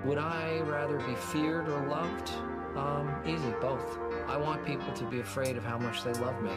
Would I rather be feared or loved? Easy, both. I want people to be afraid of how much they love me.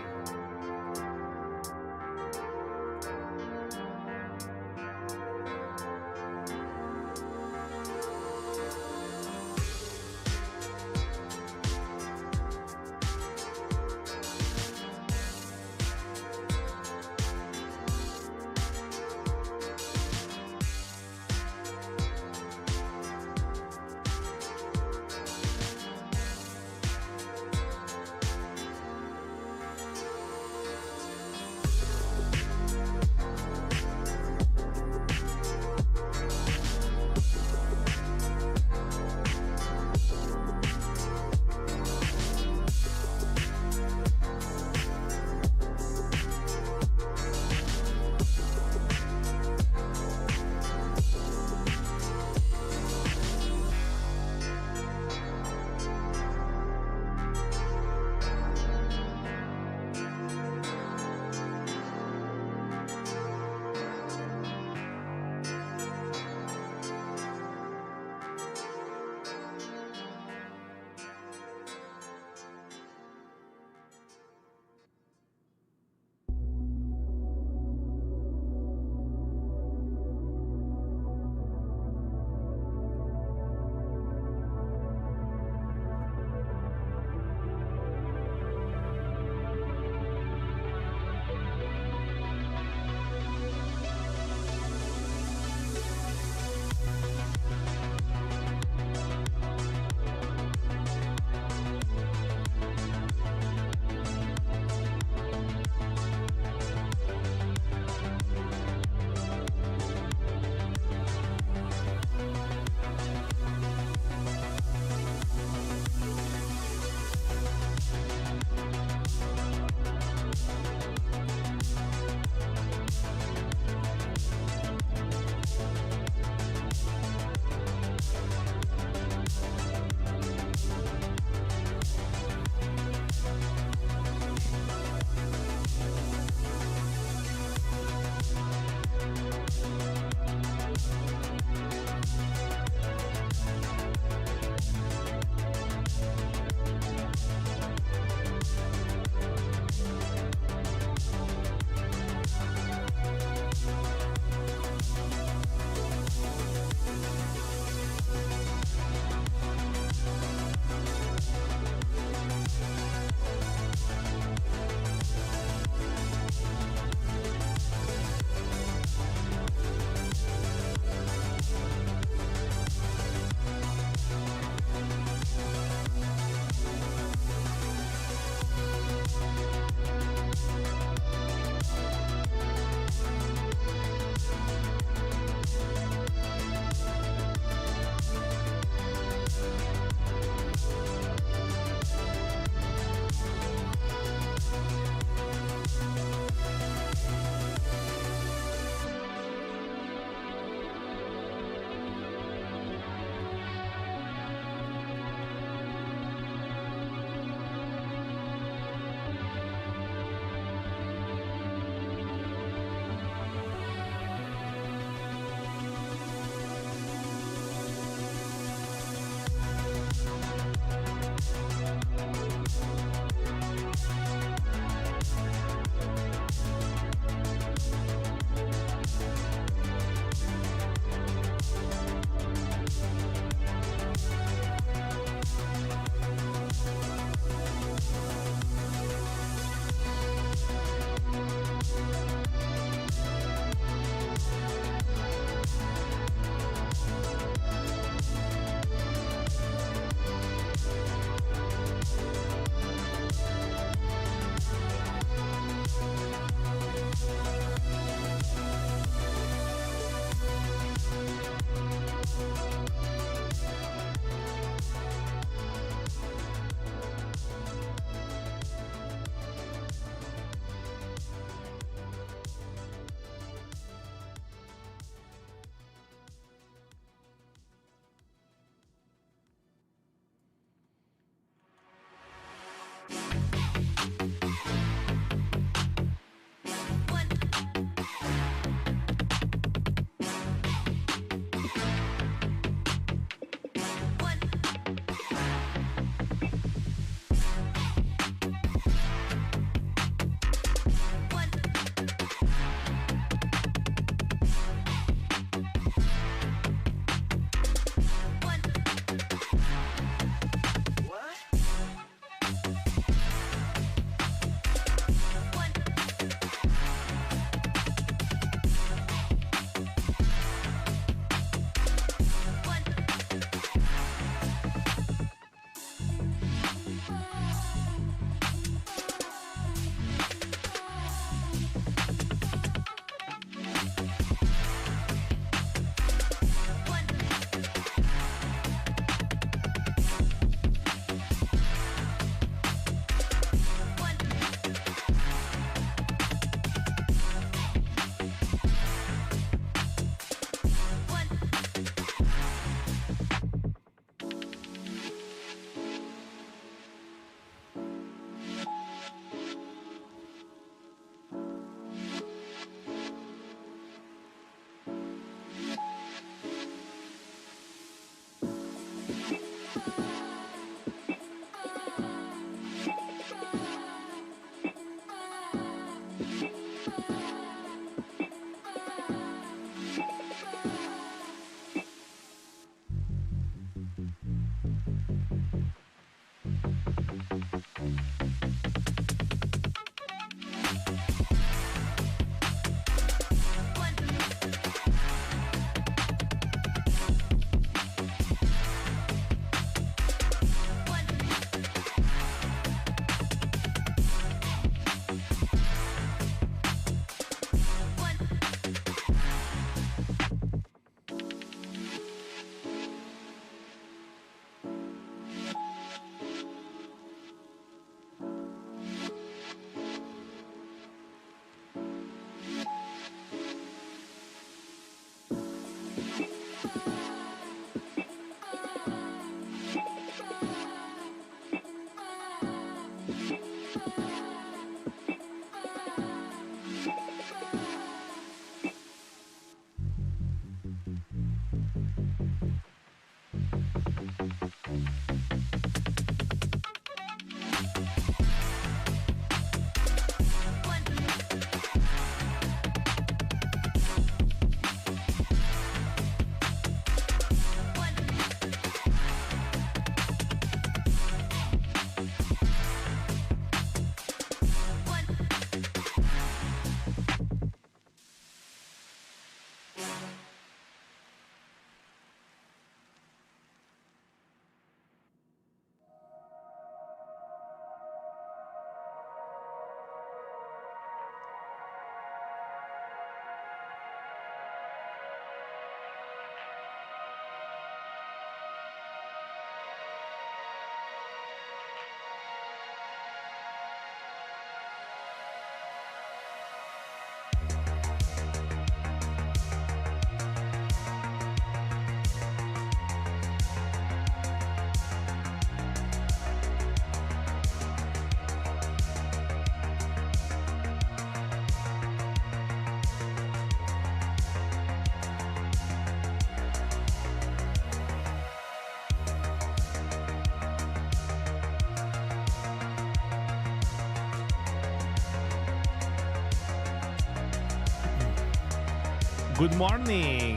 Good morning.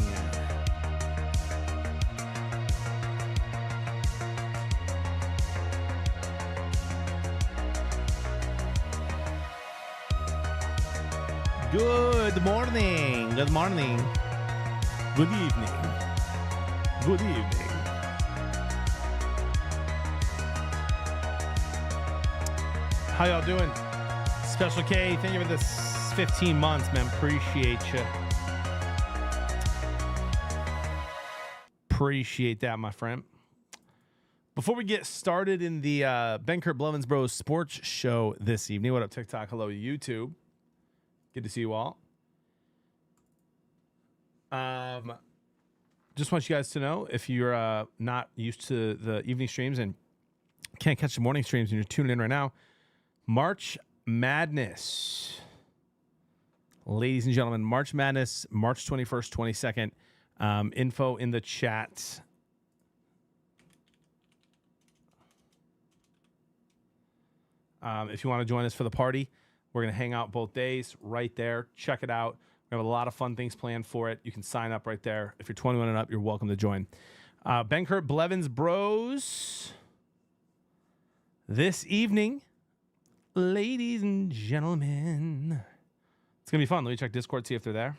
Good morning. Good morning. Good evening. Good evening. How y'all doing? Special K, thank you for this 15 months, man. Appreciate you. Appreciate that, my friend. Before we get started in the Benkert Blevins Bros Sports Show this evening, what up, TikTok? Hello, YouTube. Good to see you all. Just want you guys to know, if you're not used to the evening streams and can't catch the morning streams and you're tuning in right now, March Madness. Ladies and gentlemen, March Madness, March 21st, 22nd. Info in the chat. If you want to join us for the party, we're going to hang out both days right there. Check it out. We have a lot of fun things planned for it. You can sign up right there. If you're 21 and up, you're welcome to join. Benkert Blevins Bros. This evening, ladies and gentlemen. It's going to be fun. Let me check Discord, see if they're there.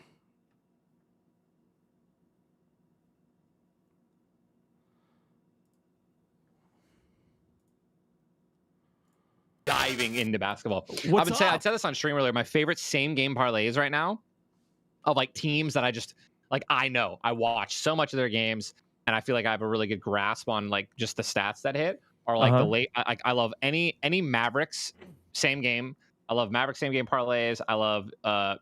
Diving into basketball. What's I up? said this on stream earlier. My favorite same game parlays right now of like teams that I just like. I know I watch so much of their games, and I feel like I have a really good grasp on like just the stats that hit. Or like the late. I love any Mavericks same game. I love Mavericks same game parlays. I love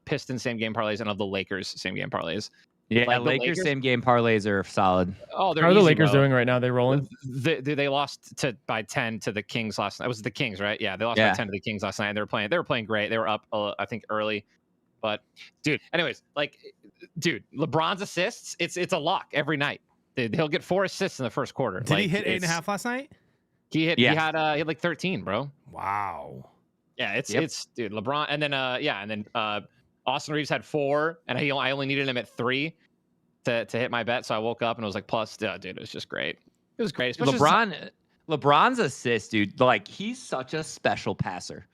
Pistons same game parlays, and I love the Lakers same game parlays. Yeah, Like Lakers same game parlays are solid. Oh, they're How are the easy, Lakers bro. doing right now? They rolling? They lost by 10 to the Kings last night. It was the Kings, right? Yeah, they lost by 10 to the Kings last night. And they were playing great. They were up, I think, early. But dude, anyways, LeBron's assists, it's a lock every night. He'll get 4 assists in the first quarter. Did he hit 8.5 last night? He had like 13, bro. Wow. Yeah, it's dude, LeBron, and then Austin Reeves had 4, and I only needed him at 3 to hit my bet. So I woke up and it was like plus. Dude, it was just great. It was great. LeBron's assist, dude. Like, he's such a special passer.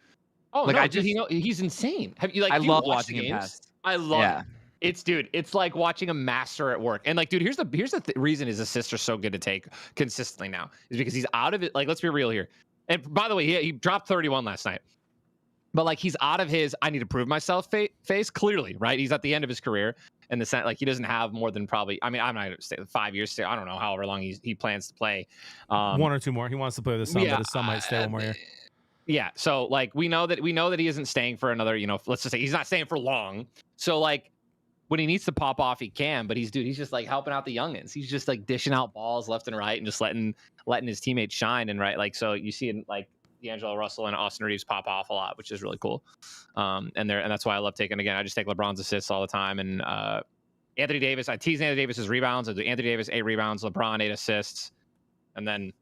Oh, like, no, he's insane. Have you like? I love watch watching him pass. I love it. It's like watching a master at work. And like, dude, here's the reason his assists are so good to take consistently now is because he's out of it. Like, let's be real here. And by the way, he dropped 31 last night. But like, he's out of his I need to prove myself phase, clearly, right? He's at the end of his career in the sense, like, he doesn't have more than probably, I mean, I'm not going to say 5 years. I don't know however long he plans to play. 1 or 2 more. He wants to play with his son, but his son might stay 1 more year. Yeah. So like, we know that he isn't staying for another, let's just say he's not staying for long. So like, when he needs to pop off, he can, but he's just like helping out the youngins. He's just like dishing out balls left and right and just letting his teammates shine. And right. Like, so you see it like, D'Angelo Russell and Austin Reeves pop off a lot, which is really cool. And that's why I love taking, again, I just take LeBron's assists all the time. And Anthony Davis, I tease Anthony Davis's rebounds. I do Anthony Davis 8 rebounds, LeBron 8 assists. And then,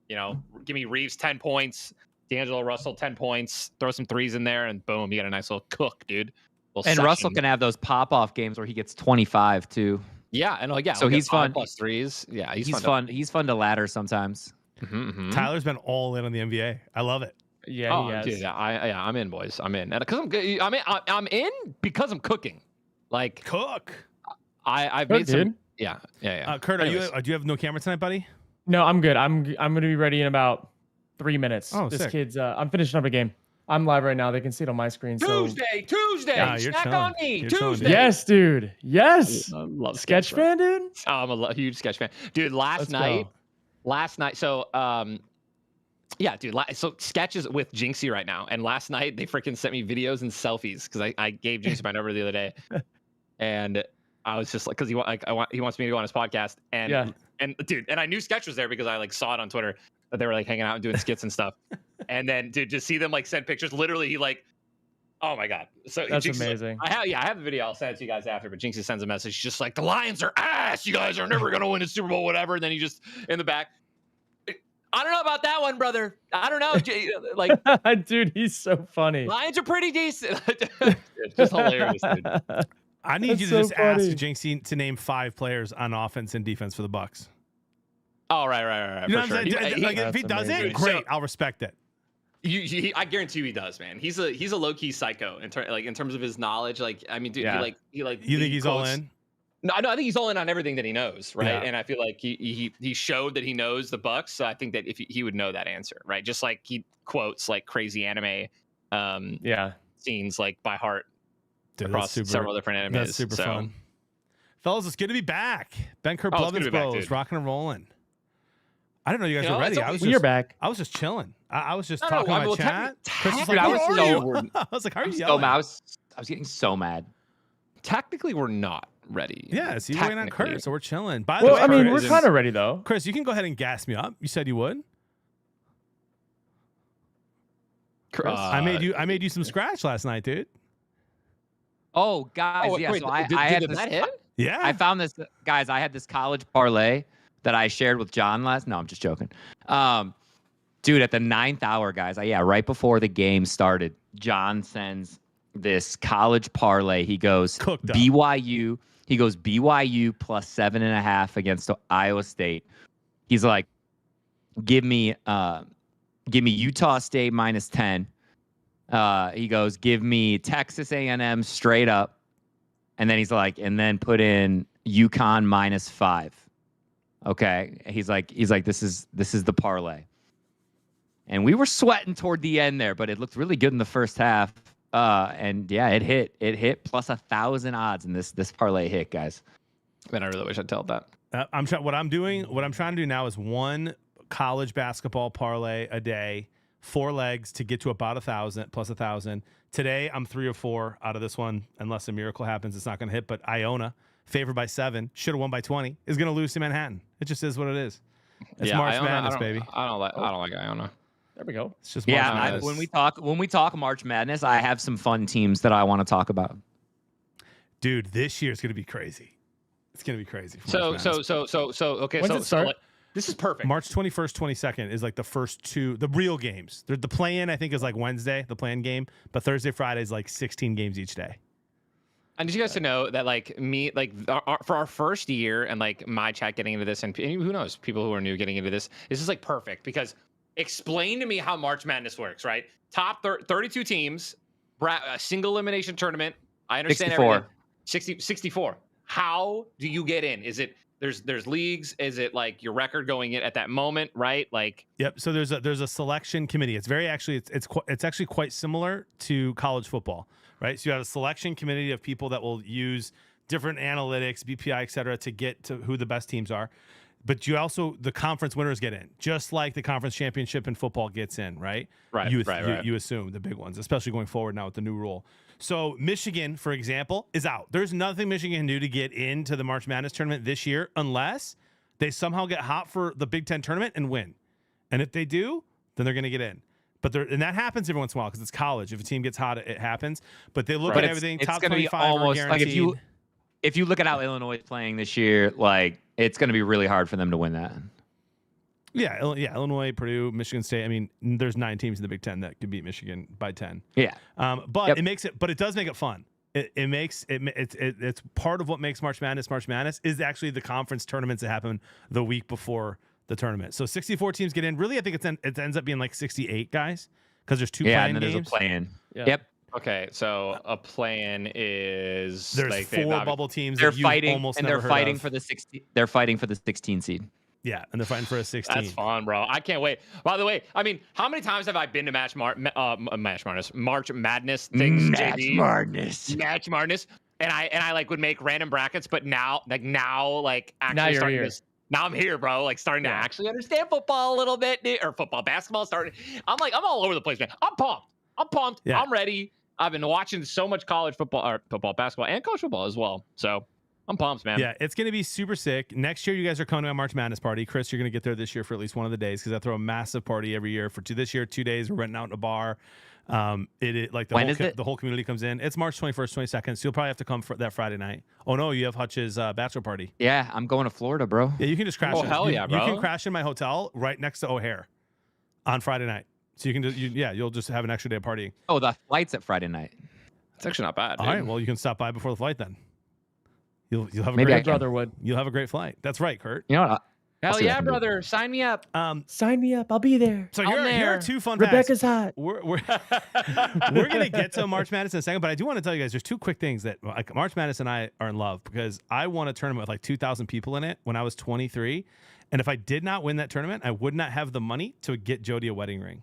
give me Reeves 10 points, D'Angelo Russell 10 points, throw some threes in there, and boom, you got a nice little cook, dude. And Russell can have those pop-off games where he gets 25 too. Yeah, and so he's fun. Plus threes. Yeah, he's fun. He's fun to ladder sometimes. Mm-hmm. Tyler's been all in on the NBA. I love it. Yeah, he has. Dude, I'm in, boys. I'm in. Because I'm in because I'm cooking. Like, Cook. I've made some. Yeah. Kurt, do you have no camera tonight, buddy? No, I'm good. I'm gonna be ready in about 3 minutes. Oh, this sick. kid's. I'm finishing up a game. I'm live right now. They can see it on my screen. Tuesday. Yeah, you're Snack chilling. on me. You're Tuesday. chilling, dude. Yes, dude. Yes. I love Sketch fan, dude. Oh, I'm a huge Sketch fan, dude. Last night. So yeah, dude. So Sketch is with Jinxie right now, and last night they freaking sent me videos and selfies because I gave Jinxie my number the other day, and I was just like, because he wants me to go on his podcast, and dude, and I knew Sketch was there because I like saw it on Twitter that they were like hanging out and doing skits and stuff, and then dude, just see them like send pictures. Literally, he like, oh my god, so that's Jinxie's amazing. Like, I have the video. I'll send it to you guys after. But Jinxie sends a message. She's just like, the Lions are ass. You guys are never gonna win a Super Bowl, whatever. And then he just in the back. I don't know about that one, brother. I don't know. Like, dude, he's so funny. Lions are pretty decent. It's just hilarious, dude. I need That's you to so just ask funny. Jinxie to name 5 players on offense and defense for the Bucks. Oh, right. You know For what I'm sure. saying? Like, if he That's does it, amazing. great. So- I'll respect it. I guarantee you he does, man. He's a low key psycho in terms of his knowledge. Like, I mean, dude, Yeah. he like. You think he he's all quotes- in? No, I think he's all in on everything that he knows, right? Yeah. And I feel like he showed that he knows the Bucks. So I think that if he would know that answer, right? Just like he quotes like crazy anime Yeah. scenes like by heart Dude, across several different animes. That's super so. fun. Fellas, it's good to be back. Benkert, Oh, it's good Blevins to be back, Bros, dude. rocking and rolling. I didn't know you guys You know, were ready. it's I was You're just back. I was just chilling. I was just No, talking I to my mean, chat. Chris was Dude, like, I "Where was are so- you?" I was like, "How are you So yelling?" mad. I was getting so mad. Technically, we're not ready. Yeah, see, we're waiting on Technically. Kurt, so we're chilling. By the Well, way, I mean, Kurt, we're kind of ready though. Chris, you can go ahead and gas me up. You said you would. Chris, I made you some scratch last night, dude. Oh, guys, wait, yeah. wait, So I did had that this. hit? Yeah. I found this, guys. I had this college parlay that I shared with John last. No, I'm just joking. Dude, at the 9th hour, guys. Right before the game started, John sends this college parlay. He goes Cooked up. BYU. He goes BYU plus 7.5 against Iowa State. He's like, give me Utah State minus 10. He goes, give me Texas A&M straight up. And then he's like, and then put in UConn minus 5. Okay. He's like, this is the parlay. And we were sweating toward the end there, but it looked really good in the first half. And yeah, it hit plus 1,000 odds, and this parlay hit, guys. Man, I really wish I'd told that. What I'm trying to do now is one college basketball parlay a day, 4 legs to get to about 1,000 plus 1,000. Today I'm 3 or 4 out of this one, unless a miracle happens. It's not going to hit. But Iona, favored by 7, should have won by 20, is going to lose to Manhattan. It just is what it is. It's March Madness, baby. I don't like Iona. there we go. It's just March Yeah, Madness. when we talk March Madness, I have some fun teams that I want to talk about. Dude, this year is going to be crazy. It's going to be crazy. for So March Madness. okay. When's so it start? like, this is perfect. March 21st, 22nd is like the first 2, the real games. The play-in, I think, is like Wednesday, the play-in game. But Thursday, Friday is like 16 games each day. I need you guys to know that, like, me, like, for our first year and, like, my chat getting into this, and who knows, people who are new getting into this is like perfect because explain to me how March Madness works, right? Top 32 teams, a single elimination tournament. I understand 64. everything. 64. How do you get in? Is it there's leagues? Is it like your record going in at that moment, right? Like, Yep. So there's a selection committee. It's very actually it's actually quite similar to college football, right? So you have a selection committee of people that will use different analytics, BPI, et cetera, to get to who the best teams are. But you also, the conference winners get in, just like the conference championship in football gets in, right? Right, right. You assume the big ones, especially going forward now with the new rule. So Michigan, for example, is out. There's nothing Michigan can do to get into the March Madness tournament this year unless they somehow get hot for the Big Ten tournament and win. And if they do, then they're going to get in. And that happens every once in a while because it's college. If a team gets hot, it happens. But they look But at it's- everything. it's Top gonna be 25 are almost like guaranteed. if you look at how Illinois is playing this year, like it's going to be really hard for them to win that. Yeah, Illinois, Purdue, Michigan State. I mean, there's 9 teams in the Big Ten that could beat Michigan by 10. Yeah. But Yep. it does make it fun. It's part of what makes March Madness is actually the conference tournaments that happen the week before the tournament. So 64 teams get in. Really, I think it ends up being like 68 guys because there's 2 Yeah, playing and then games. there's a play-in. Yeah. Yep. okay, so a plan is There's like 4 bubble teams They're that you've fighting almost and never they're heard fighting of. for the 16. They're fighting for the 16 seed. Yeah, and they're fighting for a 16. That's fun, bro. I can't wait. By the way, I mean, how many times have I been to March Madness things? JD? Madness. Match Madness, and I like would make random brackets, but now actually Now you're starting here. to. Now I'm here, bro. Like starting to actually understand football a little bit, or football, basketball. I'm all over the place, man. I'm pumped. Yeah. I'm ready. I've been watching so much college football, or football, basketball, and college football as well. So I'm pumped, man. Yeah, it's going to be super sick. Next year, you guys are coming to a March Madness party. Chris, you're going to get there this year for at least one of the days because I throw a massive party every year. This year, 2 days, we're renting out in a bar. The whole community comes in. It's March 21st, 22nd. So you'll probably have to come for that Friday night. Oh no, you have Hutch's bachelor party. Yeah, I'm going to Florida, bro. Yeah, you can just crash. Oh, hell yeah, bro. You can crash in my hotel right next to O'Hare on Friday night. So you can you'll just have an extra day of partying. Oh, the flight's at Friday night. It's actually not bad. All Dude. right, well you can stop by before the flight then. You'll have a Maybe great brother would. You'll have a great flight. That's right, Kurt. You know what? I'll Hell see what I yeah, can do. brother. Sign me up. Sign me up. I'll be there. So Out here are there. two fun Rebecca's facts. hot. We're gonna get to March Madness in a second, but I do want to tell you guys there's two quick things that like March Madness and I are in love because I won a tournament with like 2,000 people in it when I was 23, and if I did not win that tournament, I would not have the money to get Jody a wedding ring.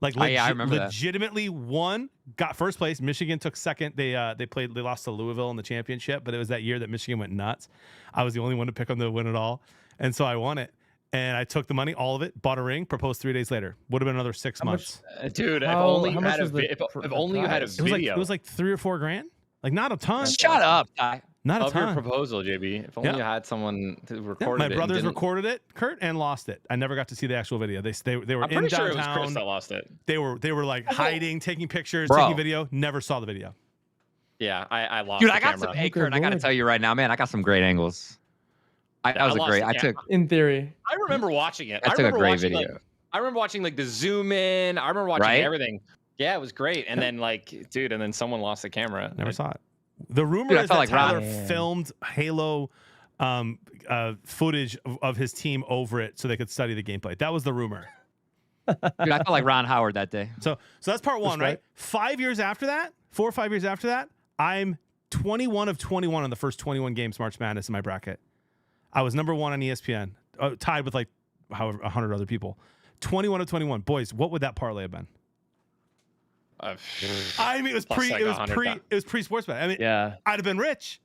Like I remember that. legitimately won, got first place. Michigan took second. They lost to Louisville in the championship, but it was that year that Michigan went nuts. I was the only one to pick them to win it all, and so I won it. And I took the money, all of it, bought a ring, proposed 3 days later. Would have been another 6 months. Dude, if How- only how you much had a was the if only you had a prize? video It was like 3 or 4 grand. Like not a ton. Shut up, Ty. Not a of your ton. proposal, JB. If only Yeah. you had someone to Yeah, record my it. and brothers didn't- recorded it, Kurt, and lost it. I never got to see the actual video. They were I'm in pretty sure it was downtown. Chris that lost it. They were like hiding, taking pictures, Bro. taking video. Never saw the video. Yeah, I lost. Dude, the I got camera. some. Hey, Good Kurt, I got to lord. tell you right now, man, I got some great angles. That was a lost great. the I camera. took. In theory. I remember watching it. I took a remember great watching, video. Like, I remember watching like the zoom in. I remember watching Right? everything. Yeah, it was great. And then like, dude, and then someone lost the camera. Never saw it. The rumor Dude, I is felt that like Tyler Ron- filmed Halo footage of his team over it so they could study the gameplay. That was the rumor. Dude, I felt like Ron Howard that day. So that's part one, right? 5 years after that, 4 or 5 years after that, I'm 21 of 21 on the first 21 games March Madness in my bracket. I was number 1 on ESPN, tied with like however 100 other people. 21 of 21. Boys, what would that parlay have been? I mean, it was Plus pre, like it was 100. pre, it was pre sports bet. I mean, Yeah. I'd have been rich.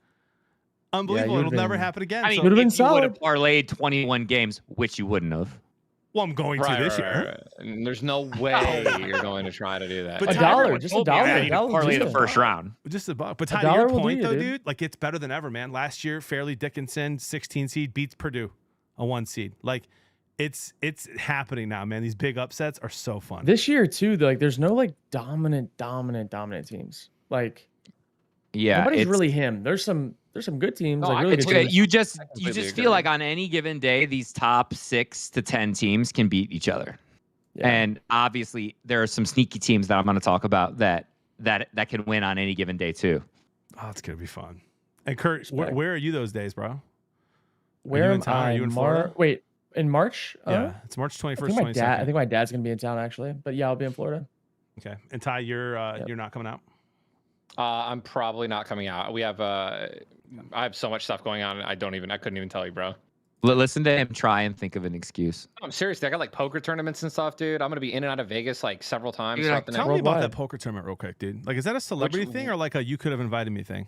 Unbelievable. would've It'll never been- happen again. I mean, So- Would've been if you would have solid. parlayed 21 games, which you wouldn't have. well, I'm going to this year. And there's no way you're going to try to do that. But A Tyler dollar, would just a told me dollar. that you you could dollar parlay do the it. first round. Just a buck. But A Ty, to your dollar will do point, you, though, dude. dude, like it's better than ever, man. Last year, Fairleigh Dickinson, 16 seed, beats Purdue, a 1 seed. Like, it's happening now, man. These big upsets are so fun. This year too, like there's no like dominant teams. Like Yeah, nobody's it's- really him. There's some good teams, No, like I really could good say teams. You just completely agree. feel like on any given day, these top 6 to 10 teams can beat each other. Yeah. And obviously, there are some sneaky teams that I'm going to talk about that can win on any given day too. Oh, it's gonna be fun. And Kurt, Respect. where are you those days, bro? Where you am in town? Are I? you in Florida? Wait, in March? Yeah, it's March 21st, I 22nd. think my dad's gonna be in town actually. But yeah, I'll be in Florida. Okay. And Ty, you're not coming out. I'm probably not coming out. We have I have so much stuff going on. I couldn't even tell you, bro. Listen to him try and think of an excuse. I'm seriously. I got like poker tournaments and stuff, dude. I'm gonna be in and out of Vegas like several times. Dude, throughout the Tell next- me about that Worldwide. poker tournament real quick, dude. Like, is that a celebrity thing or like a you could have invited me thing?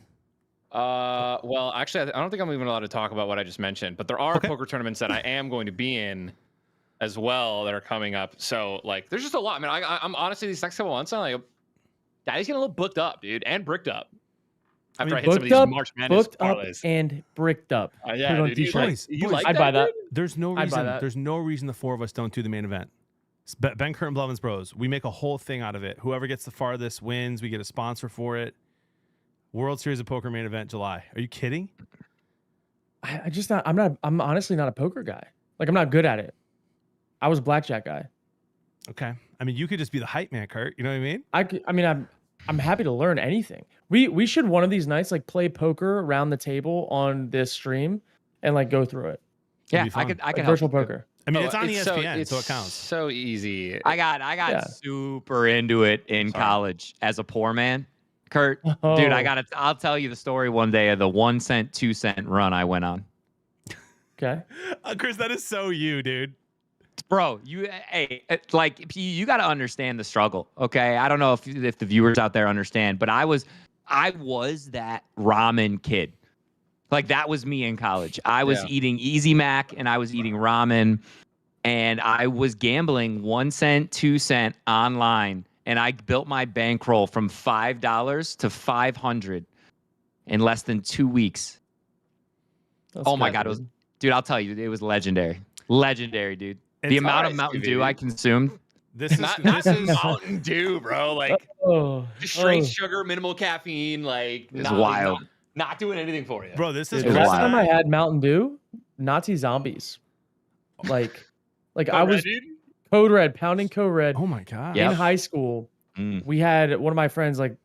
Well, actually, I don't think I'm even allowed to talk about what I just mentioned. But there are Okay. poker tournaments that I am going to be in as well that are coming up. So like, there's just a lot. I mean, I'm honestly these next couple months, I'm like, Daddy's getting a little booked up, dude, and bricked up. After I, mean, hit some of Booked these up, March Madness booked up, parlays. and bricked up. Yeah, Put it on dude, you t-shirt. like, you Boys, like I'd that, buy that. dude? There's no I'd buy reason. that. There's no reason the 4 of us don't do the main event. It's Benkert and Blevins Bros. We make a whole thing out of it. Whoever gets the farthest wins. We get a sponsor for it. World Series of Poker main event July. Are you kidding? I'm honestly not a poker guy. Like I'm not good at it. I was a blackjack guy. Okay. I mean, you could just be the hype man, Kurt. You know what I mean? I mean, I'm happy to learn anything. We should one of these nights like play poker around the table on this stream and like go through it. Yeah, be fun. I could Like help virtual you. poker. I mean, Oh, it's on ESPN, so it it's counts. So easy. I got Yeah. super into it in Sorry. college as a poor man. Kurt, Oh. dude, I'll tell you the story one day of the 1 cent, 2 cent run I went on. Okay. Chris, that is so you, dude. Bro, like you got to understand the struggle, okay? I don't know if the viewers out there understand, but I was that ramen kid. Like that was me in college. I was Yeah. eating Easy Mac and I was eating ramen and I was gambling 1 cent, 2 cent online and I built my bankroll from $5 to $500 in less than 2 weeks. That's Oh my good, God, it was, dude. dude, I'll tell you, it was legendary. Legendary, dude. The It's amount of alright, Mountain Stevie. Dew I consumed. This is not this is Mountain Dew, bro. Like Oh, just straight oh. sugar, minimal caffeine. Like It's wild. Not doing anything for you. bro. This is It was Last wild. time I had Mountain Dew, Nazi zombies. Like I Code was Red, dude? Code Red, pounding Code Red Oh my god. Yeah. in high school. Mm. We had one of my friends like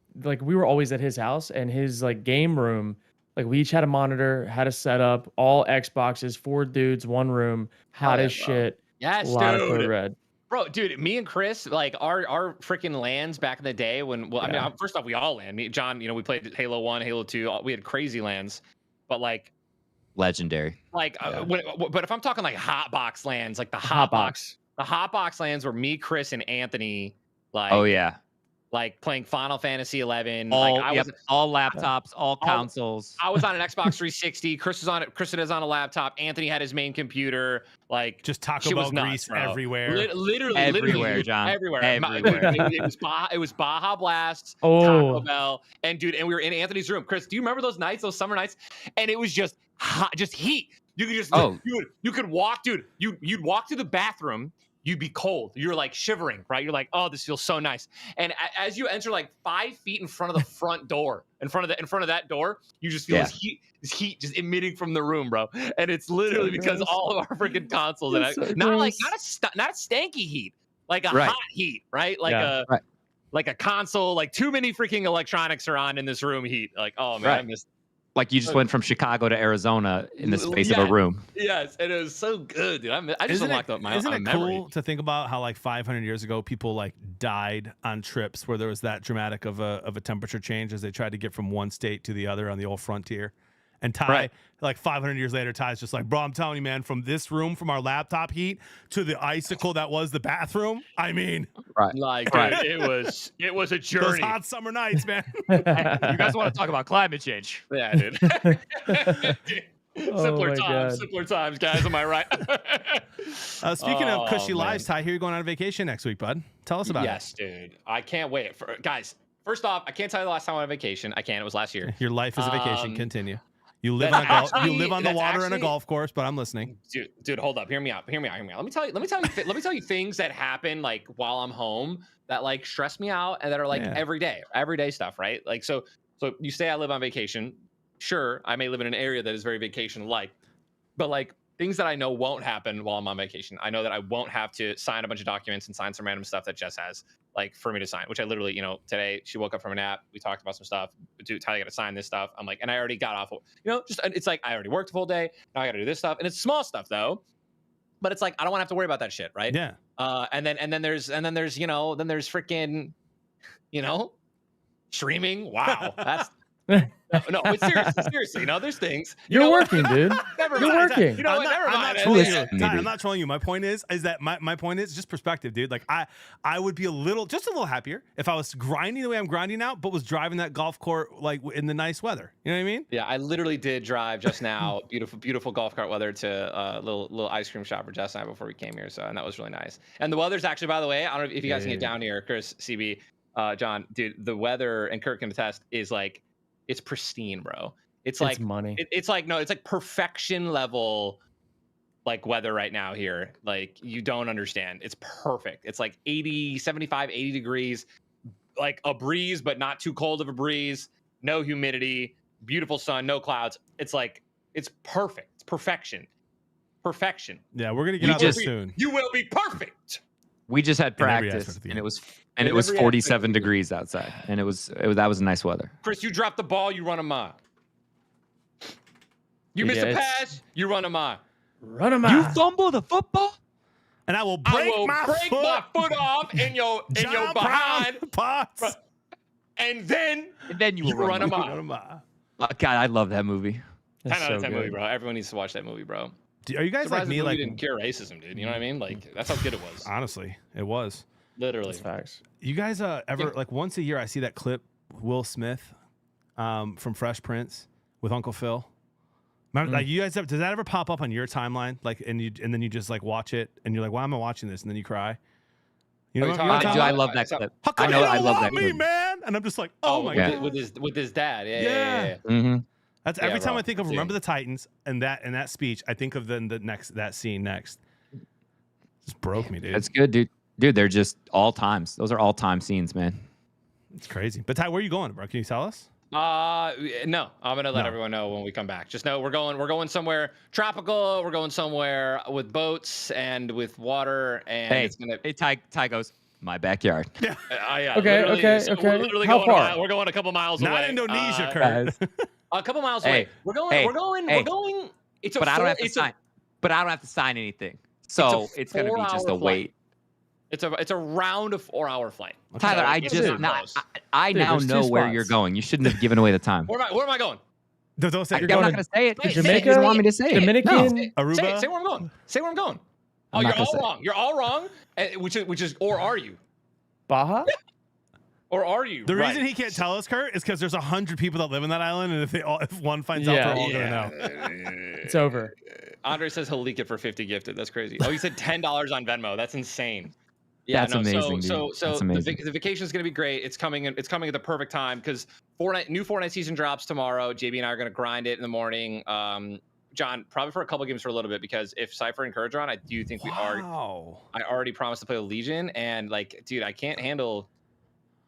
we were always at his house and his like game room Like we each had a monitor, had a setup, all Xboxes, 4 dudes, 1 room, hot Hell as yeah, bro. shit. Yes, A lot of Code dude. Red. Bro, dude, me and Chris, like our freaking LANs back in the day when, well, I Yeah. mean, first off, we all LAN. Me, John, we played Halo 1, Halo 2. We had crazy LANs, but like, Legendary. Yeah. but if I'm talking like hotbox LANs, like the hotbox LANs were me, Chris, and Anthony, like, Oh yeah. like playing Final Fantasy 11. All Like all laptops, all consoles. I was on an Xbox 360. Chris was on a laptop. Anthony had his main computer. Like Just Taco shit Bell was nuts, grease bro. everywhere. Literally, Everywhere, John. everywhere. Everywhere. It was Baja Blast, Taco Oh, Bell, and dude, and we were in Anthony's room. Chris, do you remember those nights, those summer nights? And it was just hot, just heat. You could just, dude, you could walk, dude. You'd walk to the bathroom. You'd be cold. You're like shivering, right? You're like, oh, this feels so nice. And as you enter like 5 feet in front of the front door, in front of that door, you just feel this heat just emitting from the room, bro. And it's literally because all of our freaking consoles and not a stanky heat, like a hot heat, right? Like like a console, like too many freaking electronics are on in this room heat. Like, oh man, I missed. Like you just went from Chicago to Arizona in the space of a room. Yes, and it was so good, dude. I just unlocked up my Isn't it memory. cool to think about how like 500 years ago people like died on trips where there was that dramatic of a temperature change as they tried to get from one state to the other on the old frontier? And Ty, like 500 years later, Ty's just like, bro, I'm telling you, man, from this room, from our laptop heat to the icicle that was the bathroom. I mean, Like, dude, it was a journey. those hot summer nights, man. You guys want to talk about climate change? Yeah, dude. Simpler times, guys. Am I right? Speaking of cushy lives, Ty, here you're going on vacation next week, bud. Tell us about it. Yes, dude. I can't wait. Guys, first off, I can't tell you the last time I went on vacation. I can't. It was last year. Your life is a vacation. Continue. You live on the water in a golf course, but I'm listening. Dude, hold up. Hear me out. Let me tell you things that happen like while I'm home that like stress me out and that are like everyday stuff, right? Like so you say I live on vacation. Sure, I may live in an area that is very vacation-like, but like things that I know won't happen while I'm on vacation. I know that I won't have to sign a bunch of documents and sign some random stuff that Jess has, like for me to sign, which I literally, today she woke up from a nap. We talked about some stuff. Dude, Tyler, got to sign this stuff. I'm like, and I already got off, it's like I already worked a full day. Now I got to do this stuff. And it's small stuff though. But it's like, I don't want to have to worry about that shit. Right. Yeah. And then there's freaking, streaming. Wow. That's, no, but seriously, there's things. You're working, dude. Never You're mind. working. You know what? Never mind. I'm not trolling you. My point is that my point is just perspective, dude. Like I would be a little happier if I was grinding the way I'm grinding now, but was driving that golf cart like in the nice weather. You know what I mean? Yeah, I literally did drive just now, beautiful golf cart weather to a little ice cream shop for Jess and I before we came here. So, and that was really nice. And the weather's actually, by the way, I don't know if you guys can get down here, Chris, CB, John, dude, the weather, and Kirk can attest, is like, it's pristine, bro. It's like money. It's like perfection level, like weather right now here. Like you don't understand. It's perfect. It's like 80, 75, 80 degrees, like a breeze, but not too cold of a breeze. No humidity, beautiful sun, no clouds. It's like, it's perfect. It's perfection. Yeah, we're gonna get out there soon. You will be perfect. We just had practice, and it was 47 degrees outside, and that was nice weather. Chris, you drop the ball, you run a mile. You miss a pass, you run a mile. You fumble the football, and I will break my foot off in your behind, and then you will run a mile. God, I love that movie. 10 out of 10 movie, bro. Everyone needs to watch that movie, bro. Are you guys like me? Like, didn't cure racism, dude. You know what I mean? Like, that's how good it was. Honestly, it was. Literally. That's facts. You guys ever like once a year I see that clip Will Smith from Fresh Prince with Uncle Phil? Like you guys does that ever pop up on your timeline? Like and then you just like watch it and you're like, why am I watching this? And then you cry. You know, I love that clip. How come I love that clip, man. And I'm just like, oh my god, with his dad. Yeah. Mm-hmm. That's every time I think of Remember the Titans and that speech, I think of that scene next. Just broke me, dude. That's good, dude. Dude, they're just all times. Those are all time scenes, man. It's crazy. But Ty, where are you going, bro? Can you tell us? No. I'm gonna let everyone know when we come back. Just know we're going somewhere tropical. We're going somewhere with boats and with water. And Ty goes, my backyard. Yeah. Okay. We're literally How far? We're going a couple miles away. Not Indonesia, Kurt. A couple miles Hey, away. We're going. hey, We're going. hey. We're going. It's a. But I don't have to it's sign. But I don't have to sign anything. So it's going to be just a wait. It's a round of 4-hour flight. Tyler, So I it's just not now close. I Dude, now there's two know where you're spots. going. You shouldn't have given away the time. Where am I going? Don't say I'm you're not going going to say it. Wait, You Jamaica, didn't want me to say Dominican, it. No. Say Aruba. where I'm going. Say where I'm going. Oh, I'm you're not gonna all say. wrong. You're all wrong. Which is, or are you? Baja. Or are you? The right. reason he can't tell us, Kurt, is because there's 100 people that live in that island, and if one finds out, they're all gonna know. It's over. Andre says he'll leak it for 50 gifted. That's crazy. Oh, he said $10 on Venmo. That's insane. Yeah, That's amazing, So dude. That's amazing. the vacation is going to be great. It's coming at the perfect time because new Fortnite season drops tomorrow. JB and I are going to grind it in the morning. John, probably for a couple games for a little bit because if Cypher and Courage are on, I do think I already promised to play with Legion, and like, dude, I can't handle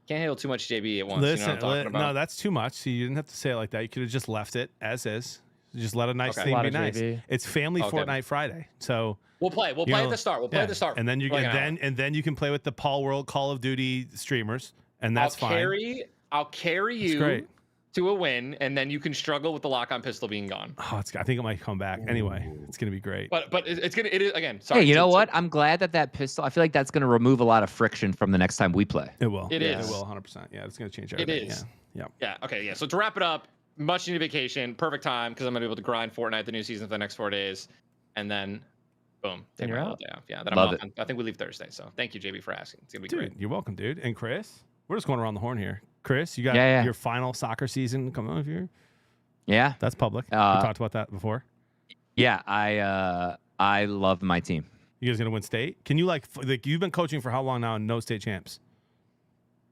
too much JB at once. Listen, you know what I'm talking about? no, that's too much. See, you didn't have to say it like that. You could have just left it as is. Just let a nice Okay. theme A lot be of nice. JB. It's Family Okay. Fortnite Friday, so We'll play you at know, the start. We'll play at the start. and then you for like can an hour. then you can play with the Paul World Call of Duty streamers, and that's fine. I'll carry It's you great. to a win, and then you can struggle with the lock-on pistol being gone. Oh, I think it might come back anyway. It's gonna be great. But it is again. Sorry. Hey, you know what? I'm glad that pistol. I feel like that's going to remove a lot of friction from the next time we play. It will. It It is. will 100%. Yeah, it's gonna change It everything. is. Yeah. Yeah. Okay. Yeah. So to wrap it up, much needed vacation, perfect time because I'm gonna be able to grind Fortnite the new season for the next 4 days, and then, boom, take you're my whole out. day off. Yeah. Then Love I'm off. I think we leave Thursday. So thank you, JB, for asking. It's gonna be Dude, great. you're welcome, dude. And Chris, we're just going around the horn here. Chris, you got Yeah. your final soccer season coming on here. Yeah. That's public. We talked about that before. Yeah. I love my team. You guys gonna win state? Can you like you've been coaching for how long now and no state champs?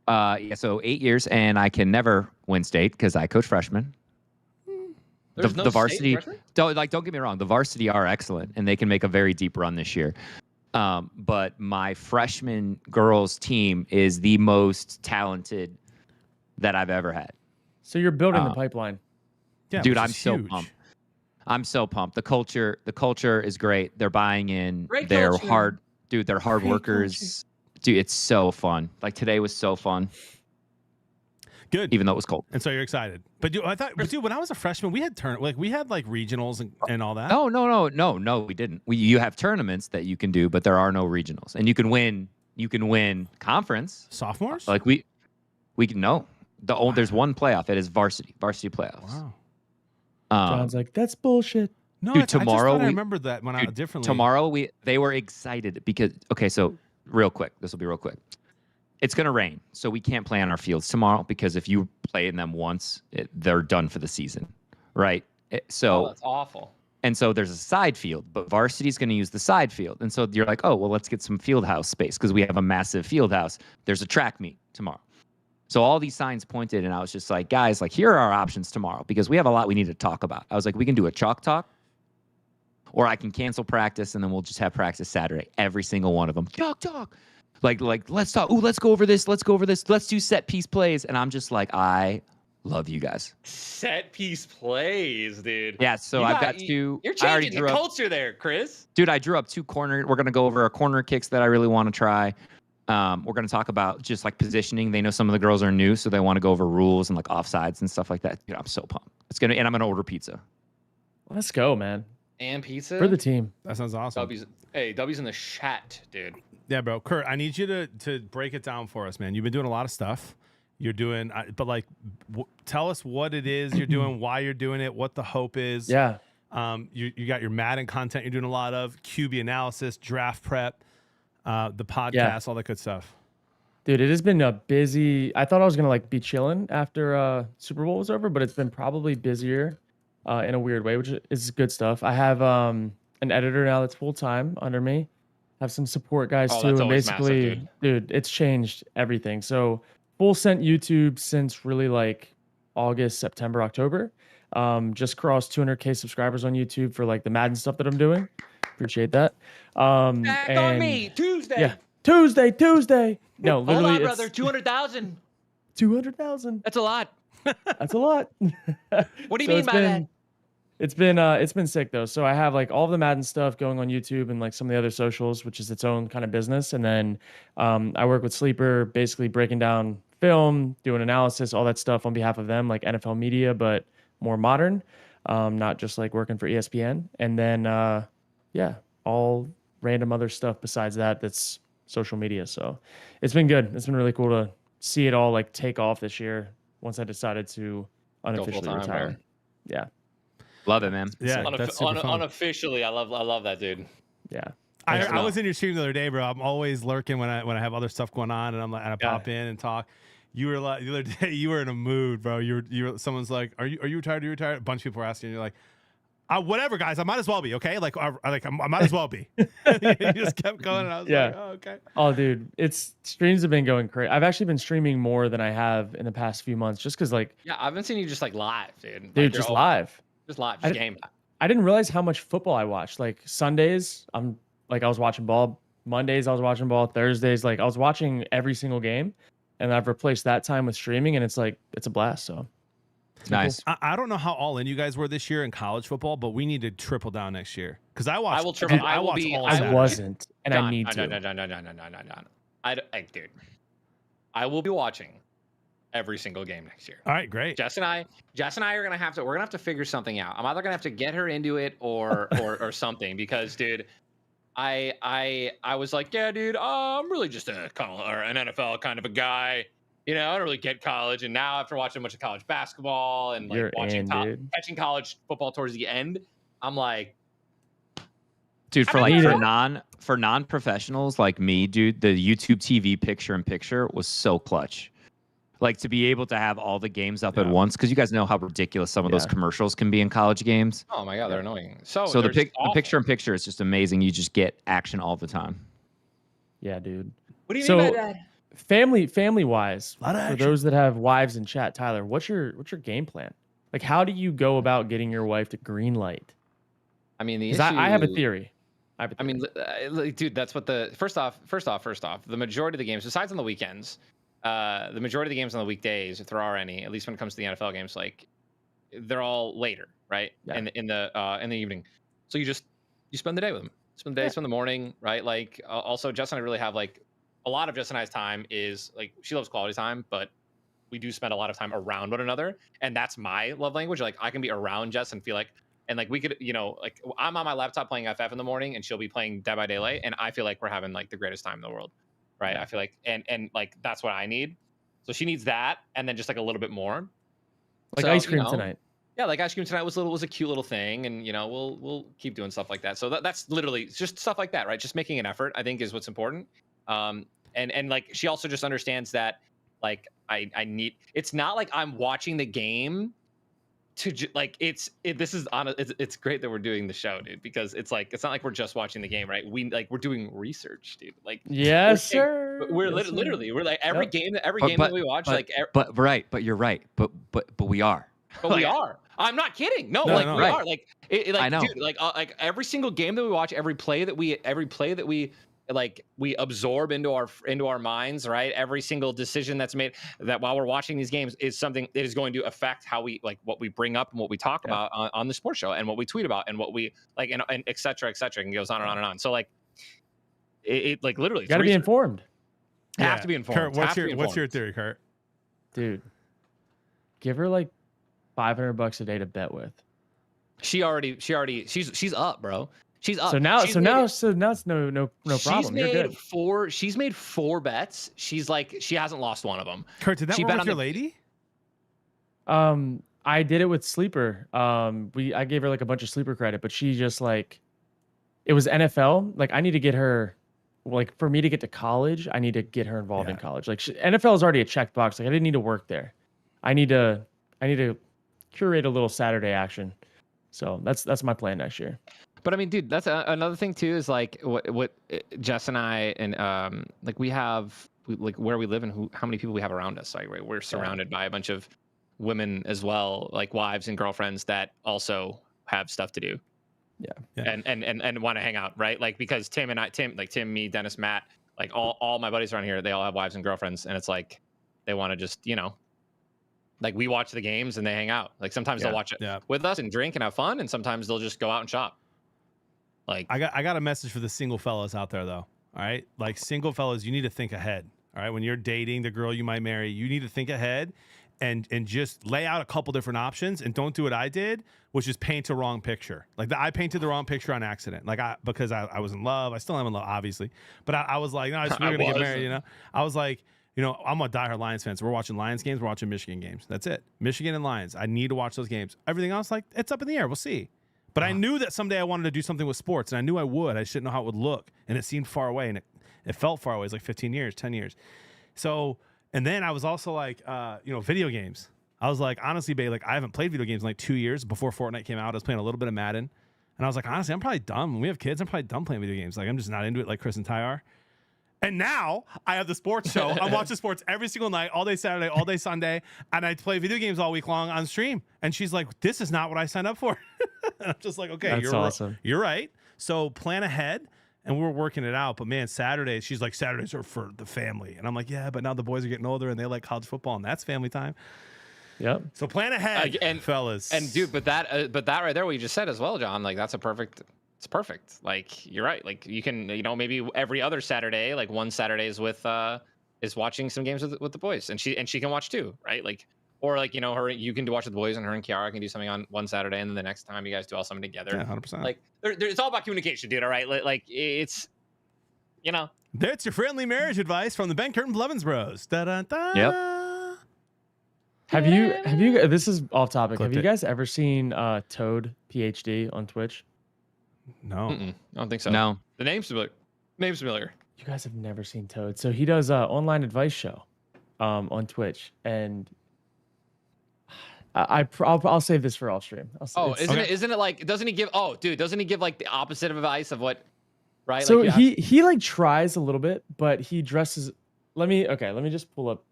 Yeah. So 8 years, and I can never win state because I coach freshmen. There's no the state varsity freshman? don't get me wrong, the varsity are excellent and they can make a very deep run this year, but my freshman girls team is the most talented that I've ever had. So you're building the pipeline. Yeah, Dude, which I'm is so huge. pumped. I'm so pumped. The culture is great. They're buying in. Great They're culture. hard, dude. They're hard Great workers. Dude, it's so fun. Like today was so fun, Good. even though it was cold. And so you're excited. But dude, when I was a freshman, we had regionals and all that. No, we didn't. You have tournaments that you can do, but there are no regionals, and you can win conference. Sophomores? Like we can no. There's one playoff. It is varsity playoffs. Wow. John's like, that's bullshit. No, dude, I just thought tomorrow I remembered that when I dude, differently. Tomorrow they were excited because so real quick. This will be real quick. It's gonna rain, so we can't play on our fields tomorrow because if you play in them once, they're done for the season, right? So That's awful. and so there's a side field, but varsity's going to use the side field. And so you're like, oh, well, let's get some field house space because we have a massive field house. There's a track meet tomorrow. So all these signs pointed, and I was just like, guys, like, here are our options tomorrow because we have a lot we need to talk about. I was like, we can do a chalk talk, or I can cancel practice, and then we'll just have practice Saturday. Every single one of them. Chalk talk. Like let's talk. Ooh, let's go over this. Let's go over this. Let's do set piece plays. And I'm just like, I love you guys. Set piece plays, dude. Yeah, so I've got two. You're I already changing drew the up, culture there, Chris. dude. I drew up 2 corner. We're gonna go over our corner kicks that I really want to try. We're gonna talk about just like positioning. They know some of the girls are new, so they want to go over rules and like offsides and stuff like that. Dude, I'm so pumped. And I'm gonna order pizza. Let's go, man. And pizza. For the team. That sounds awesome. W's in the chat, dude. Yeah, bro. Kurt, I need you to break it down for us, man. You've been doing a lot of stuff. You're doing, but like, tell us what it is you're doing, why you're doing it, what the hope is. Yeah. You got your Madden content you're doing a lot of, QB analysis, draft prep, the podcast, all that good stuff. Dude, it has been a busy. I thought I was gonna like be chilling after Super Bowl was over, but it's been probably busier in a weird way, which is good stuff. I have an editor now that's full time under me. Have some support guys too, that's and always basically, massive, dude, it's changed everything. So full sent YouTube since really like August, September, October. Just crossed 200K subscribers on YouTube for like the Madden stuff that I'm doing. Appreciate that. Back on and me, Tuesday. yeah, Tuesday. No, Hold literally, on, it's brother. 200,000. 200,000. That's a lot. That's a lot. What do you So mean by that? It's been sick though. So I have like all of the Madden stuff going on YouTube and like some of the other socials, which is its own kind of business. And then I work with Sleeper, basically breaking down film, doing analysis, all that stuff on behalf of them, like NFL media. But more modern, not just like working for ESPN. And then, yeah, all random other stuff besides that that's social media. So it's been good. It's been really cool to see it all like take off this year once I decided to unofficially full-time, retire. bro. Yeah. Love it, man. Yeah, that's super fun. Unofficially, I love that dude. Yeah. I was in your stream the other day, bro. I'm always lurking when I have other stuff going on, and I pop in and talk. You were like the other day. You were in a mood, bro. You were. Someone's like, "Are you retired? Are you retired?" A bunch of people were asking. And you're like, "Whatever, guys. I might as well be. Okay, like I might as well be." You just kept going, and I was like, "Oh, okay." Oh, dude, streams have been going crazy. I've actually been streaming more than I have in the past few months, just because like. Yeah, I've been seeing you just like live, dude. Dude, just live. Just live, just game. I didn't realize how much football I watched. Like Sundays, I was watching ball. Mondays, I was watching ball. Thursdays, like I was watching every single game, and I've replaced that time with streaming, and it's a blast. So it's nice. Cool. I don't know how all in you guys were this year in college football, but we need to triple down next year because I watched. I will triple. I wasn't, and I need to. No. Dude, I will be watching every single game next year. All right, great. Jess and I are gonna have to figure something out. I'm either gonna have to get her into it or something because, dude, I was like, yeah, dude, I'm really just an NFL kind of a guy. You know, I don't really get college. And now after watching a bunch of college basketball and like catching college football towards the end, I'm like, dude, for non-professionals like me, dude, the YouTube TV picture-in-picture was so clutch. Like to be able to have all the games up at once, because you guys know how ridiculous some of those commercials can be in college games. Oh my god, they're annoying. So the picture-in-picture is just amazing. You just get action all the time. Yeah, dude. What do you mean by that? Family wise, for those that have wives in chat, Tyler, what's your game plan? Like, how do you go about getting your wife to green light? I mean, I have a theory. I mean, dude, that's what first off, the majority of the games, besides on the weekends, the majority of the games on the weekdays, if there are any, at least when it comes to the NFL games, like they're all later, right? Yeah. In the evening. So you spend the day with them. Spend the morning, right? Like also Jess and I really have like a lot of Jess and I's time is like she loves quality time, but we do spend a lot of time around one another, and that's my love language. Like I can be around Jess and feel like, and like we could, like I'm on my laptop playing FF in the morning, and she'll be playing Dead by Daylight, and I feel like we're having like the greatest time in the world, right? Yeah. I feel like, and like that's what I need. So she needs that, and then just like a little bit more. Like ice cream tonight. Yeah, like ice cream tonight was a cute little thing, and we'll keep doing stuff like that. So that's literally just stuff like that, right? Just making an effort, I think, is what's important. And like she also just understands that like I need. It's not like I'm watching the game to it's great that we're doing the show, dude, because it's like it's not like we're just watching the game, right? We're doing research, dude. Like yes, sir. We're literally we're like every game that we watch, but you're right, but we are. But we are. I'm not kidding. No, we are. Like, I know. Dude, like every single game that we watch, every play that we like, we absorb into our minds, right? Every single decision that's made that while we're watching these games is something that is going to affect how we like what we bring up and what we talk about on the sports show and what we tweet about and what we like and et cetera, and goes on and on and on. So like, it like literally, you got to be informed. Have to be informed. Kurt, what's your theory, Kurt? Dude, give her like $500 a day to bet with. She's up, bro. She's up. So now it's no problem. She's made 4 bets. She's like, she hasn't lost one of them. Kurt, did that work with your lady? I did it with Sleeper. I gave her like a bunch of Sleeper credit, but she just like, it was NFL. Like I need to get her, like for me to get to college, I need to get her involved in college. Like NFL is already a checked box. Like I didn't need to work there. I need to curate a little Saturday action. So that's my plan next year. But I mean, dude, that's another thing too, is like what Jess and I and like we have like where we live and how many people we have around us. Like we're surrounded by a bunch of women as well, like wives and girlfriends that also have stuff to do. Yeah. And want to hang out, right? Like because Tim, me, Dennis, Matt, like all my buddies around here, they all have wives and girlfriends, and it's like they want to just like we watch the games and they hang out. Like sometimes they'll watch it with us and drink and have fun, and sometimes they'll just go out and shop. Like I got a message for the single fellas out there though. All right, like single fellas, you need to think ahead. All right, when you're dating the girl you might marry, you need to think ahead and just lay out a couple different options and don't do what I did, which is paint a wrong picture. Like I painted the wrong picture on accident. Like because I was in love. I still am in love, obviously. But I was like, no, we're gonna get married. You know, I was like, you know, I'm a diehard Lions fan. So we're watching Lions games. We're watching Michigan games. That's it. Michigan and Lions. I need to watch those games. Everything else, like, it's up in the air. We'll see. But I knew that someday I wanted to do something with sports, and I knew I would. I just didn't know how it would look, and it seemed far away, and it felt far away. It's like 15 years, 10 years. So, and then I was also like, you know, video games. I was like, honestly, babe, like I haven't played video games in like 2 years. Before Fortnite came out, I was playing a little bit of Madden, and I was like, honestly, I'm probably done. When we have kids, I'm probably done playing video games. Like I'm just not into it like Chris and Ty are. And now I have the sports show. I'm watching sports every single night, all day Saturday, all day Sunday, and I play video games all week long on stream. And she's like, "This is not what I signed up for." And I'm just like, "Okay, That's awesome. You're right." So plan ahead, and we're working it out. But man, Saturdays, she's like, "Saturdays are for the family," and I'm like, "Yeah, but now the boys are getting older and they like college football, and that's family time." Yep. So plan ahead, fellas. And dude, but that right there, what you just said as well, John. Like that's a perfect. It's perfect. Like you're right. Like you can, you know, maybe every other Saturday, like one Saturday is with is watching some games with the boys, and she can watch too, right? Like, or like, you know, you can watch with the boys, and her and Kiara can do something on one Saturday, and then the next time you guys do all something together. Yeah, 100%. Like it's all about communication, dude. All right, like it's, you know, that's your friendly marriage advice from the Benkert and Blevins Bros. Da da da. Yep. Have you? This is off topic. Clipped Have you it. guys ever seen Toad PhD on Twitch? No. I don't think so. No. The name's familiar. Name's familiar. You guys have never seen Toad. So he does an online advice show on Twitch, and I'll save this for off stream. Isn't it like, doesn't he give, doesn't he give like the opposite of advice of what, right? So like he like tries a little bit, but he dresses. Let me just pull up.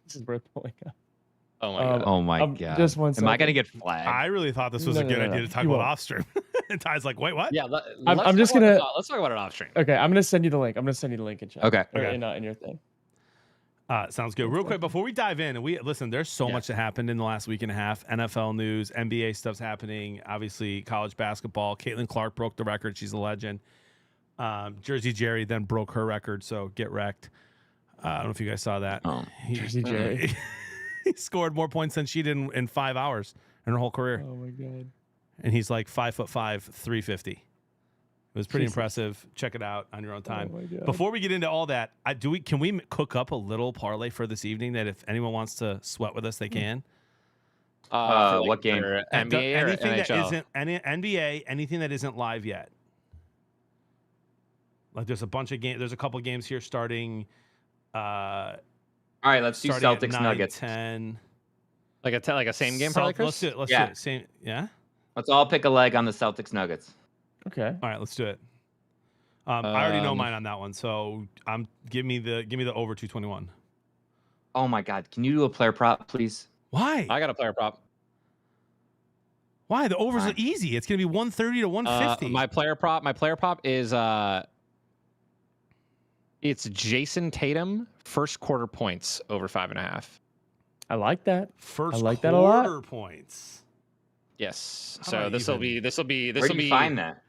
This is worth pulling up. Oh my god. Oh my god. Just one Am I second. gonna get flagged? I really thought this was a good idea to talk You about won't. off stream. And Ty's like, wait, what? Yeah, I'm just gonna. let's talk about it off stream. Okay, I'm gonna send you the link. I'm gonna send you the link in chat. Okay. Or Okay. in your thing. Sounds good. Real quick, before we dive in, and listen, there's so much that happened in the last week and a half. NFL news, NBA stuff's happening. Obviously, college basketball. Caitlin Clark broke the record. She's a legend. Jersey Jerry then broke her record, so get wrecked. I don't know if you guys saw that. Oh, Jersey Jerry. He scored more points than she did in 5 hours in her whole career. Oh my god. And he's like 5'5", 350. It was pretty Jesus. impressive. Check it out on your own time. Oh my God. Before we get into all that, can we cook up a little parlay for this evening that if anyone wants to sweat with us, they can? What game? for And NBA or anything that NHL? isn't NBA, anything that isn't live yet. Like there's a bunch of games. There's a couple games here starting. All right, let's do starting at Celtics 9, Nuggets. 10. Like a same game, probably, Chris? Let's do it. Let's Yeah. do it. Same. Yeah. Let's all pick a leg on the Celtics Nuggets. Okay. All right. Let's do it. I already know Um, mine on that one. So give me the over 221. Oh my god, can you do a player prop, please? Why? I got a player prop. Why? The overs Fine. are easy. It's gonna be 130 to 150. My player prop is it's Jason Tatum first quarter points over 5.5. I like that. First I like that a lot. quarter points. Yes. How So about this will even? be Where do you find that?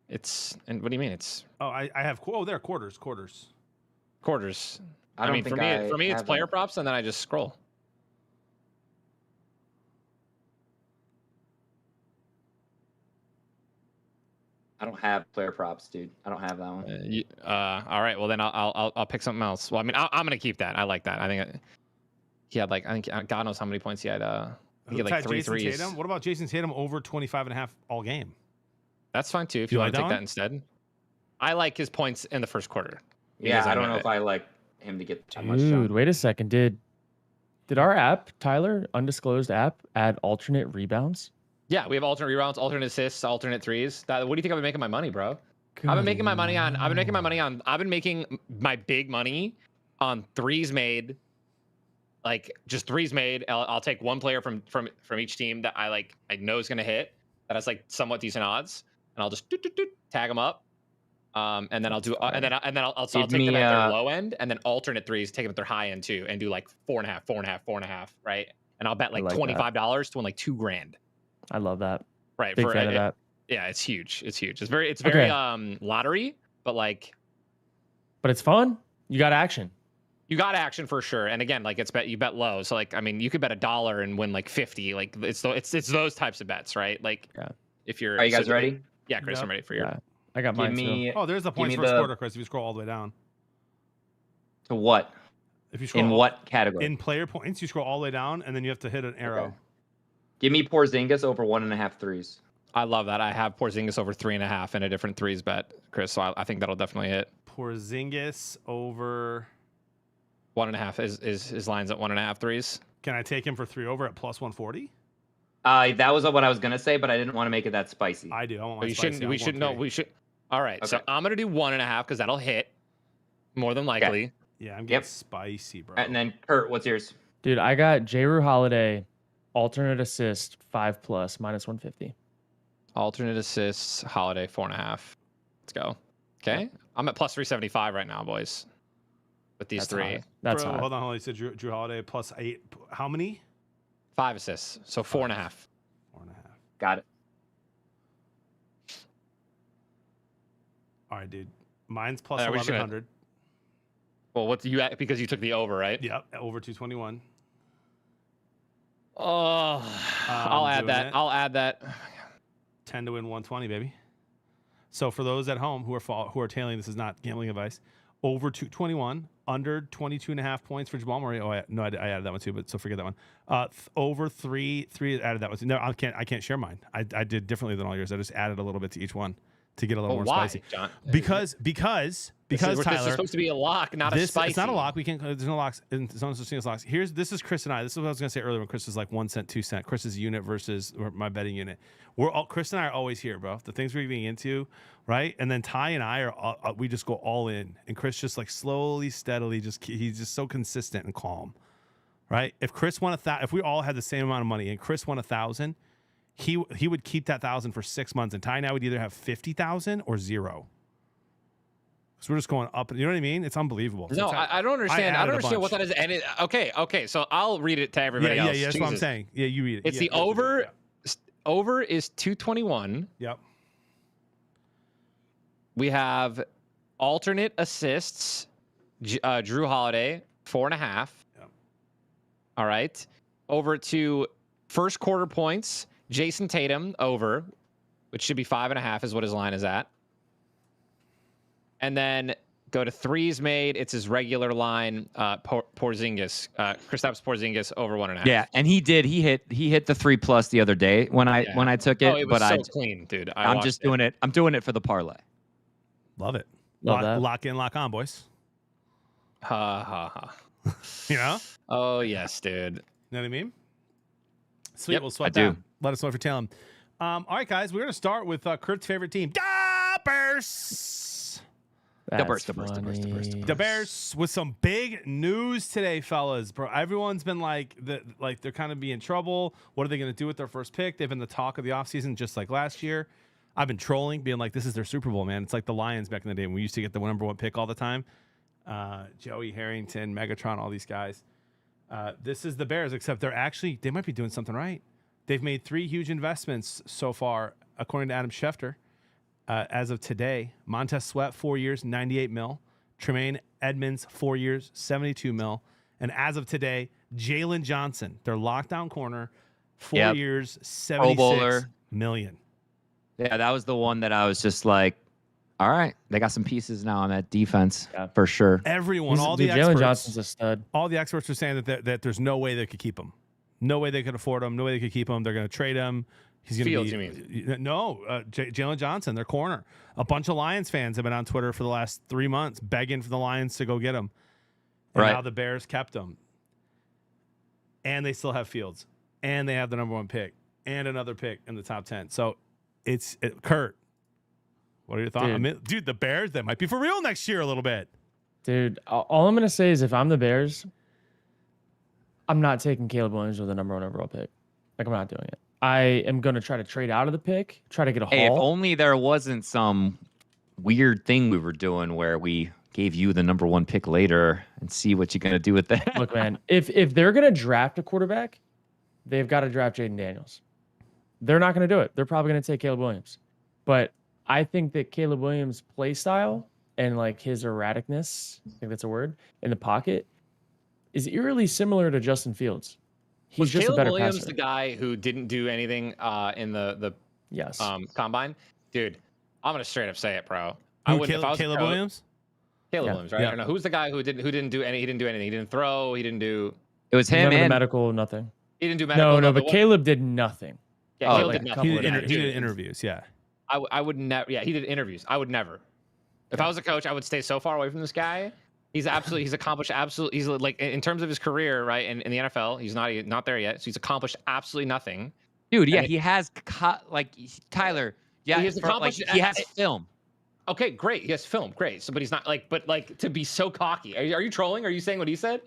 It's, and what do you mean? It's Oh, I have. Oh, there are quarters. quarters. I don't mean, think for me, it's have player that. props, and then I just scroll. I don't have player props, dude. I don't have that one. All right. Well, then I'll pick something else. Well, I mean, I'm gonna keep that. I like that. I think he had I think God knows how many points he had. He had like Jason 3 threes. Tatum? What about Jason Tatum over 25.5 all game? That's fine too. If You you like want to that take that one? instead. I like his points in the first quarter. Yeah, because I don't I'm know a- if I like him to get that much. Dude, Jump. wait a second. Did our app, Tyler, undisclosed app, add alternate rebounds? Yeah, we have alternate rebounds, alternate assists, alternate threes. What do you think I've been making my money, bro? I've been making my money on. I've been making my big money on threes made. Like just threes made. I'll take one player from each team that I know is gonna hit. That has like somewhat decent odds, and I'll just tag them up. And then I'll do, and then I'll take them at their low end, and then alternate threes, take them at their high end too, and do like 4.5, right? And I'll bet like $25 to win like $2,000. I love that. Right. Big fan of that. Yeah, it's huge. It's very lottery, but like, But it's fun. You got action. You got action for sure. And again, like you bet low. So like, I mean, you could bet $1 and win like 50. Like it's those types of bets, right? Like if you're. Are you guys ready? Yeah, Chris, Yep. I'm ready for you. Yeah, I got Give mine me. Oh, there's the points first quarter, Chris. If you scroll all the way down. To what? If you scroll In what category? In player points, you scroll all the way down, and then you have to hit an arrow. Okay. Give me Porzingis over 1.5 threes. I love that. I have Porzingis over 3.5 and a different threes bet, Chris. So I think that'll definitely hit. Porzingis over 1.5 is his lines at 1.5 threes. Can I take him for 3 over at plus 140? That was what I was gonna say, but I didn't want to make it that spicy. I do. I want my We spicy. shouldn't. We should know. We should. All right. So Okay. I'm gonna do 1.5 because that'll hit more than likely. Yeah, I'm getting spicy, bro. And then Kurt, what's yours? Dude, I got J-Rue Holiday, alternate assist 5+ minus 150. Alternate assists, Holiday 4.5. Let's go. Okay. I'm at plus 375 right now, boys. With these That's three. high. That's Bro, high. hold on. You said Drew Holiday plus 8. How many? 5 assists. So 4.5. 4.5. Got it. All right, dude. Mine's plus we should- 1100. Well, what do you because you took the over, right? Yep, over 221. Oh, I'll add doing that. it. I'll add that. 10 to win 120, baby. So for those at home who are tailing, this is not gambling advice. Over 221, under 22.5 points for Jamal Murray. Oh, I added that one too, but so forget that one. Over three added that one too. No, I can't share mine. I did differently than all yours. I just added a little bit to each one to get a little more Why, spicy. John? Because This Tyler, is supposed to be a lock, not a spicy. it's not a lock. We can't. There's no locks. There's no such thing as locks. This is Chris and I. This is what I was gonna say earlier when Chris was like 1 cent, 2 cent. Chris's unit versus my betting unit. Chris and I are always here, bro. The things we're getting into, right? And then Ty and I are we just go all in, and Chris just like slowly, steadily, he's just so consistent and calm, right? If Chris won if we all had the same amount of money and Chris won 1,000, he would keep that 1,000 for 6 months, and Ty and I would either have 50,000 or 0. So we're just going up. You know what I mean? It's unbelievable. No, I don't understand. I don't understand what that is. And okay. So I'll read it to everybody else. Yeah. That's what I'm saying. Yeah, you read it. It's the over. Over is 221. Yep. We have alternate assists. Drew Holiday 4.5. Yep. All right. Over to first quarter points. Jason Tatum over, which should be 5.5 is what his line is at. And then go to threes made. It's his regular line. Porzingis, Kristaps Porzingis over 1.5. Yeah, and he hit the 3+ the other day when I took it. Oh, it was but so clean, dude. I'm just doing it. I'm doing it for the parlay. Love it. Love that. Lock in, lock on, boys. Ha ha ha. You know? Oh yes, dude. You know what I mean? Sweet. Yep, We'll sweat I that. do. Let us know if you're tailing. All right, guys. We're going to start with Kurt's favorite team. Bears. That's The Bears. The Bears with some big news today, fellas. Bro, everyone's been like they're kind of being trouble. What are they going to do with their first pick? They've been the talk of the offseason just like last year. I've been trolling, being like, this is their Super Bowl, man. It's like the Lions back in the day when we used to get the number 1 pick all the time. Joey Harrington, Megatron, all these guys. This is the Bears, except they might be doing something right. They've made 3 huge investments so far, according to Adam Schefter. As of today, Montez Sweat, 4 years, $98 million. Tremaine Edmonds, 4 years, $72 million. And as of today, Jalen Johnson, their lockdown corner, 4 years, $76 million. Yeah, that was the one that I was just like, all right, they got some pieces now on that defense for sure. Everyone, all the experts. Jalen Johnson's a stud. All the experts are saying that there's no way they could keep him. No way they could afford him. No way they could keep him. They're going to trade him. He's going to be. You mean? No, Jalen Johnson, their corner. A bunch of Lions fans have been on Twitter for the last 3 months begging for the Lions to go get him. And now the Bears kept him. And they still have Fields. And they have the number 1 pick. And another pick in the top 10. So Kurt, what are your thoughts? Dude, the Bears, that might be for real next year a little bit. Dude, all I'm going to say is if I'm the Bears, I'm not taking Caleb Williams with the number 1 overall pick. Like, I'm not doing it. I am going to try to trade out of the pick, try to get a haul. Hey, if only there wasn't some weird thing we were doing where we gave you the number 1 pick later and see what you're going to do with that. Look, man, if they're going to draft a quarterback, they've got to draft Jaden Daniels. They're not going to do it. They're probably going to take Caleb Williams. But I think that Caleb Williams' play style and like his erraticness, I think that's a word, in the pocket is eerily similar to Justin Fields. He's Was just Caleb a better Williams passer. the guy who didn't do anything in the Yes. combine? Dude, I'm gonna straight up say it, bro. I Who, wouldn't if I was a Caleb coach- Williams? Caleb Yeah. Williams, right? Yeah. Or no, who's the guy who didn't do any? He didn't do anything. He didn't throw. He didn't do. It was him None of the and medical, nothing. He didn't do medical. No, but what- Caleb did nothing. Yeah, Oh, Caleb like did a nothing. couple He of did, days. he did interviews, yeah. I would never. Yeah, he did interviews. I would never. If I was a coach, I would stay so far away from this guy. He's accomplished absolutely. He's like in terms of his career, right? In the NFL, he's not there yet. So he's accomplished absolutely nothing. dude, yeah, And he has Tyler. Yeah, He has accomplished- he has film. Okay, great. He has film, great. So, but he's not but to be so cocky. Are you trolling? Are you saying what he said?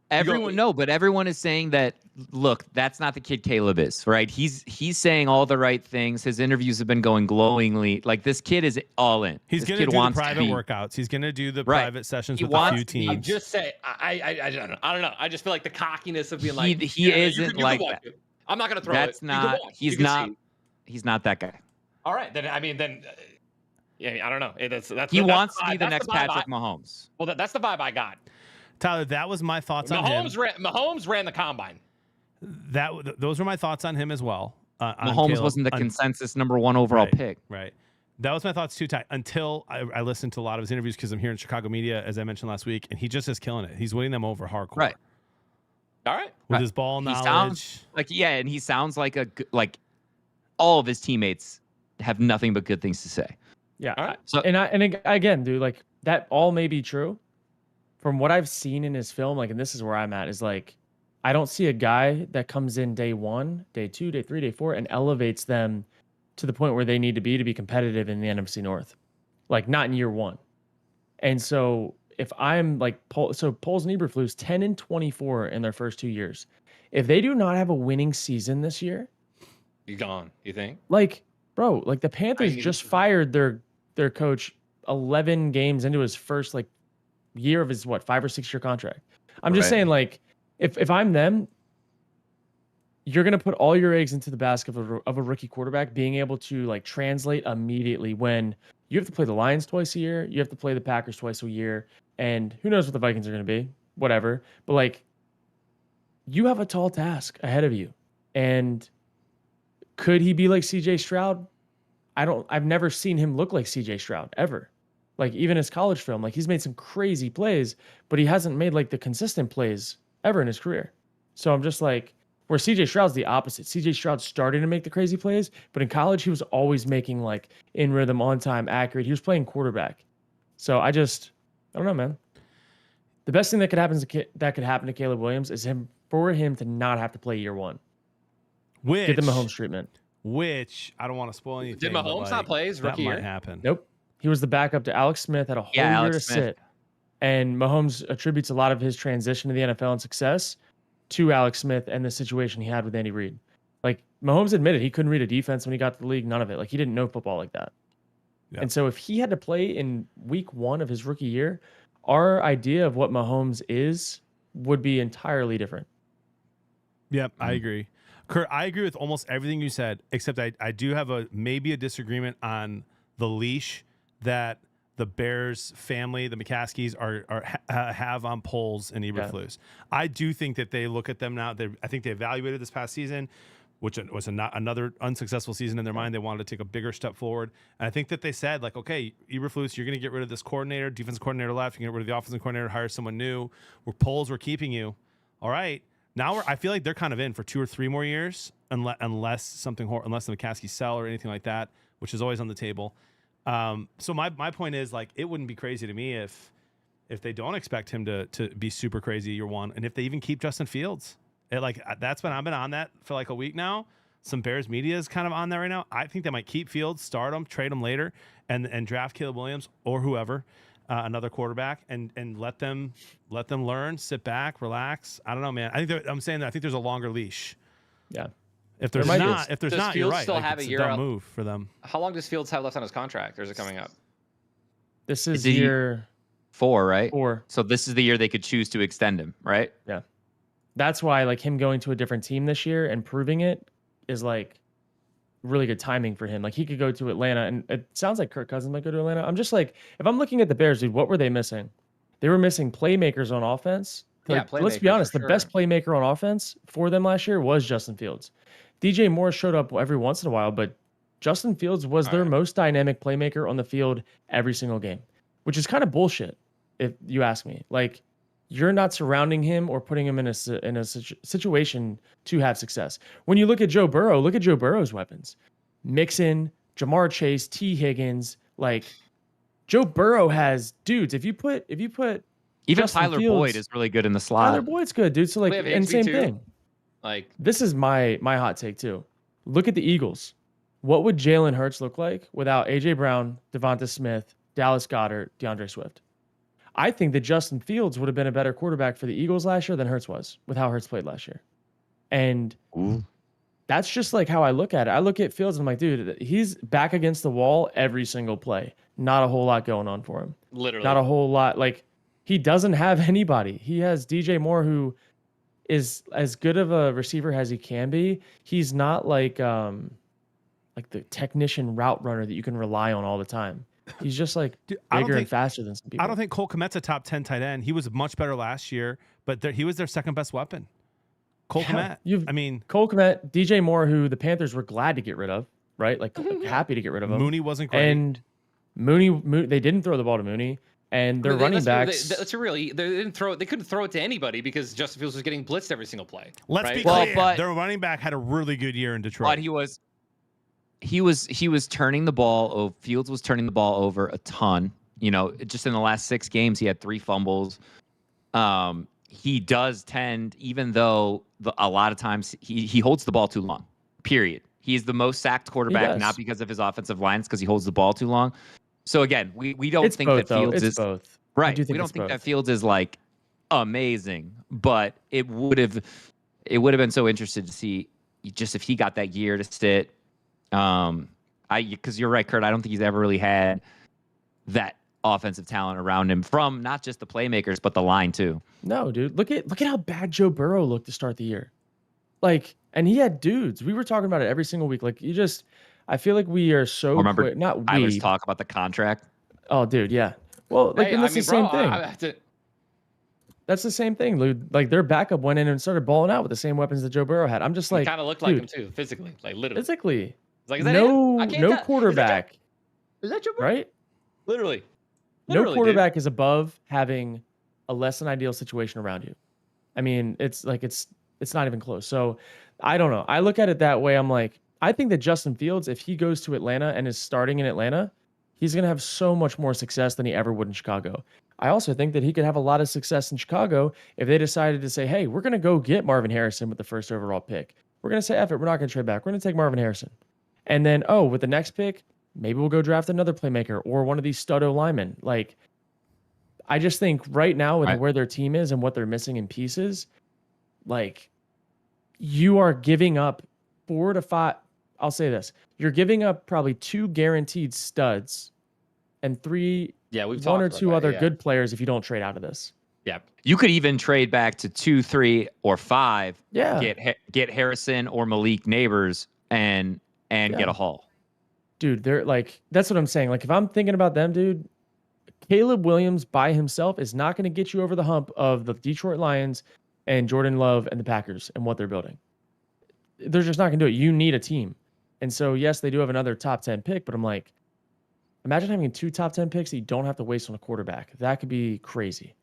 But everyone is saying that. Look, that's not the kid Caleb is, right? He's saying all the right things. His interviews have been going glowingly. Like this kid is all in. He's This going to kid do the wants private be. workouts. He's going to do the Right. private sessions He with a wants few to be. I'm teams. just saying. I don't know. I don't know. I just feel like the cockiness of being He- like he you isn't can like watch that. it. I'm not gonna throw That's it. You can not. watch. You He's can not. see. He's not that guy. All right, then. I mean, then. Yeah, I don't know. That's He that's wants the to be vibe- the that's next vibe I- Patrick Mahomes. Well, that's the vibe I got. Tyler, that was my thoughts on him. Mahomes ran the combine. Those were my thoughts on him as well. On Mahomes Caleb. wasn't the consensus #1 overall Right. pick. Right. That was my thoughts too, Ty, until I listened to a lot of his interviews because I'm here in Chicago media, as I mentioned last week, and he just is killing it. He's winning them over hardcore. Right. All right. With Right. his ball He knowledge. sounds and he sounds like all of his teammates have nothing but good things to say. Yeah. All right. So Again, dude, like that all may be true. From what I've seen in his film, like, and this is where I'm at, is like, I don't see a guy that comes in day 1, day 2, day 3, day 4, and elevates them to the point where they need to be competitive in the NFC North. Like, not in year 1. And so if I'm like, Poles and Eberflus, 10-24 in their first 2 years. If they do not have a winning season this year, You gone? You think? like, bro, like the Panthers need just to- fired their coach 11 games into his first like year of his 5 or 6 year contract. I'm just Right. saying, like, if I'm them, you're gonna put all your eggs into the basket of a rookie quarterback being able to like translate immediately when you have to play the Lions twice a year, you have to play the Packers twice a year, and who knows what the Vikings are gonna be, whatever. But like, you have a tall task ahead of you, and could he be like CJ Stroud? I've never seen him look like CJ Stroud ever. Like even his college film, like he's made some crazy plays, but he hasn't made like the consistent plays ever in his career. So I'm just like, where CJ Stroud's the opposite. CJ Stroud started to make the crazy plays, but in college he was always making like in rhythm, on time, accurate. He was playing quarterback. So I don't know, man. The best thing that could happen to Caleb Williams is for him to not have to play year 1. Which, Get the Mahomes treatment. Which I don't want to spoil anything. Did but, Mahomes not play his that rookie might year? happen. Nope. He was the backup to Alex Smith, had a whole year Alex to Smith. sit. And Mahomes attributes a lot of his transition to the NFL and success to Alex Smith and the situation he had with Andy Reid. Like Mahomes admitted he couldn't read a defense when he got to the league, none of it. Like he didn't know football like that. Yeah. And so if he had to play in week 1 of his rookie year, our idea of what Mahomes is would be entirely different. Yep, I agree. Kurt, I agree with almost everything you said, except I do have maybe a disagreement on the leash that the Bears family, the McCaskies, have on Poles and Eberflus. I do think that they look at them now. I think they evaluated this past season, which was another unsuccessful season in their mind. They wanted to take a bigger step forward. And I think that they said, like, okay, Eberflus, you're going to get rid of this coordinator, defensive coordinator left. You're going to get rid of the offensive coordinator, hire someone new. We're Poles, we're keeping you. All right. Now I feel like they're kind of in for 2 or 3 more years, unless the McCaskies sell or anything like that, which is always on the table. So my point is, like, it wouldn't be crazy to me if they don't expect him to be super crazy year 1, and if they even keep Justin Fields. I've been on that for like a week now. Some Bears media is kind of on that right now. I think they might keep Fields, start him, trade him later, and draft Caleb Williams or whoever, another quarterback, and let them learn, sit back, relax. I don't know, man. I think there's a longer leash. Yeah. If there's might be. not, you're Fields right. still Like, have it's a year dumb up? move for them. How long does Fields have left on his contract, or is it coming up? This is Did he- year 4, right? 4. So this is the year they could choose to extend him, right? That's why like him going to a different team this year and proving it is like really good timing for him. Like he could go to Atlanta, and it sounds like Kirk Cousins might go to Atlanta. I'm just like, if I'm looking at the Bears, dude, what were they missing? They were missing playmakers on offense Like, let's be honest, the best playmaker on offense for them last year was Justin Fields. DJ Moore showed up every once in a while, but Justin Fields was their most dynamic playmaker on the field every single game, which is kind of bullshit if you ask me. Like, you're not surrounding him or putting him in a situation to have success. When you look at Joe Burrow, look at Joe Burrow's weapons. Mixon, Jamar Chase, T. Higgins, like Joe Burrow has dudes. If you put even Justin Tyler Fields, Boyd is really good in the slot. Tyler Boyd's good, dude. So like, and same thing. Like, this is my hot take too. Look at the Eagles. What would Jalen Hurts look like without AJ Brown, Devonta Smith, Dallas Goedert, DeAndre Swift? I think that Justin Fields would have been a better quarterback for the Eagles last year than Hurts was with how Hurts played last year. And that's just like how I look at it. I look at Fields and I'm like, dude, he's back against the wall every single play. Not a whole lot going on for him. Literally. Not a whole lot. Like, he doesn't have anybody. He has DJ Moore, who is as good of a receiver as he can be. He's not like the technician route runner that you can rely on all the time. He's just like bigger and faster than some people. I don't think Cole Kmet's a top 10 tight end. He was much better last year, but he was their second best weapon. Cole Kmet. Cole Kmet, DJ Moore, who the Panthers were glad to get rid of, right? Like, happy to get rid of him. Mooney wasn't great. And Mooney, they didn't throw the ball to Mooney. And their running backs. That's really, they didn't throw it. They couldn't throw it to anybody because Justin Fields was getting blitzed every single play. Let's be clear. Their running back had a really good year in Detroit. But he was turning the ball. Fields was turning the ball over a ton. You know, just in the last 6 games, he had 3 fumbles. He does tend, even though a lot of times he holds the ball too long. Period. He is the most sacked quarterback, not because of his offensive lines, because he holds the ball too long. So again, we don't think that Fields is both. Right. We don't think that Fields is like amazing, but it would have been so interesting to see just if he got that year to sit. Because you're right, Kurt. I don't think he's ever really had that offensive talent around him from not just the playmakers but the line too. No, dude. Look at how bad Joe Burrow looked to start the year. Like, and he had dudes. We were talking about it every single week. Like, I feel like we are so I always talk about the contract. Oh, dude, yeah. Well, like, and that's the same thing. That's the same thing, dude. Like, their backup went in and started balling out with the same weapons that Joe Burrow had. I'm just like, kind of looked like him too, physically, like literally. Physically, like, no quarterback. Is that Joe Burrow? Right? Literally, no quarterback is above having a less than ideal situation around you. I mean, it's not even close. So I don't know. I look at it that way. I'm like, I think that Justin Fields, if he goes to Atlanta and is starting in Atlanta, he's going to have so much more success than he ever would in Chicago. I also think that he could have a lot of success in Chicago if they decided to say, hey, we're going to go get Marvin Harrison with the first overall pick. We're going to say, F it, we're not going to trade back. We're going to take Marvin Harrison. And then, with the next pick, maybe we'll go draft another playmaker or one of these stud linemen. Like, I just think right now with where their team is and what they're missing in pieces, like, you are giving up 4 to 5. I'll say this. You're giving up probably 2 guaranteed studs and 3, one or 2 other good players if you don't trade out of this. Yeah. You could even trade back to 2, 3, or 5. Yeah. Get Harrison or Malik Neighbors and get a haul. Dude, they're like, that's what I'm saying. Like, if I'm thinking about them, dude, Caleb Williams by himself is not going to get you over the hump of the Detroit Lions and Jordan Love and the Packers and what they're building. They're just not going to do it. You need a team. And so, yes, they do have another top 10 pick, but I'm like, imagine having 2 top 10 picks that you don't have to waste on a quarterback. That could be crazy.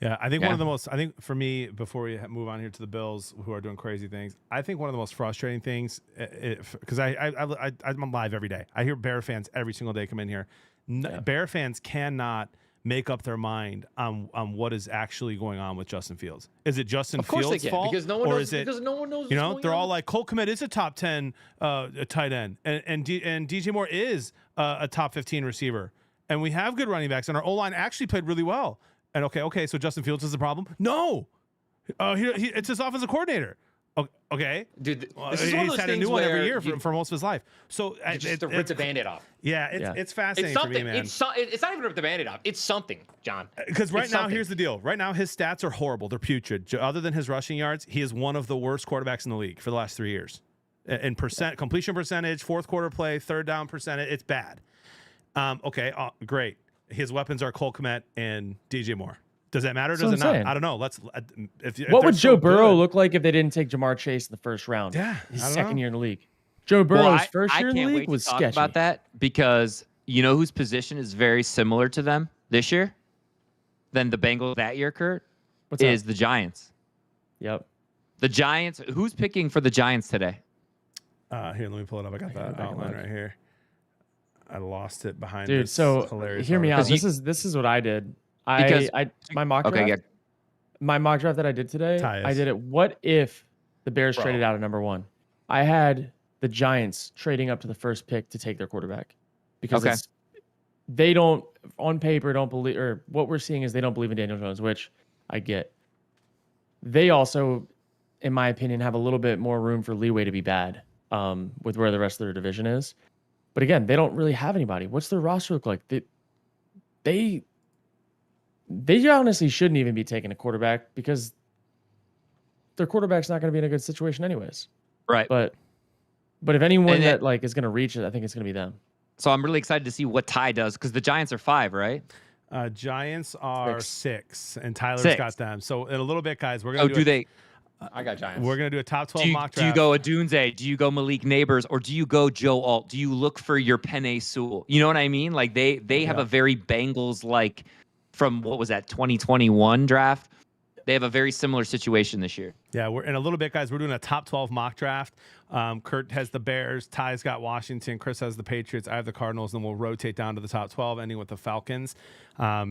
Yeah, I think one of the most, for me, before we move on here to the Bills, who are doing crazy things, I think one of the most frustrating things, because I'm live every day. I hear Bear fans every single day come in here. Bear fans cannot make up their mind on what is actually going on with Justin Fields. Is it Justin Fields' fault? Because no one knows. Because no one knows. You know, they're all like, Cole Kmet is a top 10 tight end, and DJ Moore is a top 15 receiver, and we have good running backs, and our O-line actually played really well. And okay, so Justin Fields is the problem? No, it's his offensive coordinator. Okay, dude, this is one of those had a new one every year for most of his life. So just to rip the Band-Aid off. Yeah, it's fascinating for me, man. It's not even rip the Band-Aid off. It's something, John. Because here's the deal. Right now, his stats are horrible. They're putrid. Other than his rushing yards, he is one of the worst quarterbacks in the league for the last 3 years. In completion percentage, fourth quarter play, third down percentage, it's bad. Great. His weapons are Cole Kmet and DJ Moore. Does that matter? Or That's does what it I'm not? saying. I don't know. If What they're would so Joe Burrow good- look like if they didn't take Jamar Chase in the first round? Yeah, His I don't second know. year in the league. Joe Well, Burrow's first I year in the can't league wait was to talk sketchy. about that because you know whose position is very similar to them this year than the Bengals that year, Kurt? What's is up? the Giants. Yep. The Giants. Who's picking for the Giants today? Here, let me pull it up. I got go that back and outline look. right here. I lost it behind Dude, this so hilarious. hear me out. article. This is what I did. Because- My mock draft. Okay, yeah. My mock draft that I did today, Tyus. I did it. What if the Bears Bro. traded out at number 1? I had the Giants trading up to the first pick to take their quarterback because Okay. they don't, on paper, don't believe, or what we're seeing is they don't believe in Daniel Jones, which I get. They also, in my opinion, have a little bit more room for leeway to be bad with where the rest of their division is. But again, they don't really have anybody. What's their roster look like? They honestly shouldn't even be taking a quarterback because their quarterback's not going to be in a good situation anyways. Right. But if anyone And that like is going to reach it, I think it's going to be them. So I'm really excited to see what Ty does because the Giants are 5, right? Giants are 6, and Tyler's 6. got them. So in a little bit, guys, we're gonna Oh, do they? I got Giants. We're gonna do a top 12 Do you, mock do you draft. go Adunze? Do you go Malik Neighbors? Or do you go Joe Alt? Do you look for your Penei Sewell? You know what I mean? Like they have Yeah. a very Bengals like from what was that 2021 draft? They have a very similar situation this year. Yeah, we're in a little bit, guys. We're doing a top 12 mock draft. Kurt has the Bears, Ty's got Washington, Chris has the Patriots, I have the Cardinals, and we'll rotate down to the top 12, ending with the Falcons.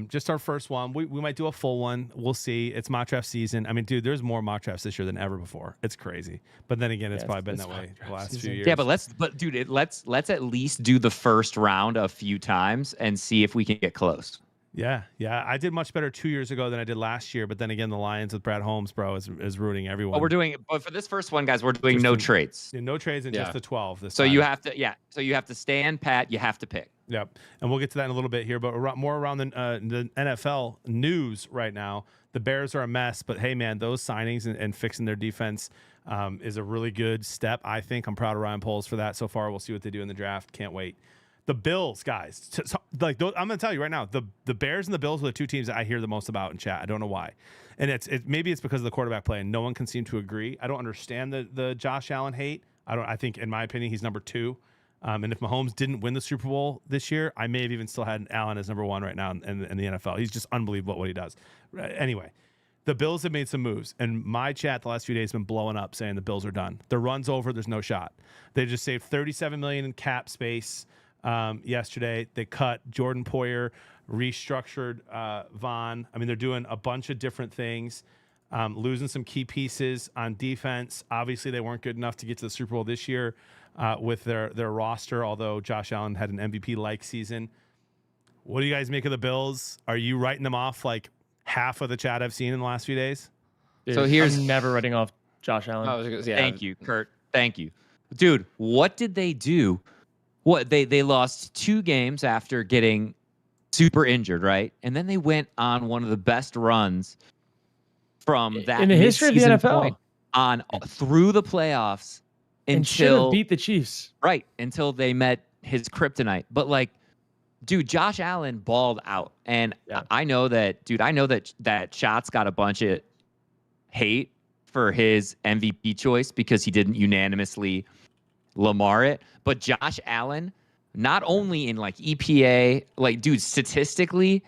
Just our first one. We might do a full one. We'll see. It's mock draft season. I mean, dude, there's more mock drafts this year than ever before. It's crazy. But then again, it's Yeah, probably been it's that way mock the draft last few season. years. Yeah, let's at least do the first round a few times and see if we can get close. Yeah. I did much better 2 years ago than I did last year. But then again, the Lions with Brad Holmes, bro, is ruining everyone. But for this first one, guys, we're doing Just no in- trades. Yeah, no trades and Yeah. just the 12 this So time. you have to stand pat. You have to pick. Yep, and we'll get to that in a little bit here, but more around the NFL news right now. The Bears are a mess, but hey, man, those signings and fixing their defense is a really good step. I think I'm proud of Ryan Poles for that so far. We'll see what they do in the draft. Can't wait. The Bills, guys, I'm going to tell you right now, the Bears and the Bills are the two teams that I hear the most about in chat. I don't know why, and maybe it's because of the quarterback play, and no one can seem to agree. I don't understand the Josh Allen hate. I think, in my opinion, he's number 2. And if Mahomes didn't win the Super Bowl this year, I may have even still had Allen as number 1 right now in the NFL. He's just unbelievable what he does. Anyway, the Bills have made some moves, and my chat the last few days has been blowing up saying the Bills are done. The run's over. There's no shot. They just saved $37 million in cap space yesterday. They cut Jordan Poyer, restructured Vaughn. I mean, they're doing a bunch of different things. Losing some key pieces on defense. Obviously, they weren't good enough to get to the Super Bowl this year with their roster, although Josh Allen had an MVP-like season. What do you guys make of the Bills? Are you writing them off like half of the chat I've seen in the last few days? Dude, So here's- I'm never writing off Josh Allen. Thank you, Kurt. Thank you. Dude, what did they do? What they lost 2 games after getting super injured, right? And then they went on one of the best runs from that in the history of the mid-season NFL. point on through the playoffs And should have until beat the Chiefs. until they met his kryptonite. But like, dude, Josh Allen balled out, and Yeah. I know that Shot's got a bunch of hate for his MVP choice because he didn't unanimously Lamar it. But Josh Allen, not only in like EPA, like dude, statistically,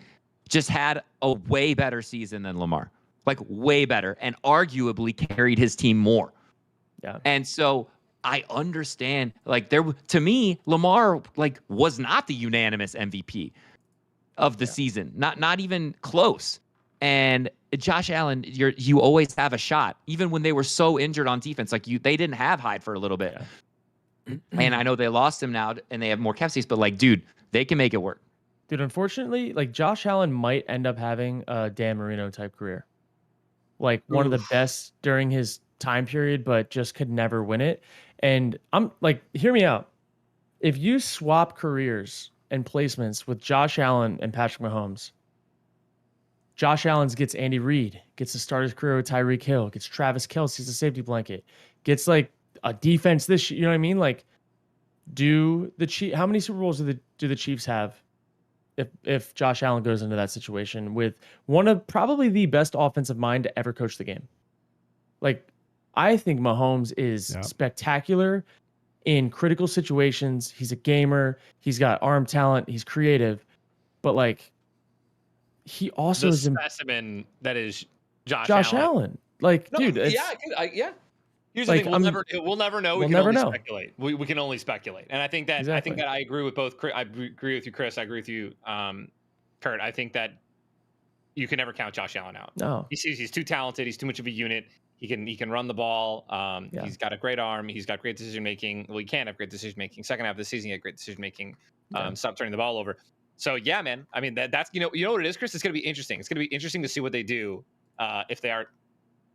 just had a way better season than Lamar. Like way better, and arguably carried his team more. Yeah. And so I understand, like to me, Lamar like was not the unanimous MVP of the season, not even close. And Josh Allen, you always have a shot, even when they were so injured on defense. Like they didn't have Hyde for a little bit, and I know they lost him now, and they have more cap space. But like, dude, they can make it work. Dude, unfortunately, like Josh Allen might end up having a Dan Marino type career. Like one of the best during his time period, but just could never win it. And I'm like, hear me out. If you swap careers and placements with Josh Allen and Patrick Mahomes, Josh Allen gets Andy Reid, gets to start his career with Tyreek Hill, gets Travis Kelce as a safety blanket, gets like a defense this year. You know what I mean? Like, how many Super Bowls do the Chiefs have if Josh Allen goes into that situation with one of probably the best offensive mind to ever coach the game. Like, I think Mahomes is spectacular in critical situations. He's a gamer. He's got arm talent. He's creative. But, like, he also the is specimen that is Josh Allen. Allen. Like, No, dude, it's, yeah. Here's like, the thing: we'll never know. We'll We can never only know. speculate. We can only speculate, and I think that Exactly. I agree with both. I agree with you, Chris. I agree with you, Kurt. I think that you can never count Josh Allen out. No. He's too talented. He's too much of a unit. He can run the ball. He's got a great arm. He's got great decision making. Well, he can have great decision making. Second half of the season, he had great decision making. Stop turning the ball over. So yeah, man. I mean, that's you know what it is, Chris. It's gonna be interesting. It's gonna be interesting to see what they do if they are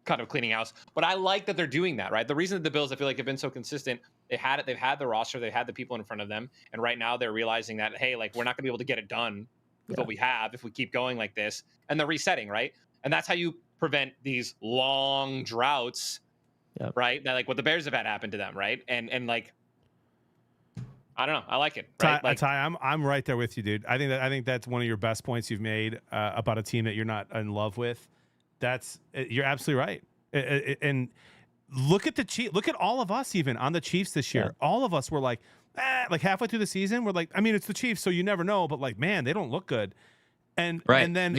kind of cleaning house. But I like that they're doing that, right? The reason that the Bills, I feel like, have been so consistent, they've had the roster, they've had the people in front of them, and right now they're realizing that, hey, like, we're not gonna be able to get it done with what we have if we keep going like this, and they're resetting, right? And that's how you prevent these long droughts, right? That, like, what the Bears have had happen to them, right? And like, I don't know, I like it. Right? Ty, I'm right there with you, dude. I think that's one of your best points you've made about a team that you're not in love with. You're absolutely right. And look at the Chiefs. Look at all of us even on the Chiefs this year. All of us were like halfway through the season, we're like, I mean, it's the Chiefs, so you never know, but like, man, they don't look good. And then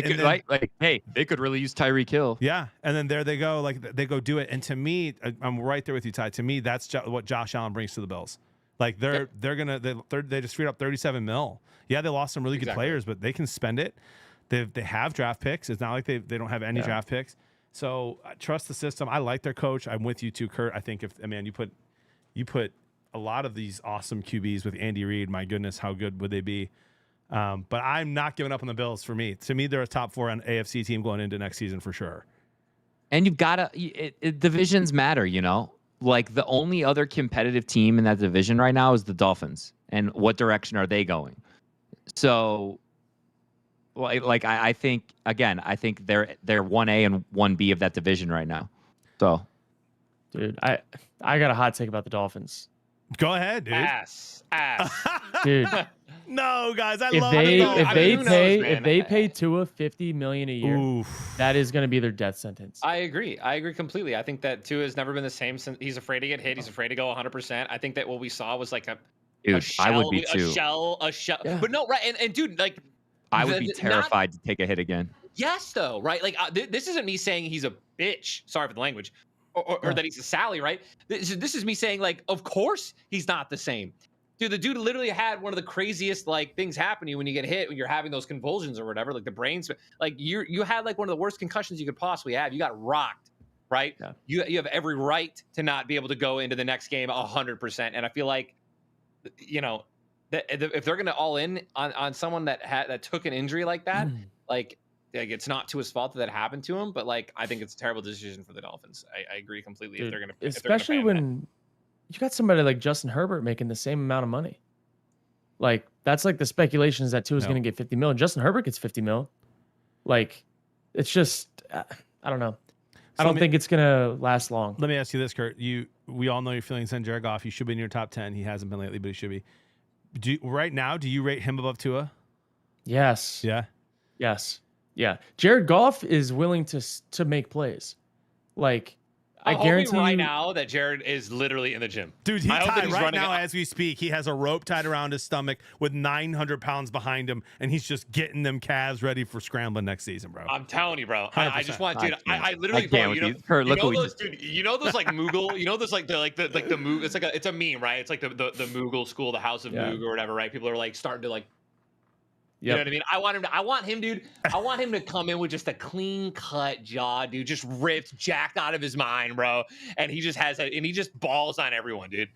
hey, they could really use Tyreek Hill. Yeah, and then there they go, like they go do it. And to me, I'm right there with you, Ty. To me, that's what Josh Allen brings to the Bills. Like they just freed up $37 million. Yeah, they lost some really good players, but they can spend it. They have draft picks. It's not like they don't have any draft picks. So trust the system. I like their coach. I'm with you too, Kurt. I think you put a lot of these awesome QBs with Andy Reid. My goodness, how good would they be? But I'm not giving up on the Bills. To me, they're a top 4 on AFC team going into next season for sure. And you've got to divisions matter, you know. Like the only other competitive team in that division right now is the Dolphins. And what direction are they going? So, like I think they're 1A and 1B of that division right now. So, dude, I got a hot take about the Dolphins. Go ahead, dude. Ass. Dude. No, guys, if they pay Tua $50 million a year, that is going to be their death sentence. I agree completely. I think that Tua has never been the same since he's afraid to get hit. He's afraid to go 100%. I think that what we saw was like a shell, I would be too. A shell. Yeah. But no, right? And dude, like, I would be terrified to take a hit again. Yes, though, right? Like, this isn't me saying he's a bitch. Sorry for the language, or that he's a Sally, right? This is me saying, like, of course he's not the same. Dude, the dude literally had one of the craziest like things happen to you when you get hit, when you're having those convulsions or whatever, like the brains, like you had like one of the worst concussions you could possibly have. You got rocked, right? Yeah. You have every right to not be able to go into the next game 100%. And I feel like, you know, that if they're going to all in on someone that took an injury like that, like it's not to his fault that happened to him, but like I think it's a terrible decision for the Dolphins. I agree completely. Dude, if they're going to, especially when you got somebody like Justin Herbert making the same amount of money. Like, that's like the speculation is that Tua is going to get $50 million. Justin Herbert gets $50 million. Like, it's just, I don't know. I don't think it's going to last long. Let me ask you this, Kurt. We all know your feelings on Jared Goff. He should be in your top 10. He hasn't been lately, but he should be. Right now, do you rate him above Tua? Yes. Yeah? Yes. Yeah. Jared Goff is willing to make plays. Like, I guarantee right now that Jared is literally in the gym. Dude, he's tied right now as we speak. He has a rope tied around his stomach with 900 pounds behind him, and he's just getting them calves ready for scrambling next season, bro. I'm telling you, bro. I just want, dude. I literally, bro, you know those like Moogle, you know those like the Moog. It's a meme, right? It's like the Moogle school, the House of Moog or whatever, right? People are like starting to like. You know what I mean? I want him, dude. I want him to come in with just a clean cut jaw, dude, just ripped, jacked out of his mind, bro. And he just has and he just balls on everyone, dude.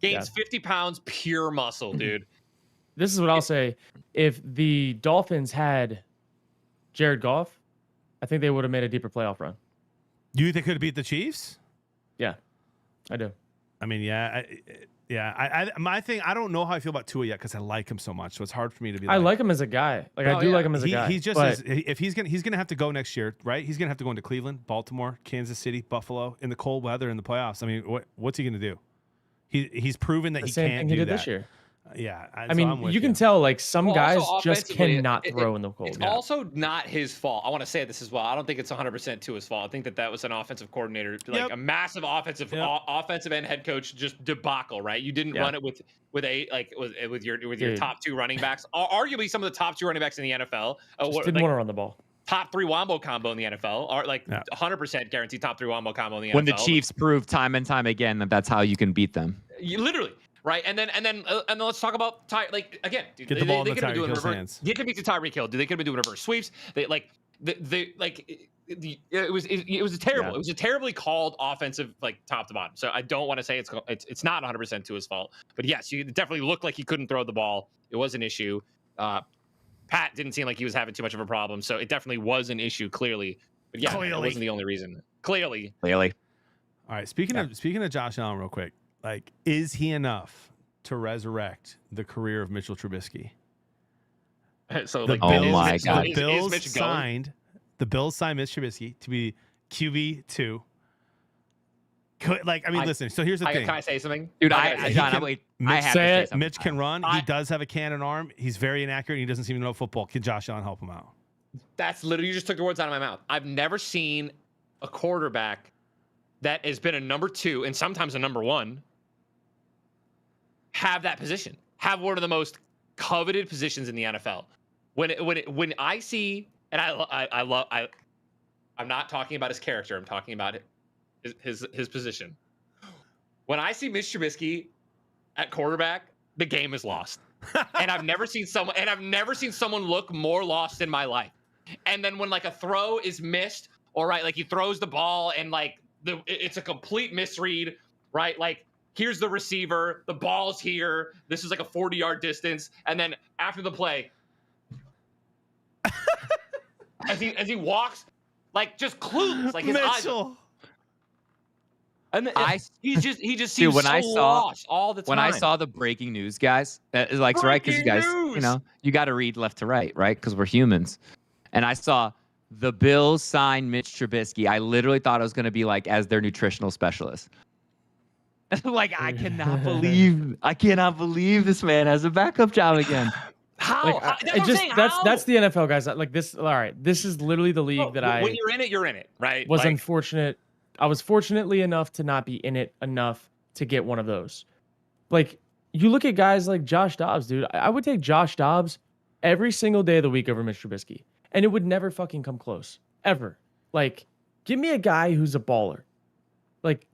Gains 50 pounds, pure muscle, dude. This is what I'll say. If the Dolphins had Jared Goff, I think they would have made a deeper playoff run. You think they could have beat the Chiefs? Yeah, I do. I mean, my thing, I don't know how I feel about Tua yet because I like him so much. So it's hard for me to be. I like him as a guy. Like I do like him as a guy. He's just if he's gonna have to go next year, right? He's gonna have to go into Cleveland, Baltimore, Kansas City, Buffalo in the cold weather in the playoffs. I mean, what's he gonna do? He's proven that he can't do that this year. Yeah, I so mean, I'm with you can tell like some Well, guys also just offensively, cannot throw in the cold. It's also not his fault. I want to say this as well. I don't think it's 100% to his fault. I think that was an offensive coordinator, like Yep. a massive offensive offensive and head coach just debacle, right? You didn't run it with your Dude. top 2 running backs, arguably some of the top 2 running backs in the NFL. Just didn't want to run the ball. Top 3 wombo combo in the NFL, or 100% guaranteed top 3 wombo combo in the NFL. When the Chiefs prove time and time again that that's how you can beat them. You literally. Right, and then let's talk about again. Dude, Get the ball in the Tyreek Hill's hands. Get to beat the Tyreek Hill. Dude, they could have been doing reverse sweeps. It was a terrible. It was a terribly called offensive, like top to bottom. So I don't want to say it's not 100% to his fault, but yes, you definitely looked like he couldn't throw the ball. It was an issue. Pat didn't seem like he was having too much of a problem, so it definitely was an issue. Clearly, but yeah, it wasn't the only reason. Clearly. All right. Speaking of Josh Allen, real quick. Like, is he enough to resurrect the career of Mitchell Trubisky? So, the Bills signed Mitch Trubisky to be QB2. Listen. So here's the thing. Can I say something, dude? I have to say something. Mitch can run. He does have a cannon arm. He's very inaccurate. He doesn't seem to know football. Can Josh Allen help him out? That's literally, you just took the words out of my mouth. I've never seen a quarterback that has been a number 2 and sometimes a number 1 have that position, have one of the most coveted positions in the NFL. When I see, and I'm not talking about his character. I'm talking about his position. When I see Mitch Trubisky at quarterback, the game is lost. And I've never seen someone look more lost in my life. And then when like a throw is missed, or right, like he throws the ball and like it's a complete misread, right? Like, here's the receiver, the ball's here. This is like a 40-yard distance, and then after the play, as he walks, like just clueless, like his Mitchell. eyes. And he just seems lost all the time. When I saw the breaking news, guys, right, because you guys, you got to read left to right, right? Because we're humans. And I saw the Bills sign Mitch Trubisky. I literally thought it was going to be like as their nutritional specialist. Like, I cannot believe this man has a backup job again. How? That's the NFL, guys. Like this. All right, this is literally the league when you're in it, you're in it, right? Was unfortunate. I was fortunately enough to not be in it enough to get one of those. Like, you look at guys like Josh Dobbs, dude. I would take Josh Dobbs every single day of the week over Mitch Trubisky, and it would never fucking come close, ever. Like, give me a guy who's a baller. Like,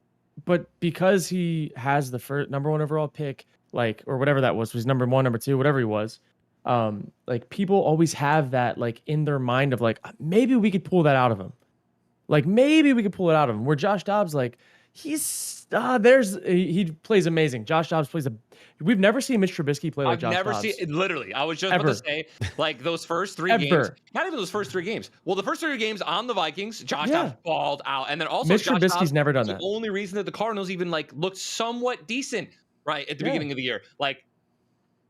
but because he has the first number 1 overall pick, like, or whatever that was number 1, number 2, whatever he was, like, people always have that like in their mind of like, maybe we could pull that out of him. Like, maybe we could pull it out of him. Where Josh Dobbs, like, he plays amazing. Josh Dobbs plays we've never seen Mitch Trubisky play like Josh Dobbs. I've never seen, literally, I was just about to say, like, those first 3 games, not even those first 3 games. Well, the first 3 games on the Vikings, Josh Dobbs balled out. And then also Mitch Trubisky's never done that. The only reason that the Cardinals even, like, looked somewhat decent, right, at the beginning of the year. Like,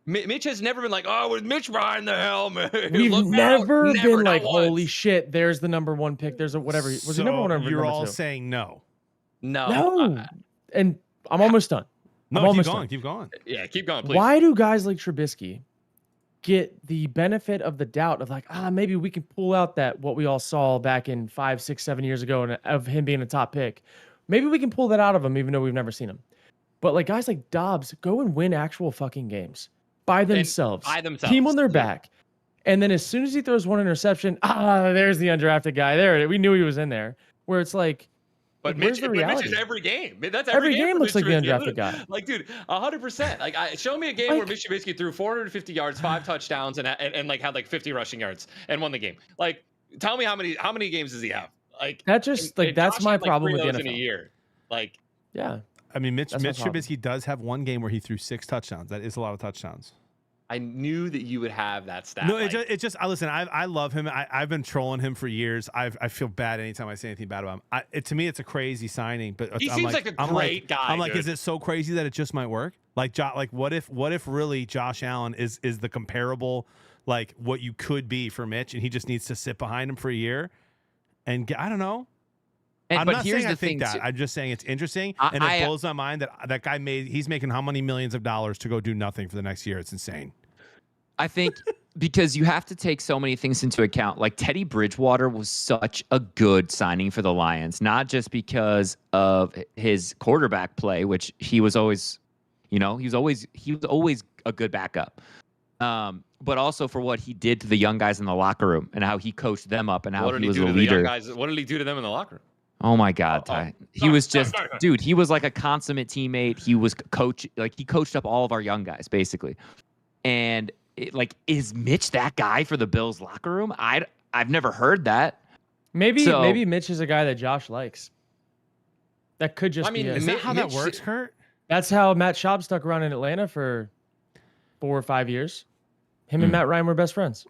Mitch has never been like, oh, with Mitch behind the helmet. We've never been like, holy shit, there's the number 1 pick. There's a whatever. Was he number 1 or number 2? You're all saying no. No. And I'm almost done. No, keep going. Yeah, keep going, please. Why do guys like Trubisky get the benefit of the doubt of like, maybe we can pull out that what we all saw back in 5, 6, 7 years ago and of him being a top pick? Maybe we can pull that out of him, even though we've never seen him. But like guys like Dobbs go and win actual fucking games by themselves. Team on their back. And then as soon as he throws 1 interception, there's the undrafted guy. There, we knew he was in there. Where it's like, but Mitch is every game. That's every game looks like the undrafted guy. Like, dude, 100%. Like, show me a game where Mitch Trubisky threw 450 yards, 5 touchdowns, and like had like 50 rushing yards and won the game. Like, tell me how many games does he have? Like, that just like that's Josh my had, problem with the NFL. In a year. Like, yeah. I mean, Mitch Trubisky does have 1 game where he threw 6 touchdowns. That is a lot of touchdowns. I knew that you would have that stat. No, it's just listen. I love him. I've been trolling him for years. I feel bad anytime I say anything bad about him. To me, it's a crazy signing. But he seems like a great guy. I'm like, is it so crazy that it just might work? Like, what if really Josh Allen is the comparable, like what you could be for Mitch, and he just needs to sit behind him for a year, and I don't know. I'm but not here's saying the I think thing, that. too. I'm just saying it's interesting, I- and it I- blows my mind that that guy he's making how many millions of dollars to go do nothing for the next year. It's insane. I think because you have to take so many things into account. Like Teddy Bridgewater was such a good signing for the Lions, not just because of his quarterback play, which he was always, he was always a good backup. But also for what he did to the young guys in the locker room and how he coached them up and how he was a leader. What did he do to them in the locker room? Oh my God, Ty. He was just, sorry. dude, he was like a consummate teammate. He was he coached up all of our young guys, basically. And is Mitch that guy for the Bills locker room? I've never heard that. Maybe Mitch is a guy that Josh likes. That could just be it. Is that how that works, Kurt? That's how Matt Schaub stuck around in Atlanta for 4 or 5 years. Him and Matt Ryan were best friends.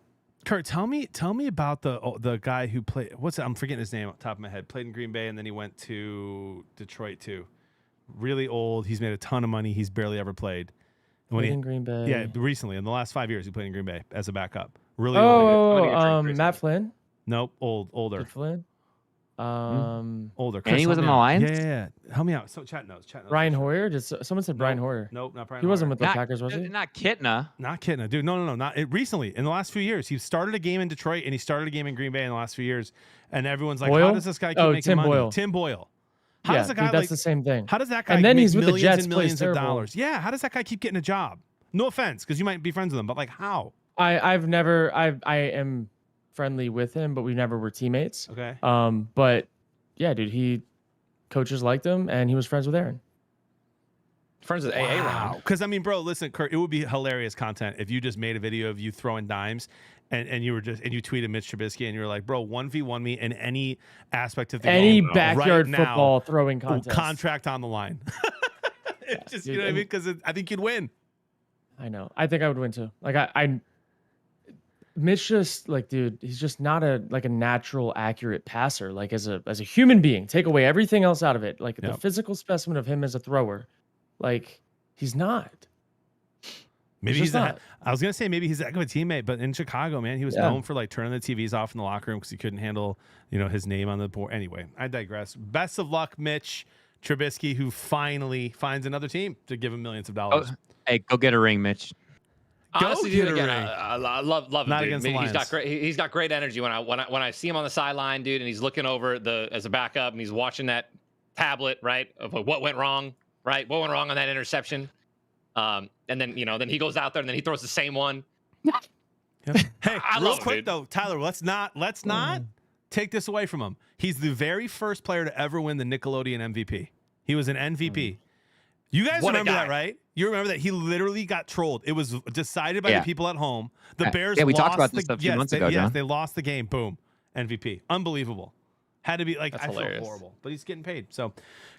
Kurt, tell me about the guy who played. I'm forgetting his name off the top of my head. Played in Green Bay and then he went to Detroit too. Really old. He's made a ton of money. He's barely ever played. Played in Green Bay. Yeah, recently in the last 5 years, he played in Green Bay as a backup. Really old. Matt Flynn. Nope, older. Did Flynn. Older. And he was in the Lions? Yeah. Help me out. So chat knows. Brian Hoyer? Someone said Brian Hoyer? Nope, not Brian He wasn't Hoyer. with the Packers, was he? Not Kitna. Not kidding, dude. No. Not recently. In the last few years, he started a game in Detroit and he started a game in Green Bay in the last few years. And everyone's like, Boyle? how does this guy keep making Tim money? Boyle. Tim Boyle. How does a guy that's the same thing. How does that guy? And then make he's with the millions Jets, and plays millions of terrible. dollars? Yeah. How does that guy keep getting a job? No offense, because you might be friends with him, but like, how? I am friendly with him, but we never were teammates. Okay. But yeah, dude, coaches liked him, and he was friends with Aaron. Friends with AA Wow. round. Because I mean, bro, listen, Kurt, it would be hilarious content if you just made a video of you throwing dimes, and you tweeted Mitch Trubisky, and you were like, bro, 1v1 me in any aspect of the Any game backyard right now, football throwing contest. contract on the line. It's just, dude, you know what I mean? Because I think you'd win. I know. I think I would win too. Like Mitch just dude, he's just not a natural accurate passer. Like as a human being, take away everything else out of it. Like the physical specimen of him as a thrower, he's not. Maybe he's I was gonna say maybe he's that good of a teammate, but in Chicago, man, he was known for turning the TVs off in the locker room because he couldn't handle his name on the board. Anyway, I digress. Best of luck, Mitch Trubisky, who finally finds another team to give him millions of dollars. Oh, hey, go get a ring, Mitch. Honestly, get dude, a again, ring. I love him. Not Dude. against the He's got Lions. great. He's got great energy when I see him on the sideline, dude, and he's looking over as a backup and he's watching that tablet, right, of what went wrong, right, what went wrong on that interception, and then then he goes out there and then he throws the same one. Yep. Hey, I real love him, quick dude. though, Tyler, let's not take this away from him. He's the very first player to ever win the Nickelodeon MVP. He was an MVP. You guys What a remember guy. that, right? You remember that he literally got trolled. It was decided by the people at home. The Bears Yeah, we lost talked about this a few months ago, Yes, John. they lost the game. Boom. MVP. Unbelievable. Had to be That's I feel hilarious. horrible, but he's getting paid. So,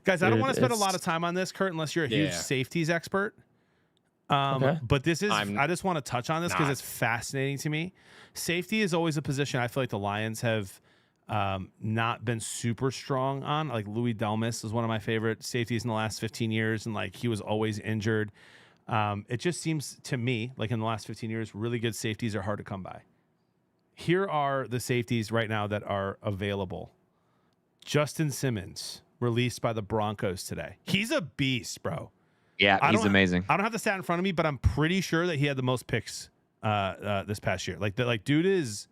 guys, I don't Dude, want to spend a it's- lot of time on this, Kurt, unless you're a huge Yeah. safeties expert. Okay. But this is, I'm I just want to touch on this because not. it's fascinating to me. Safety is always a position I feel like the Lions have not been super strong on. Like Louis Delmas is one of my favorite safeties in the last 15 years, and he was always injured. It just seems to me like in the last 15 years, really good safeties are hard to come by. Here are the safeties right now that are available. Justin Simmons, released by the Broncos today. He's a beast, bro. Yeah, he's amazing. I don't have the stat in front of me, but I'm pretty sure that he had the most picks this past year. Dude is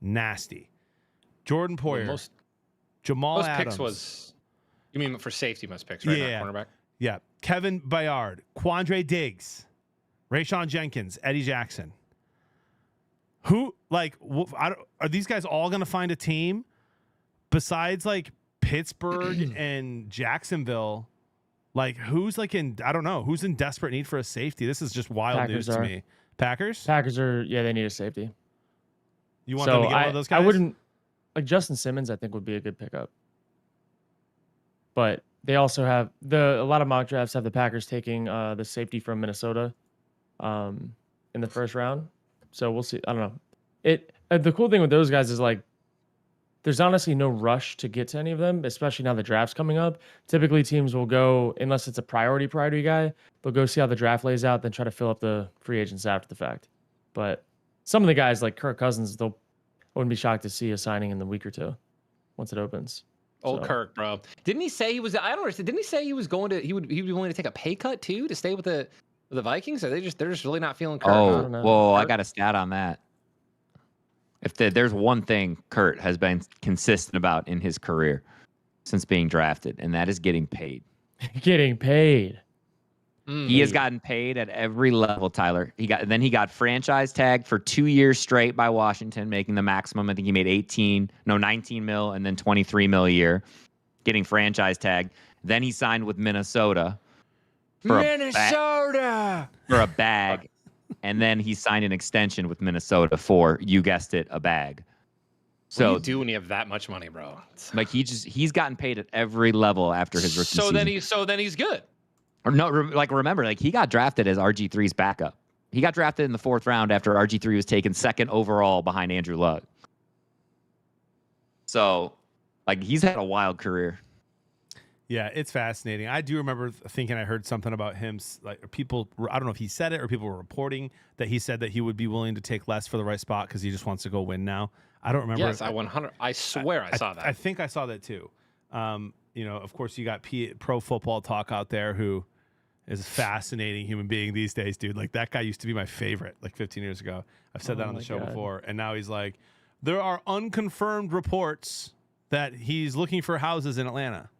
nasty. Jordan Poyer, Jamal Most Adams. picks was. You mean for safety? Most picks, right? Yeah. Not cornerback. Yeah, Kevin Byard, Quandre Diggs, Rayshawn Jenkins, Eddie Jackson. Who are these guys all going to find a team besides Pittsburgh and Jacksonville? Who's I don't know, who's in desperate need for a safety? This is just wild Packers news to are. me. Packers? Packers are they need a safety. You want them to get one of those guys? I wouldn't Justin Simmons. I think would be a good pickup. But they also have a lot of mock drafts have the Packers taking the safety from Minnesota in the first round. So we'll see. I don't know. The cool thing with those guys is there's honestly no rush to get to any of them, especially now the draft's coming up. Typically teams will go, unless it's a priority guy, they'll go see how the draft lays out, then try to fill up the free agents after the fact. But some of the guys like Kirk Cousins, I wouldn't be shocked to see a signing in the week or two once it opens. Old So- Kirk, bro. Didn't he say he was? I don't understand. Didn't he say he was going to? He'd be willing to take a pay cut too to stay with the Vikings? Are they're just really not feeling Kirk? Oh, don't know. whoa! I Kirk? got a stat on that. If there's one thing Kurt has been consistent about in his career since being drafted, and that is getting paid. Getting paid. He has gotten paid at every level, Tyler. He got franchise tagged for 2 years straight by Washington, making the maximum. I think he made 19 mil, and then 23 mil a year, getting franchise tagged. Then he signed with Minnesota for a bag, and then he signed an extension with Minnesota for, you guessed it, a bag. So So you do when you have that much money, bro. like he's gotten paid at every level after his rookie season. So then he's good. Or no, remember, like he got drafted as RG3's backup. He got drafted in the 4th round after RG3 was taken 2nd overall behind Andrew Luck. So, like, he's had a wild career. Yeah, it's fascinating. I do remember thinking I heard something about him. Like people, I don't know if he said it or people were reporting that he said that he would be willing to take less for the right spot because he just wants to go win now. I don't remember. Yes, I swear I saw that. I think I saw that too. Of course, you got Pro Football Talk out there who is a fascinating human being these days, dude. Like that guy used to be my favorite like 15 years ago. I've said that on the show before. And now he's like, there are unconfirmed reports that he's looking for houses in Atlanta.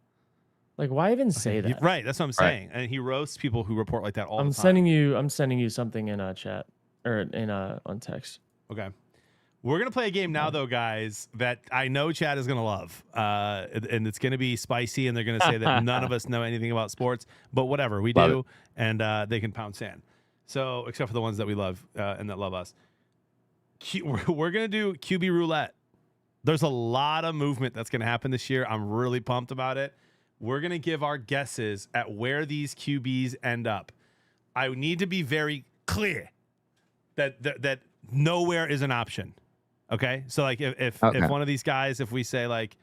Like, why even say that? Right. That's what I'm saying. And he roasts people who report like that all the time. I'm sending you something in a chat or in on text. Okay. We're going to play a game now, though, guys, that I know Chad is going to love. And it's going to be spicy, and they're going to say that none of us know anything about sports. But whatever, we do, and they can pound sand. So, except for the ones that we love and that love us. We're going to do QB roulette. There's a lot of movement that's going to happen this year. I'm really pumped about it. We're going to give our guesses at where these QBs end up. I need to be very clear that nowhere is an option. Okay, so like if one of these guys, if we say like,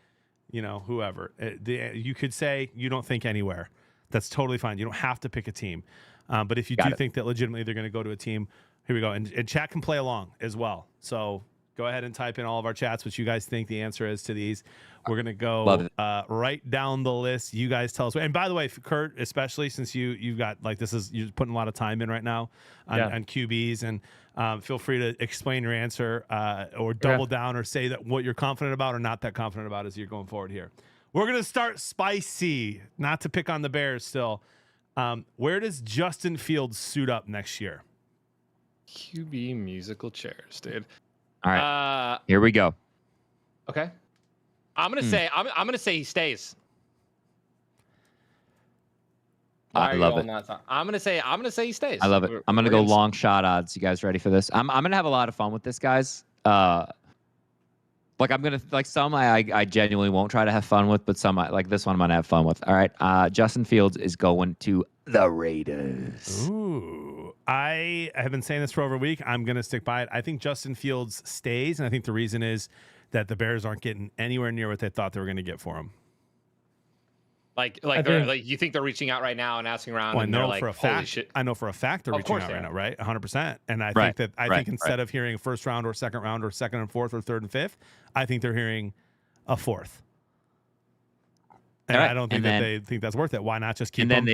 whoever, you could say you don't think anywhere. That's totally fine. You don't have to pick a team. But if you think that legitimately they're going to go to a team, here we go. And chat can play along as well. So go ahead and type in all of our chats, what you guys think the answer is to these. We're going to go right down the list. You guys tell us. And by the way, Kurt, especially since you've got like you're putting a lot of time in right now on QBs, and feel free to explain your answer or double down or say that what you're confident about or not that confident about as you're going forward here. We're going to start spicy, not to pick on the Bears still. Where does Justin Fields suit up next year? QB musical chairs, dude. All right. Here we go. Okay. I'm gonna say I'm gonna say he stays. I love it. I'm gonna say he stays. I love it. I'm gonna go long shot odds. You guys ready for this? I'm gonna have a lot of fun with this, guys. I'm gonna some I genuinely won't try to have fun with, but some like this one I'm gonna have fun with. All right. Justin Fields is going to the Raiders. Ooh. I have been saying this for over a week. I'm gonna stick by it. I think Justin Fields stays, and I think the reason is that the Bears aren't getting anywhere near what they thought they were gonna get for him. Like you think they're reaching out right now and asking around? Well, and they're like, holy shit. I know for a fact they're reaching out right now, right? 100%. And I think instead of hearing first round or second and fourth or third and fifth, I think they're hearing a fourth. And I don't think that they think that's worth it. Why not just keep him? And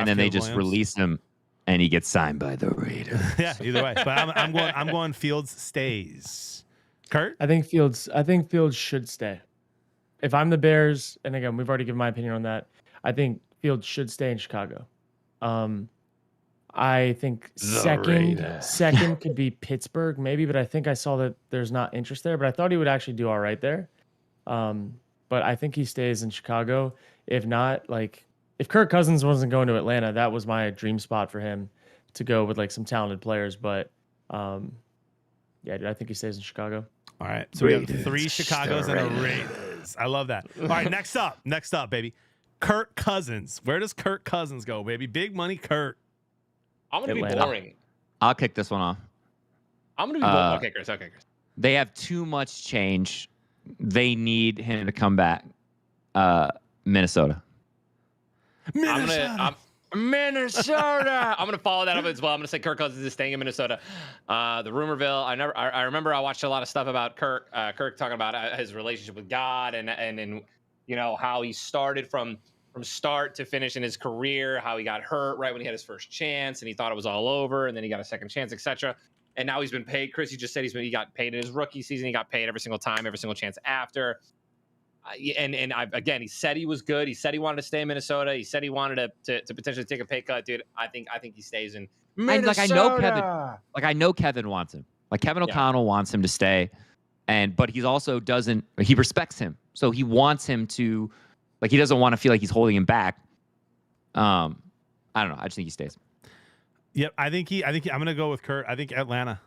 then they just release him, and he gets signed by the Raiders. Yeah, either way. But I'm going Fields stays. Kurt? I think Fields should stay. If I'm the Bears, and again, we've already given my opinion on that, I think Fields should stay in Chicago. I think second could be Pittsburgh, maybe, but I think I saw that there's not interest there. But I thought he would actually do all right there. But I think he stays in Chicago. If not, like if Kirk Cousins wasn't going to Atlanta, that was my dream spot for him to go with like some talented players. But yeah, dude, I think he stays in Chicago. All right. So we have 3 Chicagos and a Raiders. I love that. All right, next up, baby. Kirk Cousins. Where does Kirk Cousins go, baby? Big money Kirk. I'm going to be boring. I'll kick this one off. I'm going to be boring. Okay, Chris. They have too much change. They need him to come back. Minnesota. Minnesota. I'm gonna follow that up as well. I'm gonna say Kirk Cousins is staying in Minnesota. The Rumorville. I remember I watched a lot of stuff about Kirk talking about his relationship with God and how he started from start to finish in his career, how he got hurt right when he had his first chance and he thought it was all over, and then he got a second chance, etc. And now he's been paid. Chris, you just said he got paid in his rookie season. He got paid every single time, every single chance after. Again, he said he was good. He said he wanted to stay in Minnesota. He said he wanted to potentially take a pay cut, dude. I think he stays in Minnesota. I know Kevin wants him. Like Kevin O'Connell wants him to stay, but he also doesn't. He respects him, so he wants him to. Like he doesn't want to feel like he's holding him back. I don't know. I just think he stays. Yep, I think I'm gonna go with Kurt. I think Atlanta,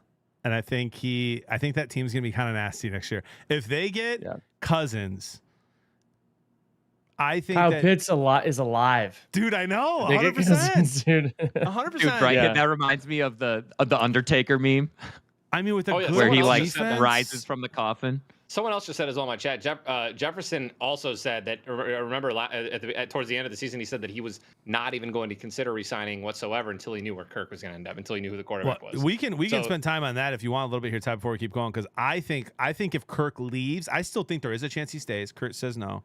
and I think that team's gonna be kind of nasty next year. If they get Cousins, I think Kyle Pitts is alive. Dude, I know. 100%. Dude. 100%. Dude, right? That reminds me of the Undertaker meme. I mean, with where he rises from the coffin. Someone else just said as well in my chat. Jefferson also said that. Remember, towards the end of the season, he said that he was not even going to consider resigning whatsoever until he knew where Kirk was going to end up, until he knew who the quarterback was. We can spend time on that if you want a little bit here, Ty, before we keep going, because I think if Kirk leaves, I still think there is a chance he stays. Kurt says no.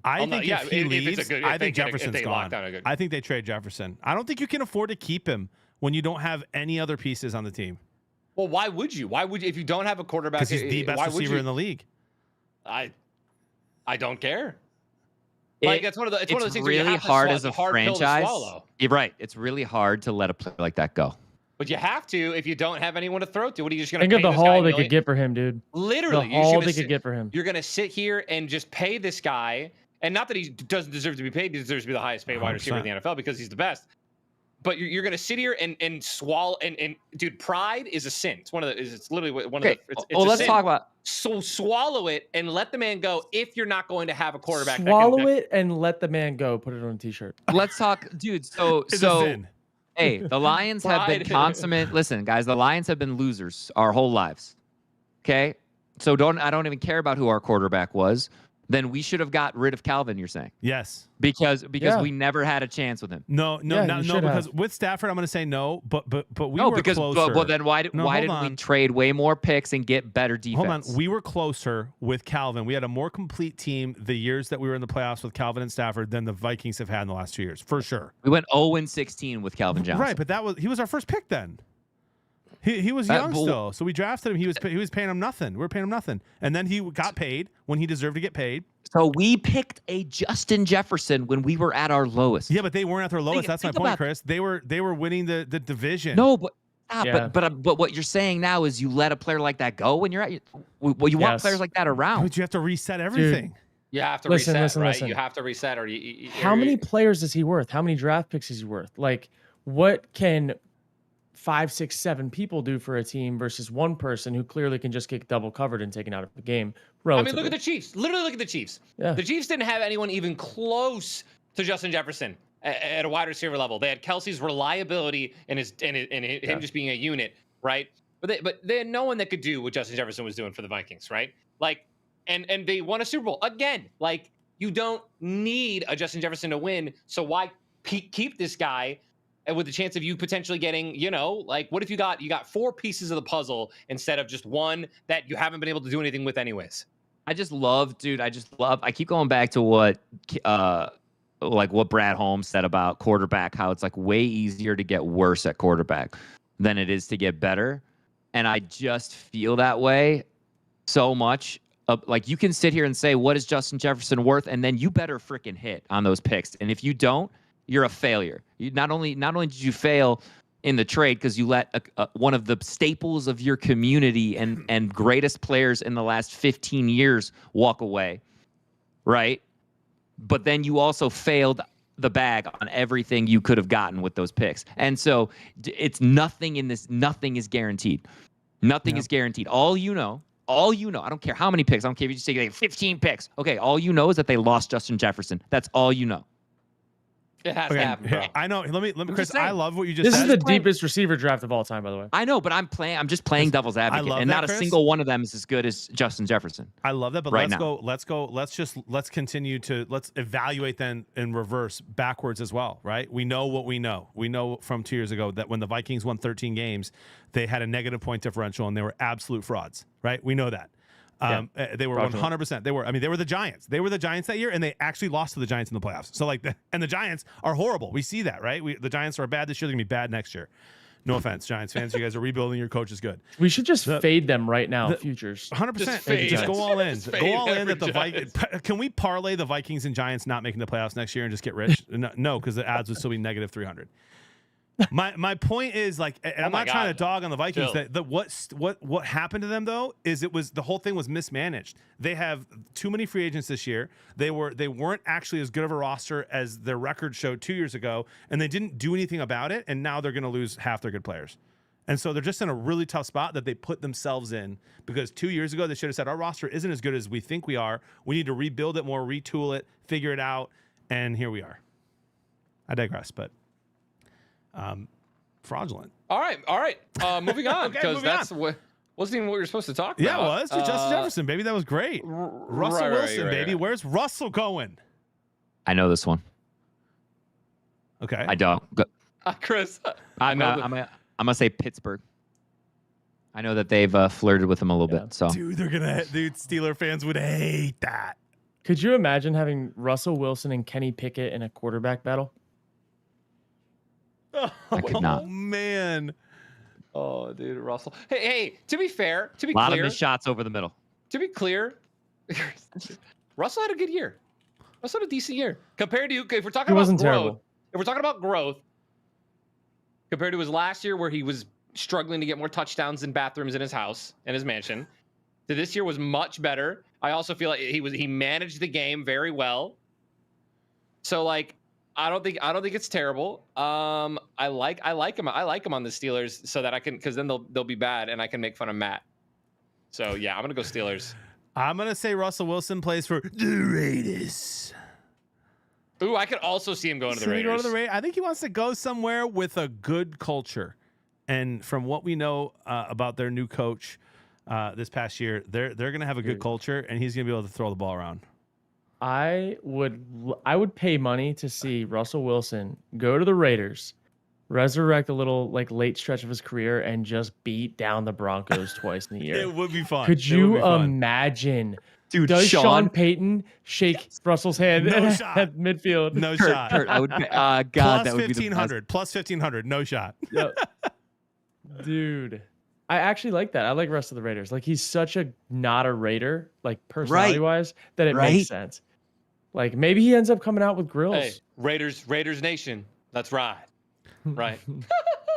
I think if he leaves, I think Jefferson's gone. I think they trade Jefferson. I don't think you can afford to keep him when you don't have any other pieces on the team. Well, why would you? If you don't have a quarterback? Because he's the best receiver in the league. I don't care. It's one of those things. It's really hard as a franchise. You're right. It's really hard to let a player like that go. But you have to if you don't have anyone to throw to. What are you just going to think of the haul they could get for him, dude? Literally, the haul they could get for him. You're going to sit here and just pay this guy, and not that he doesn't deserve to be paid. He deserves to be the highest paid wide receiver in the NFL because he's the best. But you're going to sit here and swallow and dude, pride is a sin. It's it's literally one of the. It's let's talk about. So swallow it and let the man go if you're not going to have a quarterback. Swallow it and let the man go. Put it on a t-shirt. Let's talk, dude. So hey, the Lions have been consummate. Listen, guys, the Lions have been losers our whole lives. Okay, so I don't even care about who our quarterback was. Then we should have got rid of Calvin, you're saying? Yes. Because we never had a chance with him. No, because with Stafford, I'm going to say no, but we were closer. Well, then why didn't we trade way more picks and get better defense? Hold on. We were closer with Calvin. We had a more complete team the years that we were in the playoffs with Calvin and Stafford than the Vikings have had in the last 2 years, for sure. We went 0-16 with Calvin Johnson. Right, but he was our first pick then. He was young still, so we drafted him. He was paying him nothing. We were paying him nothing, and then he got paid when he deserved to get paid. So we picked a Justin Jefferson when we were at our lowest. Yeah, but they weren't at their lowest. That's my point, Chris. They were winning the division. No, but what you're saying now is you let a player like that go when you're at. Well, you want players like that around. But you have to reset everything. Dude. You have to reset, right? You have to reset, or how many players is he worth? How many draft picks is he worth? Like, what can 5, 6, 7 people do for a team versus one person who clearly can just get double covered and taken out of the game? Relatively. I mean, look at the Chiefs. Literally, look at the Chiefs. Yeah. The Chiefs didn't have anyone even close to Justin Jefferson at a wide receiver level. They had Kelsey's reliability and him just being a unit, right? But they had no one that could do what Justin Jefferson was doing for the Vikings, right? Like, and they won a Super Bowl again. Like, you don't need a Justin Jefferson to win, so why keep this guy? And with the chance of you potentially getting, like, what if you got 4 pieces of the puzzle instead of just one that you haven't been able to do anything with anyways? I keep going back to what Brad Holmes said about quarterback, how it's like way easier to get worse at quarterback than it is to get better. And I just feel that way so much. Like, you can sit here and say, what is Justin Jefferson worth? And then you better freaking hit on those picks. And if you don't, you're a failure. You not only did you fail in the trade because you let one of the staples of your community and greatest players in the last 15 years walk away, right? But then you also failed the bag on everything you could have gotten with those picks. And so it's nothing is guaranteed. Nothing is guaranteed. All you know, I don't care how many picks. I don't care if you just say like 15 picks. Okay, all you know is that they lost Justin Jefferson. That's all you know. It has to happen, bro. I know. Let me, Chris. I love what you just said. This is the deepest receiver draft of all time, by the way. I know, but I'm just playing devil's advocate, and not a single one of them is as good as Justin Jefferson. I love that, but let's continue to evaluate then in reverse backwards as well, right? We know what we know. We know from 2 years ago that when the Vikings won 13 games, they had a negative point differential and they were absolute frauds, right? We know that. They were 100%. They were the Giants. They were the Giants that year, and they actually lost to the Giants in the playoffs. So and the Giants are horrible. We see that, right? The Giants are bad this year. They're gonna be bad next year. No offense, Giants fans. You guys are rebuilding. Your coach is good. We should just fade them right now. Futures. 100%. Just go all in. Go all in that the Vikings. Giants. Can we parlay the Vikings and Giants not making the playoffs next year and just get rich? No, because the odds would still be negative 300. My point is I'm not trying to dog on the Vikings. What happened to them though is the whole thing was mismanaged. They have too many free agents this year. They weren't actually as good of a roster as their record showed 2 years ago, and they didn't do anything about it. And now they're going to lose half their good players, and so they're just in a really tough spot that they put themselves in because 2 years ago they should have said our roster isn't as good as we think we are. We need to rebuild it more, retool it, figure it out, and here we are. I digress, but. Fraudulent. All right. Moving on, because moving wasn't even what we were supposed to talk about. Yeah, it was. Justin Jefferson, baby. That was great. Russell Wilson, baby. Right. Where's Russell going? I know this one. Okay. I don't. Chris. I'm gonna say Pittsburgh. I know that they've flirted with him a little bit. So, dude, Steeler fans would hate that. Could you imagine having Russell Wilson and Kenny Pickett in a quarterback battle? I could not. Oh man. Oh, dude, Russell. Hey, to be fair, a lot of missed shots over the middle. To be clear, Russell had a good year. Russell had a decent year compared to if we're talking about growth. Terrible. If we're talking about growth compared to his last year where he was struggling to get more touchdowns than bathrooms in his house and his mansion, to this year was much better. I also feel like he managed the game very well. So I don't think it's terrible. I like him. I like him on the Steelers so that I can, because then they'll be bad and I can make fun of Matt. So yeah, I'm gonna go Steelers. I'm gonna say Russell Wilson plays for the Raiders. Ooh, I could also see him going to the Raiders. I think he wants to go somewhere with a good culture. And from what we know about their new coach this past year, they're gonna have a good culture, and he's gonna be able to throw the ball around. I would pay money to see Russell Wilson go to the Raiders, resurrect a little late stretch of his career, and just beat down the Broncos twice in a year. It would be fun. Could you imagine? Dude, does Sean Payton shake Russell's hand at midfield? No shot. Kurt, I would. God, plus that would 1,500. be Plus 1,500. No shot. Yep. Dude. I actually like that. I like rest of the Raiders. He's such a not a Raider, personality wise, that it makes sense. Maybe he ends up coming out with grills. Hey, Raiders Nation. Let's ride. Right.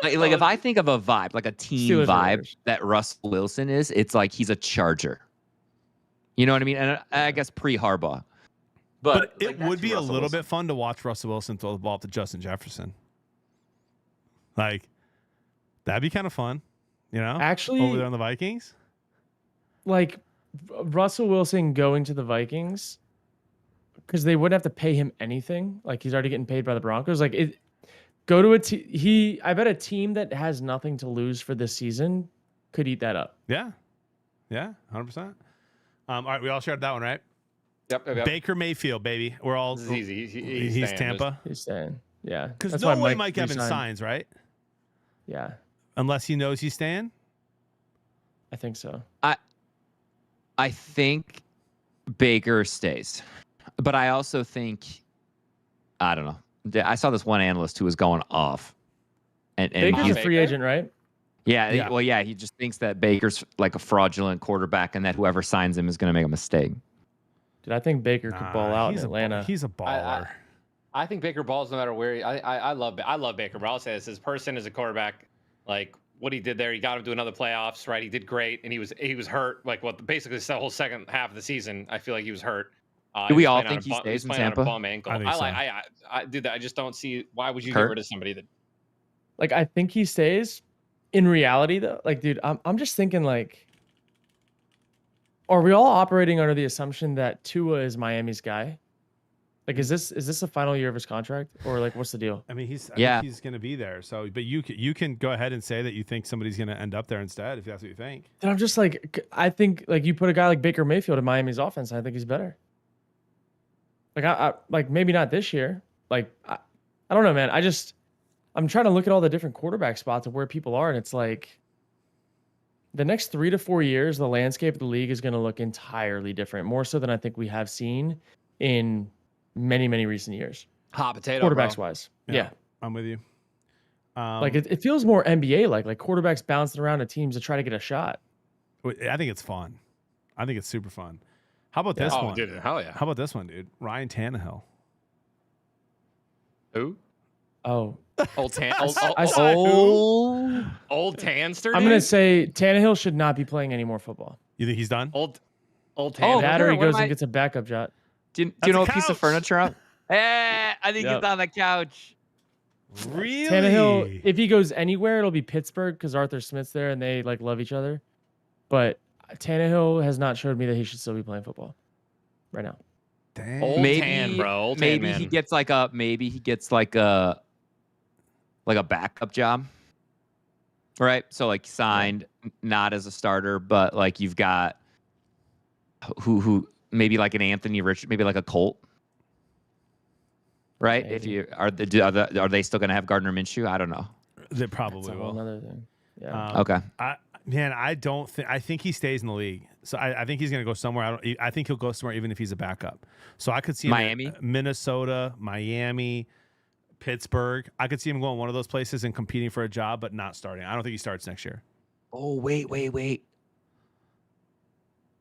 If I think of a vibe, a team Steelers vibe that Russell Wilson is, it's he's a Charger. You know what I mean? And I guess pre-Harbaugh. But it would be a little bit fun to watch Russell Wilson throw the ball up to Justin Jefferson. That'd be kind of fun. Actually, over there on the Vikings. Russell Wilson going to the Vikings, because they wouldn't have to pay him anything. He's already getting paid by the Broncos. Go to I bet a team that has nothing to lose for this season could eat that up. Yeah. 100%. All right, we all shared that one, right? Yep. Baker Mayfield, baby. We're all. This is easy. He's Tampa. He's staying. Yeah. Because no way Mike Evans signs, right? Yeah. Unless he knows he's staying. I think so. I think Baker stays, but I also think, I don't know. I saw this one analyst who was going off, and Baker's a free agent, right? Yeah. Well, yeah. He just thinks that Baker's a fraudulent quarterback, and that whoever signs him is going to make a mistake. Dude, I think Baker could ball out in Atlanta. He's a baller. I think Baker balls no matter where. I love Baker, but I'll say this: his person as a quarterback, what he did there, he got him to another playoffs, right? He did great, and he was hurt. Basically the whole second half of the season, I feel like he was hurt. Do we all think he stays in Tampa? On a bum ankle. I do that. I just don't see why would you get rid of somebody that. I think he stays. In reality, though, dude, I'm just thinking, are we all operating under the assumption that Tua is Miami's guy? Is this the final year of his contract, or what's the deal? I mean, I think he's going to be there. So, but you can go ahead and say that you think somebody's going to end up there instead, if that's what you think. And I'm just I think you put a guy like Baker Mayfield in Miami's offense, and I think he's better. I maybe not this year. I don't know, man. I'm trying to look at all the different quarterback spots of where people are, and it's the next 3 to 4 years, the landscape of the league is going to look entirely different, more so than I think we have seen in many, many recent years. Hot potato, Quarterbacks bro. wise. Yeah. I'm with you. Like it feels more NBA like quarterbacks bouncing around to teams to try to get a shot. I think it's fun. I think it's super fun. How about this one? Dude, hell yeah. How about this one, dude? Ryan Tannehill. Who? Oh, Old Tan. Old Tanster. I'm gonna say Tannehill should not be playing any more football. You think he's done? Old Tan. That or sure, he what goes am and I- gets a backup job. Do you That's know a a piece of couch. furniture? I think Yep. he's on the couch. Really? Tannehill, if he goes anywhere, it'll be Pittsburgh because Arthur Smith's there and they like love each other. But Tannehill has not showed me that he should still be playing football right now. Dang. Old Tan, bro. Old Tan, maybe man. he gets like a backup job, right? So like signed not as a starter, but like you've got who maybe like an Anthony Rich, maybe like a Colt, right? Maybe. If you are they still gonna have Gardner Minshew? I don't know. They That's probably a will. whole other thing. Yeah. Okay. I don't think. I think he stays in the league. So I think he's going to go somewhere. I think he'll go somewhere even if he's a backup. So I could see him Miami? at Minnesota, Miami, Pittsburgh. I could see him going one of those places and competing for a job, but not starting. I don't think he starts next year. Oh wait.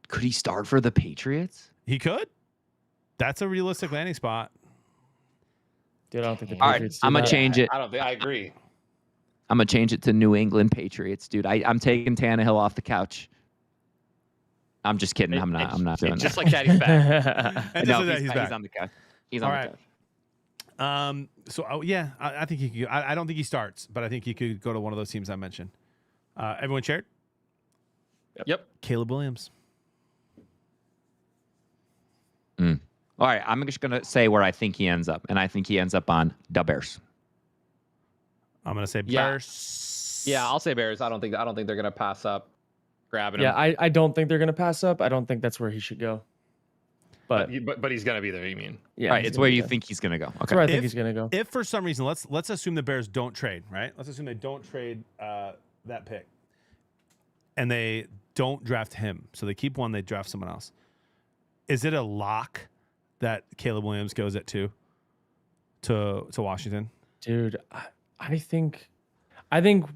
Could he start for the Patriots? He could. That's a realistic landing spot. Dude, I don't think the All right, Patriots do I'm gonna that. change it. I don't think I agree. I'm gonna change it to New England Patriots, dude. I'm taking Tannehill off the couch. I'm just kidding. I'm not doing Just that. like that, he's back. And No, just so that he's back. he's on the couch. He's All on right. the couch. So I think he could. I don't think he starts, but I think he could go to one of those teams I mentioned. Everyone shared? Yep. Caleb Williams. All right, I'm just gonna say where I think he ends up, and I think he ends up on the Bears. I'm gonna say Yeah. Bears. Yeah, I'll say Bears. I don't think they're gonna pass up grabbing Yeah, him. I don't think they're gonna pass up. I don't think that's where he should go. But But he's gonna be there. You mean? yeah, All right, he's it's gonna where be you there. think he's gonna go. That's Okay. where I think If- he's gonna go. If for some reason, let's assume the Bears don't trade, right? Let's assume they don't trade that pick, and they don't draft him, so they keep one, they draft someone else. Is it a lock that Caleb Williams goes at 2 to Washington? Dude, I think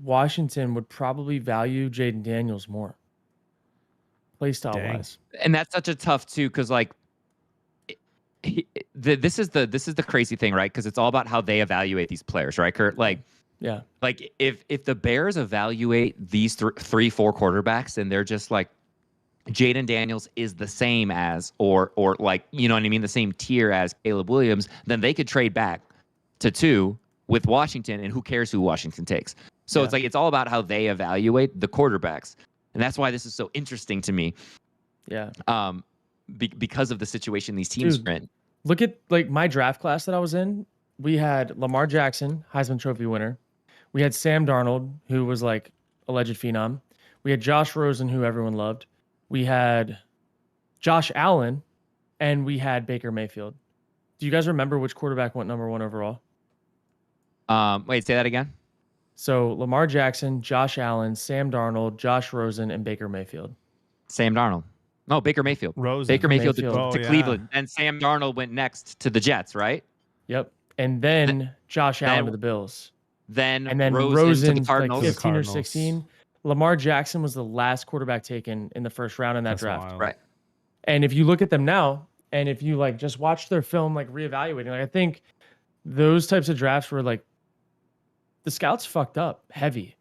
Washington would probably value Jaden Daniels more. Play style Dang. wise. And that's such a tough too, because like, this is the crazy thing, right? Because it's all about how they evaluate these players, right, Kurt? Like if the Bears evaluate these 3-4 quarterbacks and they're just like, Jaden Daniels is the same as, or like, you know what I mean, the same tier as Caleb Williams, then they could trade back to 2 with Washington, and who cares who Washington takes? So it's like, it's all about how they evaluate the quarterbacks. And that's why this is so interesting to me. Yeah. Because of the situation these teams Dude. are in. Look at like my draft class that I was in. We had Lamar Jackson, Heisman Trophy winner. We had Sam Darnold, who was like alleged phenom. We had Josh Rosen, who everyone loved. We had Josh Allen, and we had Baker Mayfield. Do you guys remember which quarterback went number 1 overall? Wait, say that again. So Lamar Jackson, Josh Allen, Sam Darnold, Josh Rosen, and Baker Mayfield. Sam Darnold. No, Baker Mayfield. Rosen. Baker Mayfield, Mayfield. to Oh, yeah. Cleveland. And Sam Darnold went next to the Jets, right? Yep. And then Josh Allen then- to the Bills. Then, And then Rosen, Rosen, to the like Cardinals. 15 or Cardinals. 16. Lamar Jackson was the last quarterback taken in the first round in that That's draft. wild. Right. And if you look at them now, and if you like just watch their film, like reevaluating, like I think those types of drafts were like the scouts fucked up heavy.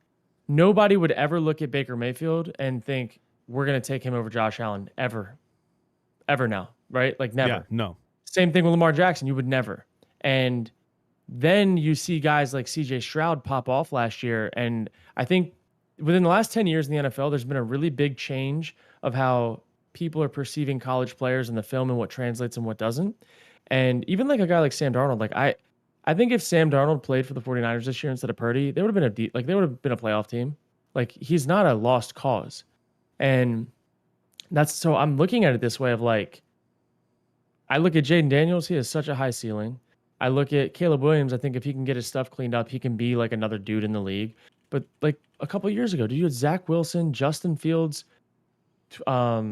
Nobody would ever look at Baker Mayfield and think we're gonna take him over Josh Allen ever now, right? Like never. Yeah, no. Same thing with Lamar Jackson. You would never. And then you see guys like CJ Stroud pop off last year. And I think within the last 10 years in the NFL, there's been a really big change of how people are perceiving college players in the film and what translates and what doesn't. And even like a guy like Sam Darnold, like I think if Sam Darnold played for the 49ers this year instead of Purdy, they would have been they would have been a playoff team. Like he's not a lost cause. And that's so I'm looking at it this way of like, I look at Jaden Daniels, he has such a high ceiling. I look at Caleb Williams, I think if he can get his stuff cleaned up, he can be like another dude in the league. But like a couple years ago, dude, you had Zach Wilson, Justin Fields. Zach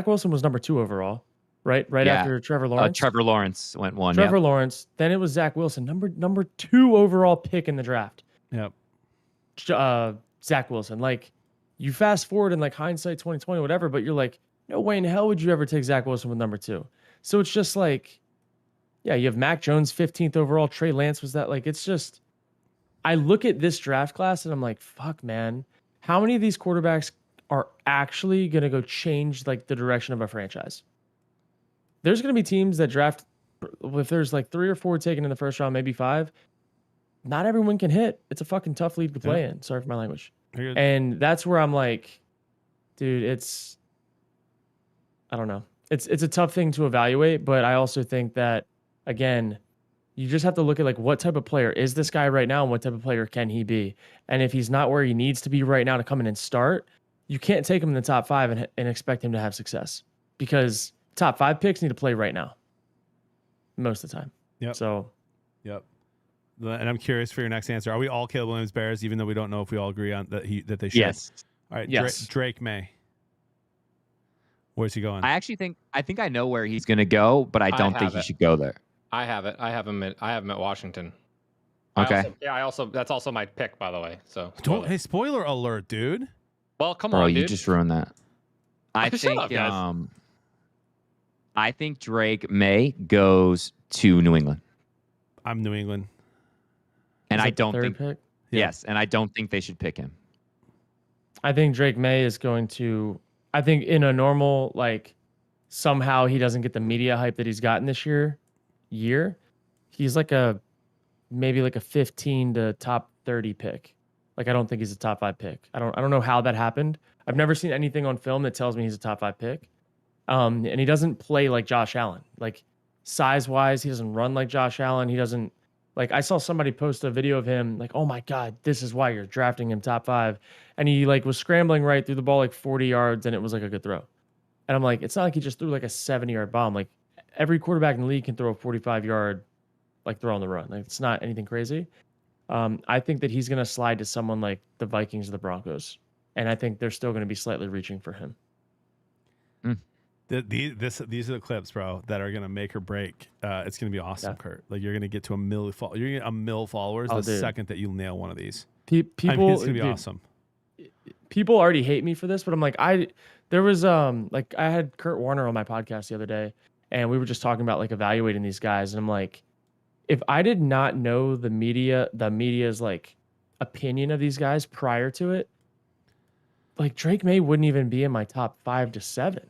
Wilson was number 2 overall, right? Right Yeah. after Trevor Lawrence. Trevor Lawrence went 1. Trevor Lawrence. Then it was Zach Wilson, number 2 overall pick in the draft. Yep. Zach Wilson. Like, you fast forward in like hindsight 2020, whatever, but you're like, no way in hell would you ever take Zach Wilson with number 2. So it's just like, yeah, you have Mac Jones 15th overall. Trey Lance was that. Like, it's just, I look at this draft class and I'm like, fuck, man. How many of these quarterbacks are actually going to go change like the direction of a franchise? There's going to be teams that draft, if there's like 3 or 4 taken in the first round, maybe 5, not everyone can hit. It's a fucking tough league to play in. Sorry for my language. And that's where I'm like, dude, I don't know. It's a tough thing to evaluate, but I also think that, again, you just have to look at like what type of player is this guy right now and what type of player can he be. And if he's not where he needs to be right now to come in and start, you can't take him in the top 5 and expect him to have success, because top 5 picks need to play right now most of the time. Yep. So, yep. And I'm curious for your next answer. Are we all Caleb Williams Bears, even though we don't know if we all agree on that they should? Yes. All right. Yes. Drake May. Where's he going? I think I know where he's going to go, but I don't think he should go there. I have it. I have him at Washington. Okay. That's also my pick, by the way. So Hey, spoiler alert, dude. Well, come Bro, on, dude. you just ruined that. I Shut think up, guys. I think Drake May goes to New England. I'm New England. And is I it the don't third think pick? yes, and I don't think they should pick him. I think Drake May is going to, I think in a normal, like, somehow he doesn't get the media hype that he's gotten this year, he's like maybe like a 15 to top 30 pick. Like, I don't think he's a top 5 pick. I don't know how that happened. I've never seen anything on film that tells me he's a top 5 pick. And he doesn't play like Josh Allen. Like, size wise, he doesn't run like Josh Allen. He doesn't, like, I saw somebody post a video of him like, oh my God, this is why you're drafting him top 5. And he like was scrambling right through the ball like 40 yards and it was like a good throw. And I'm like, it's not like he just threw like a 70-yard bomb. Like, every quarterback in the league can throw a 45-yard like throw on the run. Like, it's not anything crazy. I think that he's going to slide to someone like the Vikings or the Broncos. And I think they're still going to be slightly reaching for him. These are the clips, bro, that are gonna make or break. It's gonna be awesome, Kurt. Like, you're gonna get to a mil followers the second that you nail one of these. People, it's gonna be awesome. People already hate me for this, but I'm like, there was like, I had Kurt Warner on my podcast the other day, and we were just talking about like evaluating these guys, and I'm like, if I did not know the media's like opinion of these guys prior to it, like Drake May wouldn't even be in my top 5 to 7.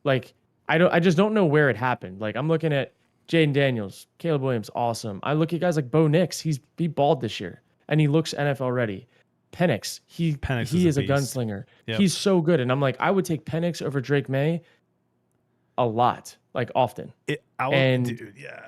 Like, I just don't know where it happened. Like, I'm looking at Jaden Daniels, Caleb Williams, awesome. I look at guys like Bo Nix. He balled this year, and he looks NFL ready. Penix, he is a gunslinger. Yep. He's so good, and I'm like, I would take Penix over Drake May a lot, like often. Dude, yeah.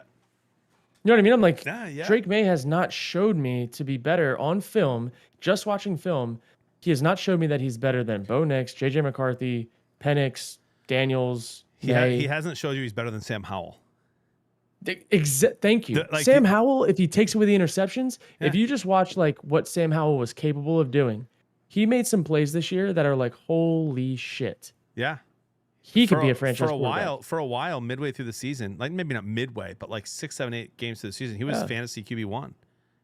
You know what I mean? I'm like, yeah. Drake May has not showed me to be better on film. Just watching film, he has not showed me that he's better than Bo Nix, JJ McCarthy, Penix, Daniels. He hasn't showed you he's better than Sam Howell. Thank you. Sam Howell, if he takes away the interceptions, if you just watch like what Sam Howell was capable of doing, he made some plays this year that are like, holy shit. Yeah. He could be a franchise for a while, midway through the season, like maybe not midway, but like 6, 7, 8 games through the season, he was fantasy QB1.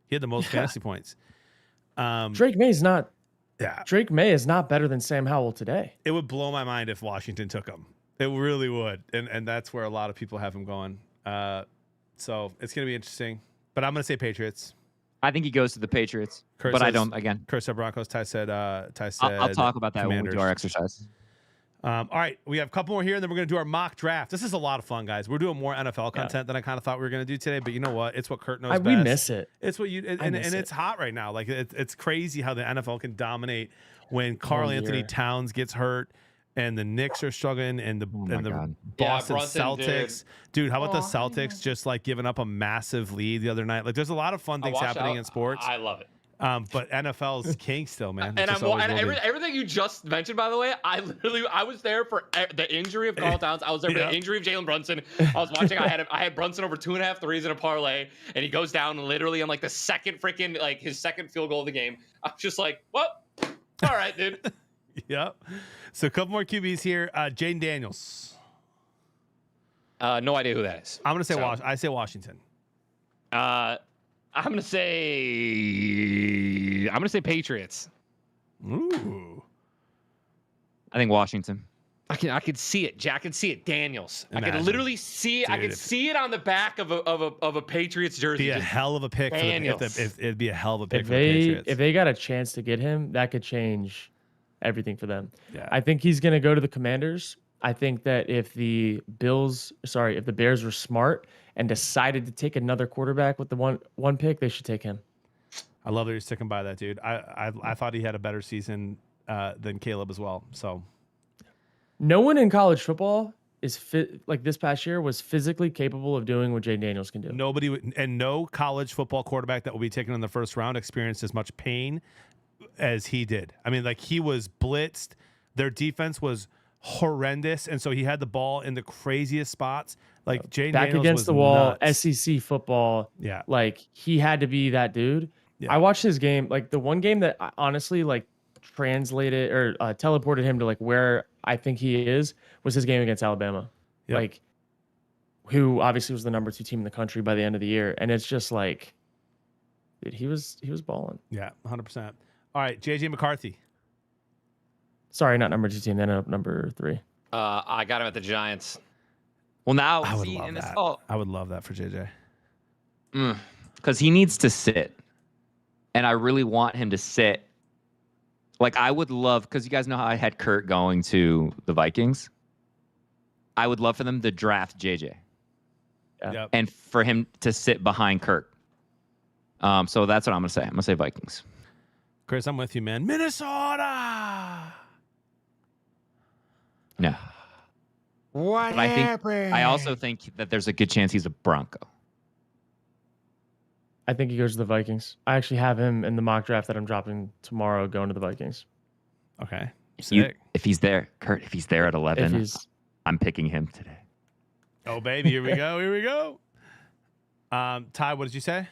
He had the most fantasy points. Drake May is not better than Sam Howell today. It would blow my mind if Washington took him. It really would. And that's where a lot of people have him going. So it's going to be interesting. But I'm going to say Patriots. I think he goes to the Patriots. Kurt I says, don't, again. Kurt said Broncos. Ty said I'll talk about that Commanders. when we do our exercise. All right, we have a couple more here, and then we're going to do our mock draft. This is a lot of fun, guys. We're doing more NFL content than I kind of thought we were going to do today, but you know what? It's what Kurt knows best. We miss it. It's what it's hot right now. Like, it's crazy how the NFL can dominate when Karl Anthony Towns gets hurt and the Knicks are struggling and the Boston Celtics. Dude, how about the Celtics just like giving up a massive lead the other night? Like, there's a lot of fun things happening in sports. I love it. But NFL's king still, man. And Just I'm always and will be. everything you just mentioned, by the way, I was there for the injury of Carl Towns. I was there for the injury of Jalen Brunson. I was watching. I had Brunson over 2.5 threes in a parlay, and he goes down literally on like the second freaking like his second field goal of the game. I'm just like, well, all right, dude. Yep. So a couple more QBs here. Jaden Daniels. No idea who that is. I'm gonna say I say Washington. I'm gonna say Patriots. Ooh. I think Washington. I could see it. Jack could see it. Daniels. I Imagine. could literally see it. I could see it on the back of a Patriots jersey. Be a hell of a pick. It'd be a hell of a pick If for the Patriots. if they got a chance to get him, that could change everything for them. Yeah. I think he's going to go to the Commanders. I think that if the Bears were smart and decided to take another quarterback with the one pick, they should take him. I love that you're sticking by that, dude. I thought he had a better season than Caleb as well. So no one in college football is like this past year was physically capable of doing what Jay Daniels can do. nobody would, and no college football quarterback that will be taken in the first round experienced as much pain as he did. I mean, like he was blitzed. Their defense was horrendous, and so he had the ball in the craziest spots. Like Jay Back Daniels against was the wall, nuts. SEC football. Yeah. Like he had to be that dude. Yeah. I watched his game. Like the one game that honestly like translated or teleported him to like where I think he is was his game against Alabama. Yep. Like who obviously was the number 2 team in the country by the end of the year. And it's just like, dude, he was balling. Yeah, 100%. All right, JJ McCarthy. Sorry, not number 2 team. They ended up number 3. I got him at the Giants. Well, now I would see, love and it's that. all I would love that for JJ. because he needs to sit, and I really want him to sit. Like I would love, because you guys know how I had Kurt going to the Vikings. I would love for them to draft JJ. Yeah. Yep. And for him to sit behind Kirk. So that's what I'm gonna say. I'm gonna say Vikings. Chris, I'm with you, man. Minnesota. No. What But happened? I also think that there's a good chance he's a Bronco. I think he goes to the Vikings. I actually have him in the mock draft that I'm dropping tomorrow going to the Vikings. Okay. You, Sick. if he's there, Kurt, if he's there at 11, If he's I'm picking him today. Oh, baby. Here we go. Here we go. Ty, what did you say?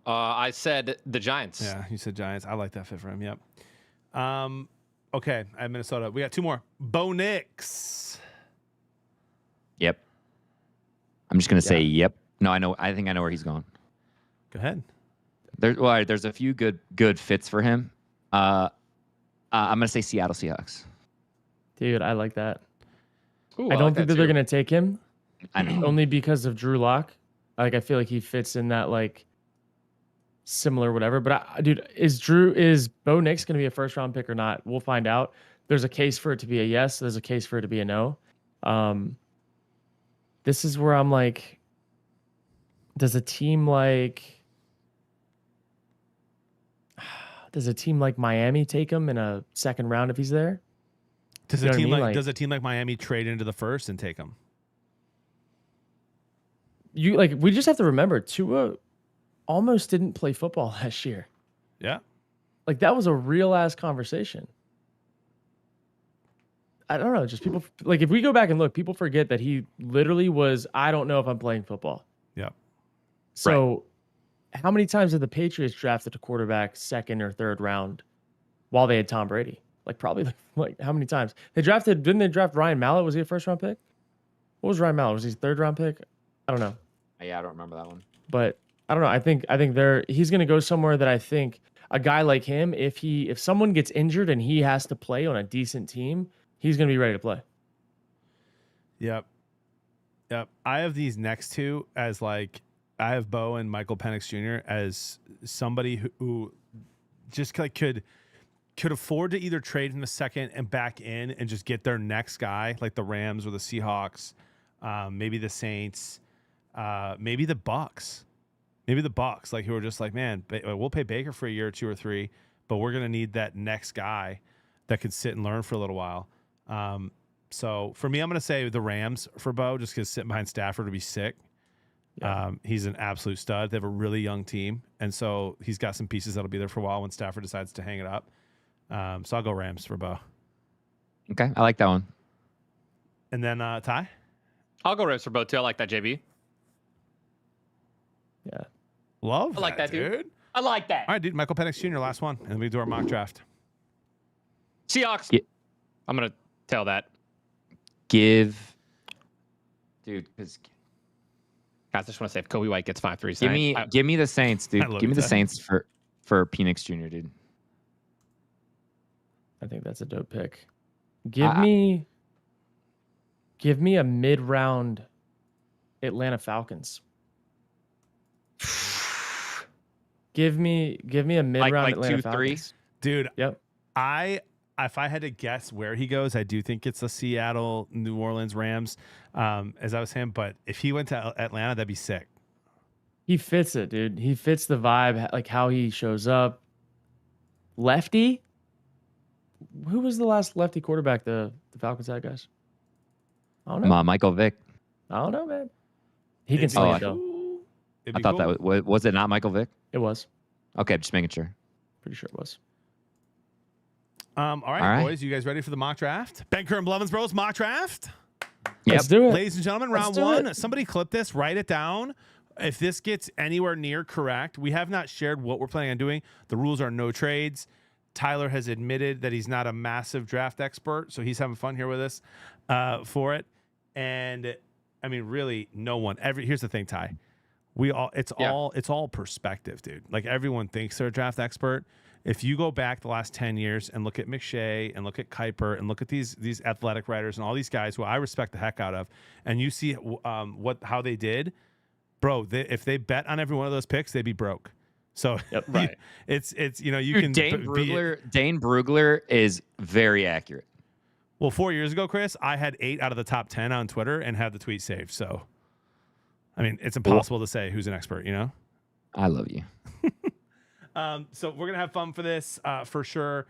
I said the Giants. Yeah, you said Giants. I like that fit for him. Yep. Okay. I have Minnesota. We got 2 more. Bo Nix. Yep. I'm just gonna say yep. No, I know. I think I know where he's going. Go ahead. There's a few good fits for him. I'm gonna say Seattle Seahawks. dude, I like that. Ooh, I don't like think that that they're too. going to take him I know. only because of Drew Lock. Like I feel like he fits in that like similar whatever. But dude, is Bo Nix going to be a first round pick or not? We'll find out. There's a case for it to be a yes. There's a case for it to be a no. This is where I'm like, does a team like Miami take him in a second round if he's there? Does You a know what I team mean? like Like- does a team like Miami trade into the first and take him? We just have to remember Tua almost didn't play football last year. Yeah. Like that was a real ass conversation. I don't know, just people like if we go back and look, people forget that he literally was, I don't know if I'm playing football. Yep. So how many times did the Patriots drafted a quarterback second or third round while they had Tom Brady? Like probably like how many times? Didn't they draft Ryan Mallett? Was he a first round pick? What was Ryan Mallett? Was he a third round pick? I don't know. Yeah, I don't remember that one. But I don't know. I think he's going to go somewhere that I think a guy like him, if someone gets injured and he has to play on a decent team, he's going to be ready to play. Yep. Yep. I have these next two as like I have Bo and Michael Penix Jr. as somebody who just like could afford to either trade in the second and back in and just get their next guy, like the Rams or the Seahawks, maybe the Saints, maybe the Bucks. Maybe the Bucks, like who are just like, man, we'll pay Baker for a year or 2 or 3, but we're gonna need that next guy that could sit and learn for a little while. So for me, I'm gonna say the Rams for Bo, just because sitting behind Stafford would be sick. Yeah. He's an absolute stud. They have a really young team, and so he's got some pieces that'll be there for a while when Stafford decides to hang it up. So I'll go Rams for Bo. Okay, I like that one. And then Ty? I'll go Rams for both too. I like that, JB. Yeah. Love I like that, dude. I like that. All right, dude. Michael Penix Jr., last one. And we do our mock draft. Seahawks. Yeah. I'm going to tell that. Dude, because Guys, I just want to say if Kobe White gets 5-3, give me the Saints, dude. love Give me you, the Ty. Saints for Penix Jr., dude. I think that's a dope pick. Give me a mid-round Atlanta Falcons. Give me a mid-round like Atlanta 2-3? Falcons. Dude, Yep. if I had to guess where he goes, I do think it's the Seattle, New Orleans Rams, as I was saying. But if he went to Atlanta, that'd be sick. He fits it, dude. He fits the vibe, like how he shows up. Lefty? Who was the last lefty quarterback the Falcons had, guys? I don't know. Come on, Michael Vick. I don't know, man. He can It'd be sling Oh, it, though. It'd I be thought cool. that was it not Michael Vick? It was. Okay, just making sure. Pretty sure it was. All right, boys. You guys ready for the mock draft? Benkert and Blevins Bros mock draft. Let's do it. Ladies and gentlemen, Let's round do one. it. Somebody clip this, write it down. If this gets anywhere near correct, we have not shared what we're planning on doing. The rules are no trades. Tyler has admitted that he's not a massive draft expert, so he's having fun here with us for it. And I mean, really, no one. Here's the thing, Ty. It's all perspective, dude. Like everyone thinks they're a draft expert. If you go back the last 10 years and look at McShay and look at Kuiper and look at these athletic writers and all these guys who I respect the heck out of, and you see how they did, bro. If they bet on every one of those picks, they'd be broke. So Right. it's you Dude, can Dane Brugler is very accurate. Well, 4 years ago, Chris, I had 8 out of the top 10 on Twitter and had the tweet saved. So, I mean, it's impossible to say who's an expert, you know? I love you. So we're going to have fun for this for sure.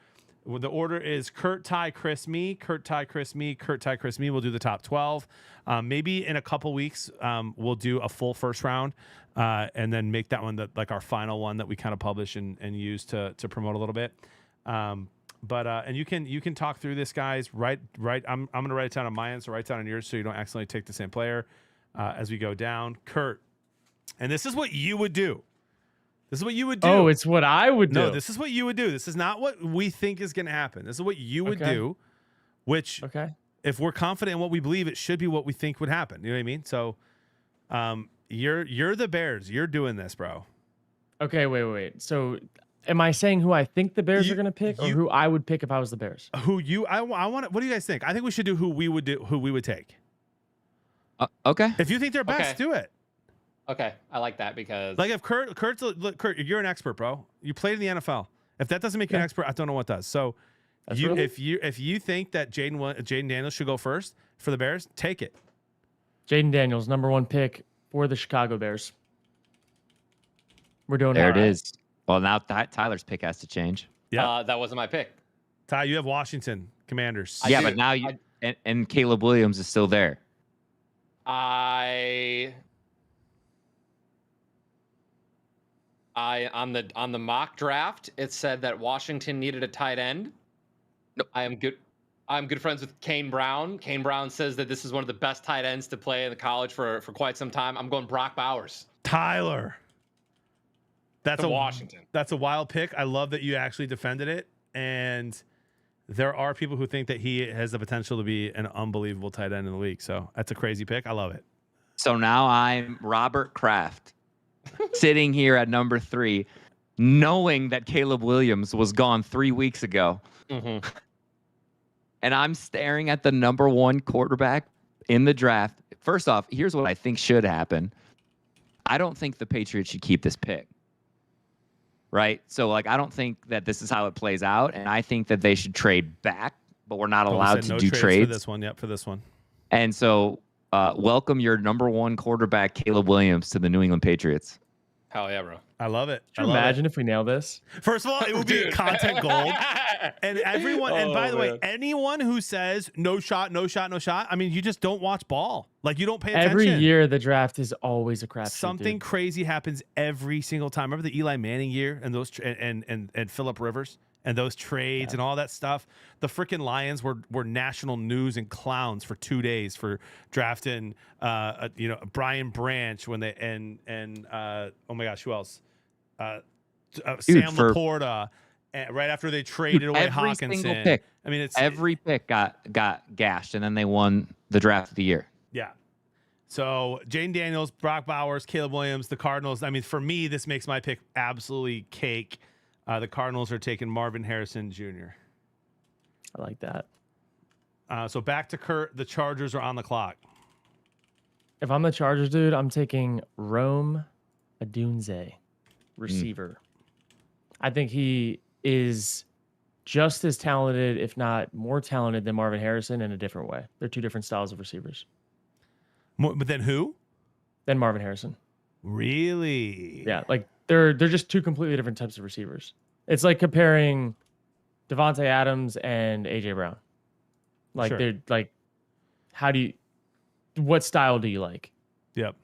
The order is Kurt, Ty, Chris, me. Kurt, Ty, Chris, me. Kurt, Ty, Chris, me. We'll do the top 12. Maybe in a couple weeks, we'll do a full first round and then make that one like our final one that we kind of publish and use to promote a little bit. But and you can talk through this, guys. Right. I'm going to write it down on my end, so write it down on yours so you don't accidentally take the same player as we go down. Kurt, and this is what you would do. This is what you would do. Oh, it's what I would do. No, this is what you would do. This is not what we think is going to happen. This is what you would do, which if we're confident in what we believe, it should be what we think would happen. You know what I mean? So you're the Bears. You're doing this, bro. Okay, wait. So am I saying who I think the Bears are going to pick or who I would pick if I was the Bears? I want. What do you guys think? I think we should do who we would take. Okay. If you think they're best, do it. Okay, I like that because Like if Kurt, you're an expert, bro. You played in the NFL. If that doesn't make you an expert, I don't know what does. So, if you think that Jaden Daniels should go first for the Bears, take it. Jaden Daniels, #1 pick for the Chicago Bears. We're doing There it it is. Well, now Tyler's pick has to change. Yeah, that wasn't my pick. Ty, you have Washington Commanders. Yeah, but now and Caleb Williams is still there. On the mock draft, it said that Washington needed a tight end. Nope. I'm good friends with Kane Brown. Kane Brown says that this is one of the best tight ends to play in the college for quite some time. I'm going Brock Bowers. Tyler. That's Washington. That's a wild pick. I love that you actually defended it. And there are people who think that he has the potential to be an unbelievable tight end in the league. So that's a crazy pick. I love it. So now I'm Robert Kraft, sitting here at #3, knowing that Caleb Williams was gone 3 weeks ago. Mm-hmm. And I'm staring at the #1 quarterback in the draft. First off, here's what I think should happen. I don't think the Patriots should keep this pick. Right? So, I don't think that this is how it plays out. And I think that they should trade back, but we're not allowed to do trades. For this one. Yep, for this one. And so, welcome your #1 quarterback, Caleb Williams, to the New England Patriots. Hell yeah, bro. I love it. Could you imagine if we nail this? First of all, it would be content gold. And everyone, and by the way, man. anyone who says no shot, no shot, no shot, I mean, you just don't watch ball. Like, you don't pay attention. Every year, the draft is always a crap. Something crazy happens every single time. Remember the Eli Manning year and those and Phillip Rivers and those trades and all that stuff? The freaking Lions were national news and clowns for 2 days for drafting Brian Branch when they and oh my gosh, who else? Sam Laporta, right after they traded away Hawkinson. Single pick. I mean, every pick got gashed, and then they won the draft of the year. Yeah. So Jane Daniels, Brock Bowers, Caleb Williams, the Cardinals. I mean, for me, this makes my pick absolutely cake. The Cardinals are taking Marvin Harrison Jr. I like that. So back to Kurt. The Chargers are on the clock. If I'm the Chargers, dude, I'm taking Rome Odunze, receiver. I think he is just as talented, if not more talented, than Marvin Harrison in a different way. They're two different styles of receivers. But then who? Then Marvin Harrison. Really? Yeah, like they're just two completely different types of receivers. It's like comparing Devontae Adams and AJ Brown. Like Sure. they're like, what style do you like? Yep.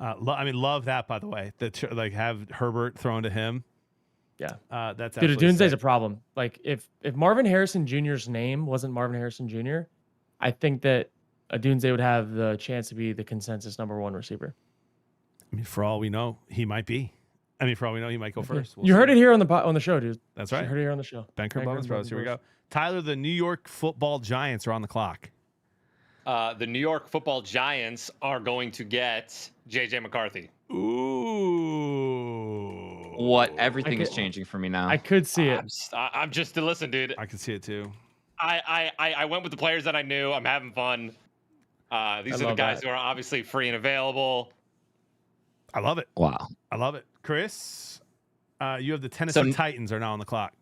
Love that, by the way. Like have Herbert thrown to him. Yeah. That's Dude, absolutely Odunze's sick. a problem. Like if Marvin Harrison Jr.'s name wasn't Marvin Harrison Jr., I think that Odunze would have the chance to be the consensus number one receiver. I mean, for all we know, he might be. I mean, for all we know, he might go first. You heard it here on the show, dude. That's right. You heard it here on the show. Benkert Blevins Bros. Here we go. Tyler, the New York Football Giants are on the clock. The New York Football Giants are going to get J.J. McCarthy. Ooh. What? Everything is changing for me now. I could see it. I'm just listen, dude. I can see it too. I went with the players that I knew. I'm having fun. These are the guys who are obviously free and available. I love it. Wow. I love it. Chris, you have the Tennessee Titans are now on the clock.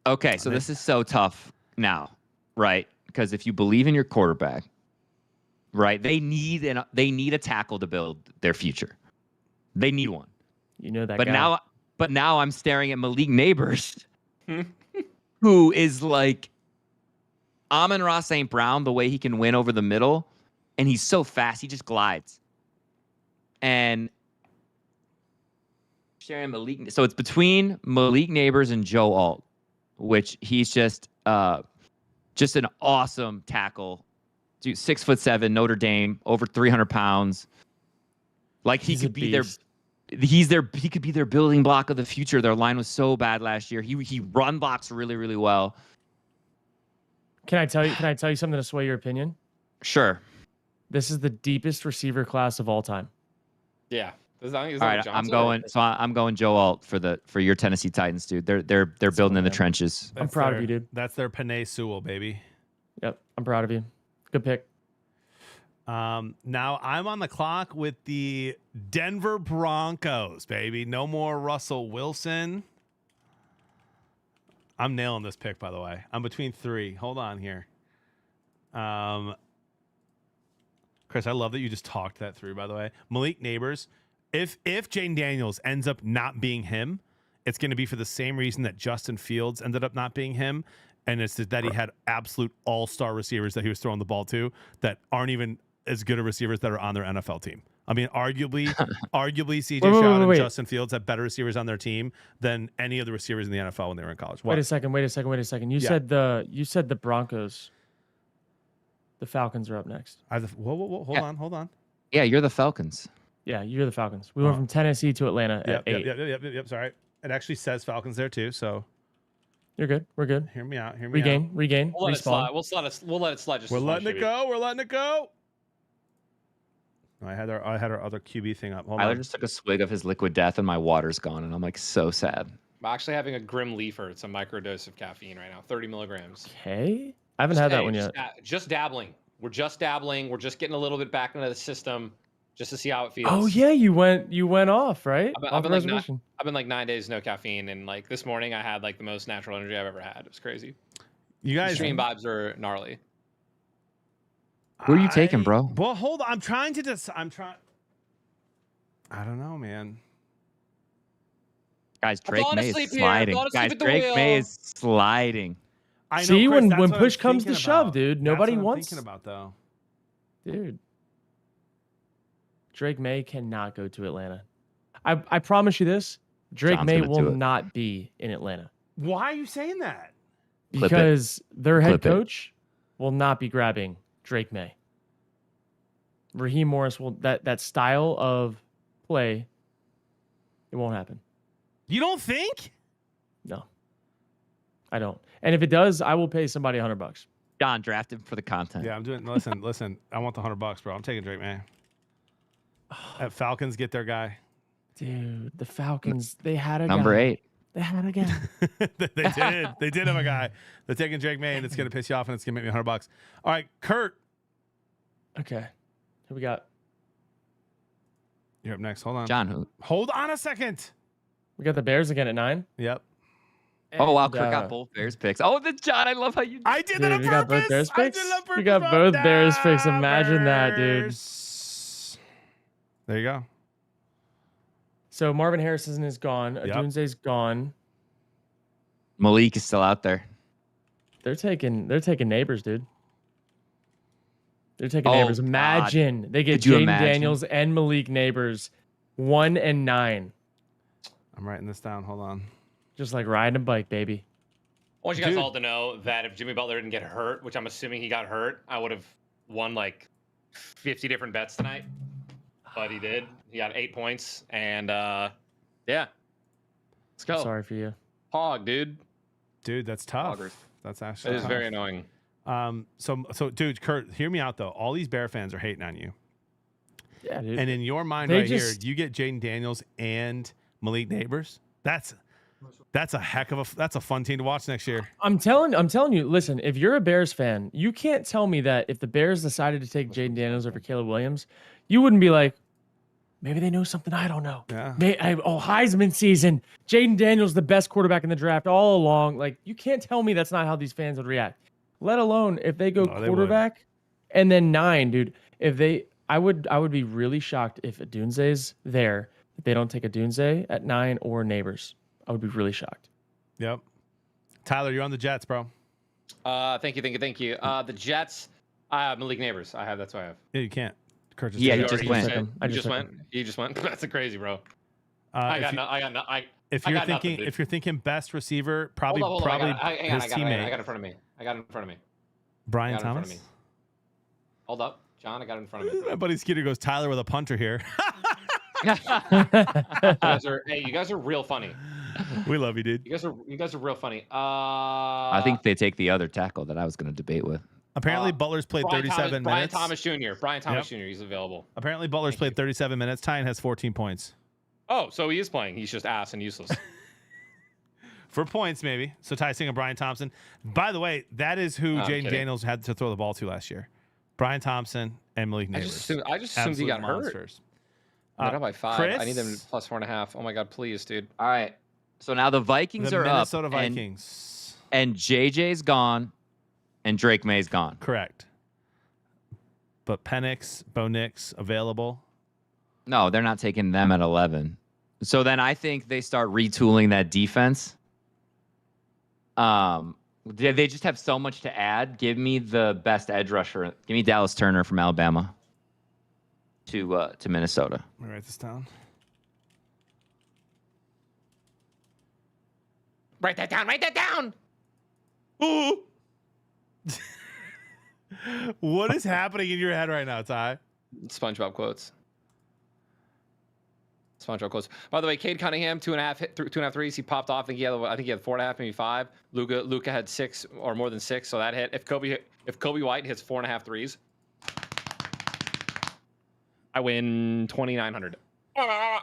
Okay, so this is so tough now, right? Because if you believe in your quarterback, right, they need a tackle to build their future. They need one. You know that but guy. now I'm staring at Malik Neighbors, who is like Amon-Ra St. Brown, the way he can win over the middle, and he's so fast, he just glides. And sharing Malik, so it's between Malik Neighbors and Joe Alt, which he's just an awesome tackle. Dude, 6'7", Notre Dame, over 300 pounds. Like he could be he could be their building block of the future. Their line was so bad last year. He run blocks really, really well. Can I tell you something to sway your opinion? Sure. This is the deepest receiver class of all time. Yeah. All right, I'm going Joe Alt for your Tennessee Titans, dude. They're building in the trenches. I'm proud of you, dude. That's their Penei Sewell, baby. Yep, I'm proud of you. Good pick. Now I'm on the clock with the Denver Broncos, baby. No more Russell Wilson. I'm nailing this pick, by the way. I'm between three. Hold on here. Chris, I love that you just talked that through, by the way. Malik Neighbors. If Jane Daniels ends up not being him, it's going to be for the same reason that Justin Fields ended up not being him. And it's that he had absolute all-star receivers that he was throwing the ball to that aren't even as good of receivers that are on their NFL team. I mean, arguably CJ Stroud and Justin Fields have better receivers on their team than any of the receivers in the NFL when they were in college. What? Wait a second. You said the Broncos. The Falcons are up next. Whoa. Hold on. Yeah, you're the Falcons. Yeah, you're the Falcons. We went from Tennessee to Atlanta at 8. Yep. Sorry. It actually says Falcons there too, so you're good. We're good. Hear me out. Regain. We'll let it slide. Respawn. We'll let it slide. We're letting it go. We're letting it go. I had our other QB thing up. Hold on. Tyler just took a swig of his liquid death and my water's gone, and I'm like so sad. I'm actually having a Grim Leafer. It's a microdose of caffeine right now, 30 milligrams. Okay. I haven't had that one yet. Just dabbling. We're just dabbling. We're just getting a little bit back into the system just to see how it feels. Oh yeah, you went off, right? I've been like 9 days no caffeine, and like this morning I had like the most natural energy I've ever had. It was crazy. You guys, stream vibes are gnarly. Who are you taking, bro? Well, hold on. I'm trying. I don't know, man. Guys, Drake falling May asleep is here. I'm sliding. falling asleep Guys, at the Drake May wheel. is sliding. I know, See, Chris, when that's what push I'm comes to thinking shove, about. dude, That's nobody what I'm wants. thinking about though. Dude, Drake May cannot go to Atlanta. I promise you this: Drake John's May gonna will do it. not be in Atlanta Why are you saying that? Clip it. because their head Clip it. coach will not be grabbing Drake May. Raheem Morris will that style of play. It won't happen. You don't think? No, I don't. And if it does, I will pay somebody $100. John, draft him for the content. Yeah, I'm doing. Listen. I want the $100, bro. I'm taking Drake, man. At Falcons, get their guy. Dude, the Falcons, they had a Number guy. 8. They had a guy. They did. They did have a guy. They're taking Drake May, and it's gonna piss you off, and it's gonna make me $100. All right, Kurt, Okay. Who we got? you're up next. Hold on. John, who? Hold on a second. We got the Bears again at 9. Yep. Oh, wow. And, Kurt got both Bears picks. Oh, the John, I love how you. I did Dude, that on we got both purpose. Bears I picks? did it on purpose. We got bro. both Bears Nah, picks. Imagine that, dude. Bears. There you go. So Marvin Harrison is gone. Yep. Adunze's gone. Malik is still out there. They're taking neighbors, dude. They're taking Oh, neighbors. God. Imagine they get Could you Jaden imagine? Daniels and Malik Neighbors 1 and 9. I'm writing this down. Hold on. Just like riding a bike, baby. I want you guys Dude. all to know that if Jimmy Butler didn't get hurt, which I'm assuming he got hurt, I would have won like 50 different bets tonight. But he did. He got 8 points, and yeah, let's go. Sorry for you. Hog, dude. Dude, that's tough. Poggers. That's It actually is tough. very annoying. So, dude, Kurt, hear me out though. All these Bear fans are hating on you, Yeah, dude. and in your mind They right just- here, you get Jaden Daniels and Malik Neighbors. That's a heck of a fun team to watch next year. I'm telling you, listen, if you're a Bears fan, you can't tell me that if the Bears decided to take Jaden Daniels over Caleb Williams, you wouldn't be like, maybe they know something I don't know. Yeah. Heisman season. Jaden Daniels, the best quarterback in the draft all along. Like, you can't tell me that's not how these fans would react. Let alone if they go No, they would. quarterback and then 9, dude. I would be really shocked if Adunze's there. If they don't take Adunze at 9 or Neighbors. I would be really shocked. Yep. Tyler, you're on the Jets, bro. Thank you. The Jets. I have Malik Neighbors. That's what I have. Yeah, you can't. Kurt just Yeah, did he it. just You went. said- I You just just took went. You just went. That's crazy, bro. If I you- If I you're got nothing, thinking, dude. if you're thinking best receiver, probably Hold on, probably hang on, his I got teammate, it in front of me. I got it in front of me. Brian I got it in front Thomas. of me. Hold up, John. I got it in front of me. My buddy Skeeter goes Tyler with a punter here. You guys are real funny. We love you, dude. You guys are real funny. I think they take the other tackle that I was going to debate with. Apparently, Butler's played 37 Brian minutes. Thomas Jr. Brian Thomas Jr. He's available. Apparently, Butler's played 37 minutes. Tyan has 14 points. Oh, so he is playing. He's just ass and useless. For points, maybe. So Ty Singh and Brian Thompson. By the way, that is who I'm Jaden kidding. Daniels had to throw the ball to last year. Brian Thompson and Malik I Neighbors. just assumed he Absolute got hurt. monsters. They're up by 5. Chris? I need them plus 4.5. Oh my god, please, dude. All right. So now the Vikings The are Minnesota up. Vikings. And JJ's gone. And Drake May's gone. Correct. But Penix, Bo Nix available. No, they're not taking them at 11. So then I think they start retooling that defense. They just have so much to add. Give me the best edge rusher. Give me Dallas Turner from Alabama to Minnesota. Let me write this down. Write that down. Write that down. Ooh. What is happening in your head right now, Ty? SpongeBob quotes. SpongeBob quotes. By the way, Cade Cunningham, 2.5 threes. He popped off. I think he had 4.5, maybe 5. Luka had 6 or more than 6, so that hit. If Kobe White hits 4.5 threes, I win 2,900.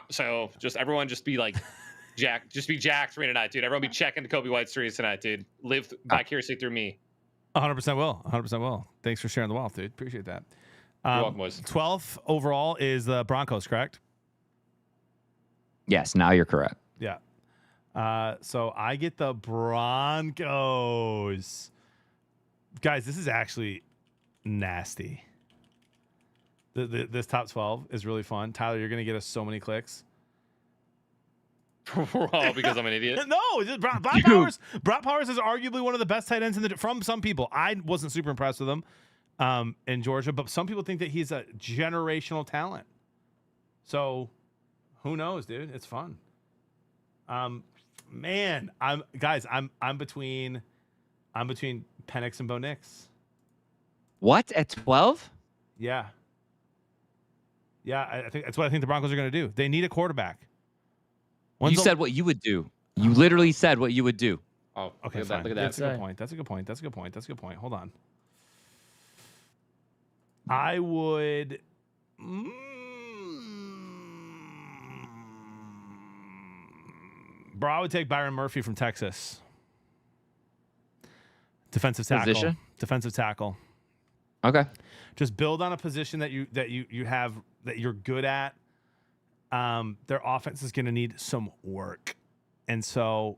So just everyone just be like jacked for me tonight, dude. Everyone be checking Kobe White's threes tonight, dude. Live vicariously through me. 100% will. 100% will. Thanks for sharing the wealth, dude. Appreciate that. You're welcome, boys. 12th overall is the Broncos, correct? Yes, now you're correct. Yeah. So I get the Broncos. Guys, this is actually nasty. This top 12 is really fun. Tyler, you're going to get us so many clicks. Oh, because I'm an idiot. No, Brock Powers. Brock Powers is arguably one of the best tight ends from some people. I wasn't super impressed with him in Georgia, but some people think that he's a generational talent. So who knows, dude? It's fun. Man, I'm between Penix and Bo Nix. What at 12? Yeah. I think that's what I think the Broncos are going to do. They need a quarterback. You said what you would do. You literally said what you would do. Oh, okay, look at fine. that. Look at that. That's a good point. That's a good point. Hold on. I would. Bro, I would take Byron Murphy from Texas. Defensive tackle. Position? Defensive tackle. Okay. Just build on a position that you have that you're good at. Their offense is going to need some work, and so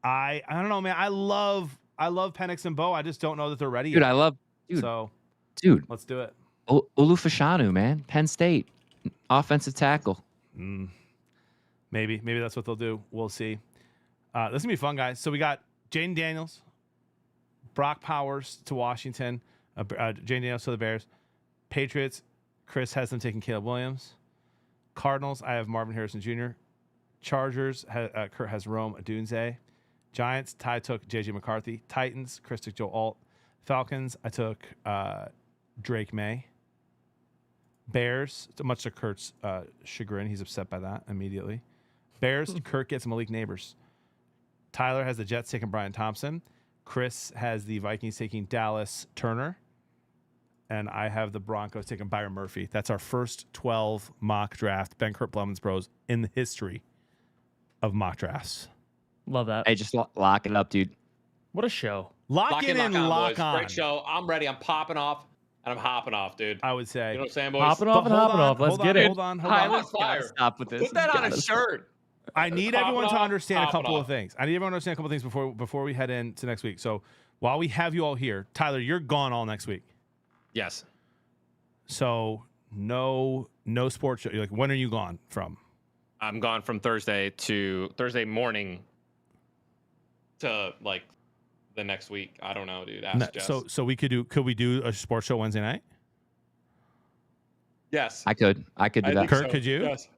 I don't know, man. I love Penix and Bo. I just don't know that they're ready Dude, yet. Dude, Let's do it. Olufashanu, man, Penn State, offensive tackle. Maybe that's what they'll do. We'll see. This is gonna be fun, guys. So we got Jaden Daniels, Brock Powers to Washington, Jaden Daniels to the Bears, Patriots. Chris has them taking Caleb Williams. Cardinals, I have Marvin Harrison Jr. Chargers, Kurt has Rome Odunze. Giants, Ty took J.J. McCarthy. Titans, Chris took Joe Alt. Falcons, I took Drake May. Bears, much to Kurt's chagrin, he's upset by that immediately. Bears, Kurt gets Malik Neighbors. Tyler has the Jets taking Brian Thompson. Chris has the Vikings taking Dallas Turner. And I have the Broncos taking Byron Murphy. That's our first 12 mock draft, Benkert Blevins Bros, in the history of mock drafts. Love that. Hey, just lock it up, dude. What a show. Lock in and lock boys. on. Great show. I'm ready. I'm popping off, and I'm hopping off, dude. I would say. You know what I'm saying, boys? Hopping off and hopping off. Let's get it. Hold on. Tyler's fire. Stop with this. Put that on a shirt. I need Pop everyone it to off, understand a pop it couple of off. things. I need everyone to understand a couple of things before we head into next week. So while we have you all here, Tyler, you're gone all next week. Yes. So no sports show. You're like, when are you gone from? I'm gone from Thursday morning to like the next week. I don't know, dude. Ask Jess. So could we do a sports show Wednesday night? Yes. I could do that. Kurt, could you? Yes.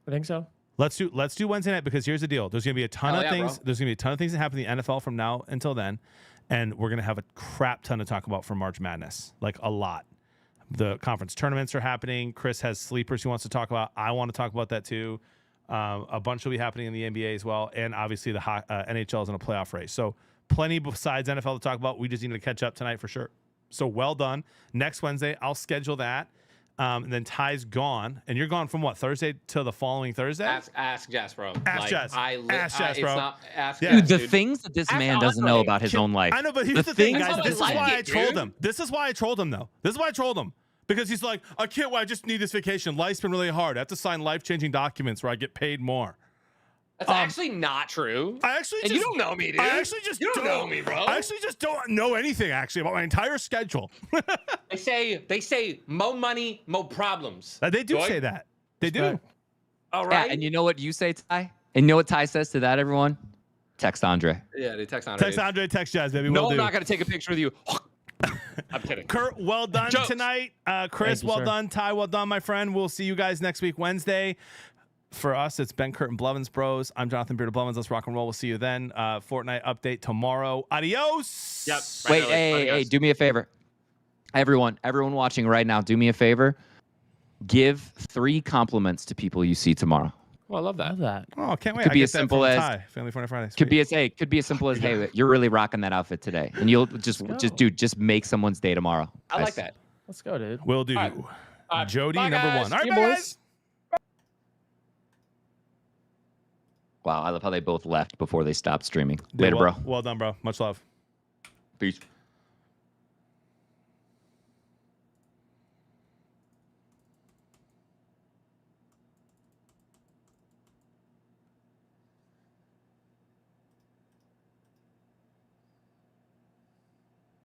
I think so. Let's do Wednesday night because here's the deal. There's gonna be a ton of things. Bro. There's gonna be a ton of things that happen in the NFL from now until then, and we're gonna have a crap ton to talk about for March Madness, like a lot. The conference tournaments are happening. Chris has sleepers he wants to talk about. I want to talk about that too. A bunch will be happening in the NBA as well, and obviously the NHL is in a playoff race. So plenty besides NFL to talk about. We just need to catch up tonight for sure. So well done. Next Wednesday, I'll schedule that. And then Ty's gone, and you're gone from what, Thursday to the following Thursday? Ask Jess, bro. Ask Jess. Ask Jess, bro. It's not, ask Yeah. Jess, Dude, the things that this man doesn't know about his own life. I know, but here's the thing, guys. how This is I why like I it, trolled dude. him. This is why I trolled him, though. This is why I trolled him. Because he's like, I can't wait. I just need this vacation. Life's been really hard. I have to sign life-changing documents where I get paid more. That's actually not true. I actually And just, you don't know me, dude. I actually just You don't know me, bro. I actually just don't know anything, actually, about my entire schedule. They say more money, more problems. They do Joy? say that. They do. Respect. All Yeah, right. and you know what you say, Ty? And you know what Ty says to that, everyone? Text Andre. Yeah, they text Andre. Text Andre, text Jazz, baby. No, We'll I'm do. not gonna take a picture with you. I'm kidding. Kurt, well done Jokes. tonight. Chris, Thank you, well sir. done. Ty, well done, my friend. We'll see you guys next week, Wednesday. For us, it's Benkert and Blevins Bros. I'm Jonathan Beard of Blevins. Let's rock and roll. We'll see you then. Fortnite update tomorrow. Adios. Yep. Wait, Right, hey, do me a favor. Everyone watching right now, do me a favor. Give 3 compliments to people you see tomorrow. Well, I love that. Love that. Oh, can't wait. Could I be get as that simple from as- Ty. Family Friendly Friday. Could be as simple as, hey, you're really rocking that outfit today, and you'll just make someone's day tomorrow. I like Guys. that. Let's go, dude. Will do. All right. Jody, Bye, number guys. 1. All right, See bye, you, guys. boys. Wow, I love how they both left before they stopped streaming. Dude, Later, well, bro. Well done, bro. Much love. Peace.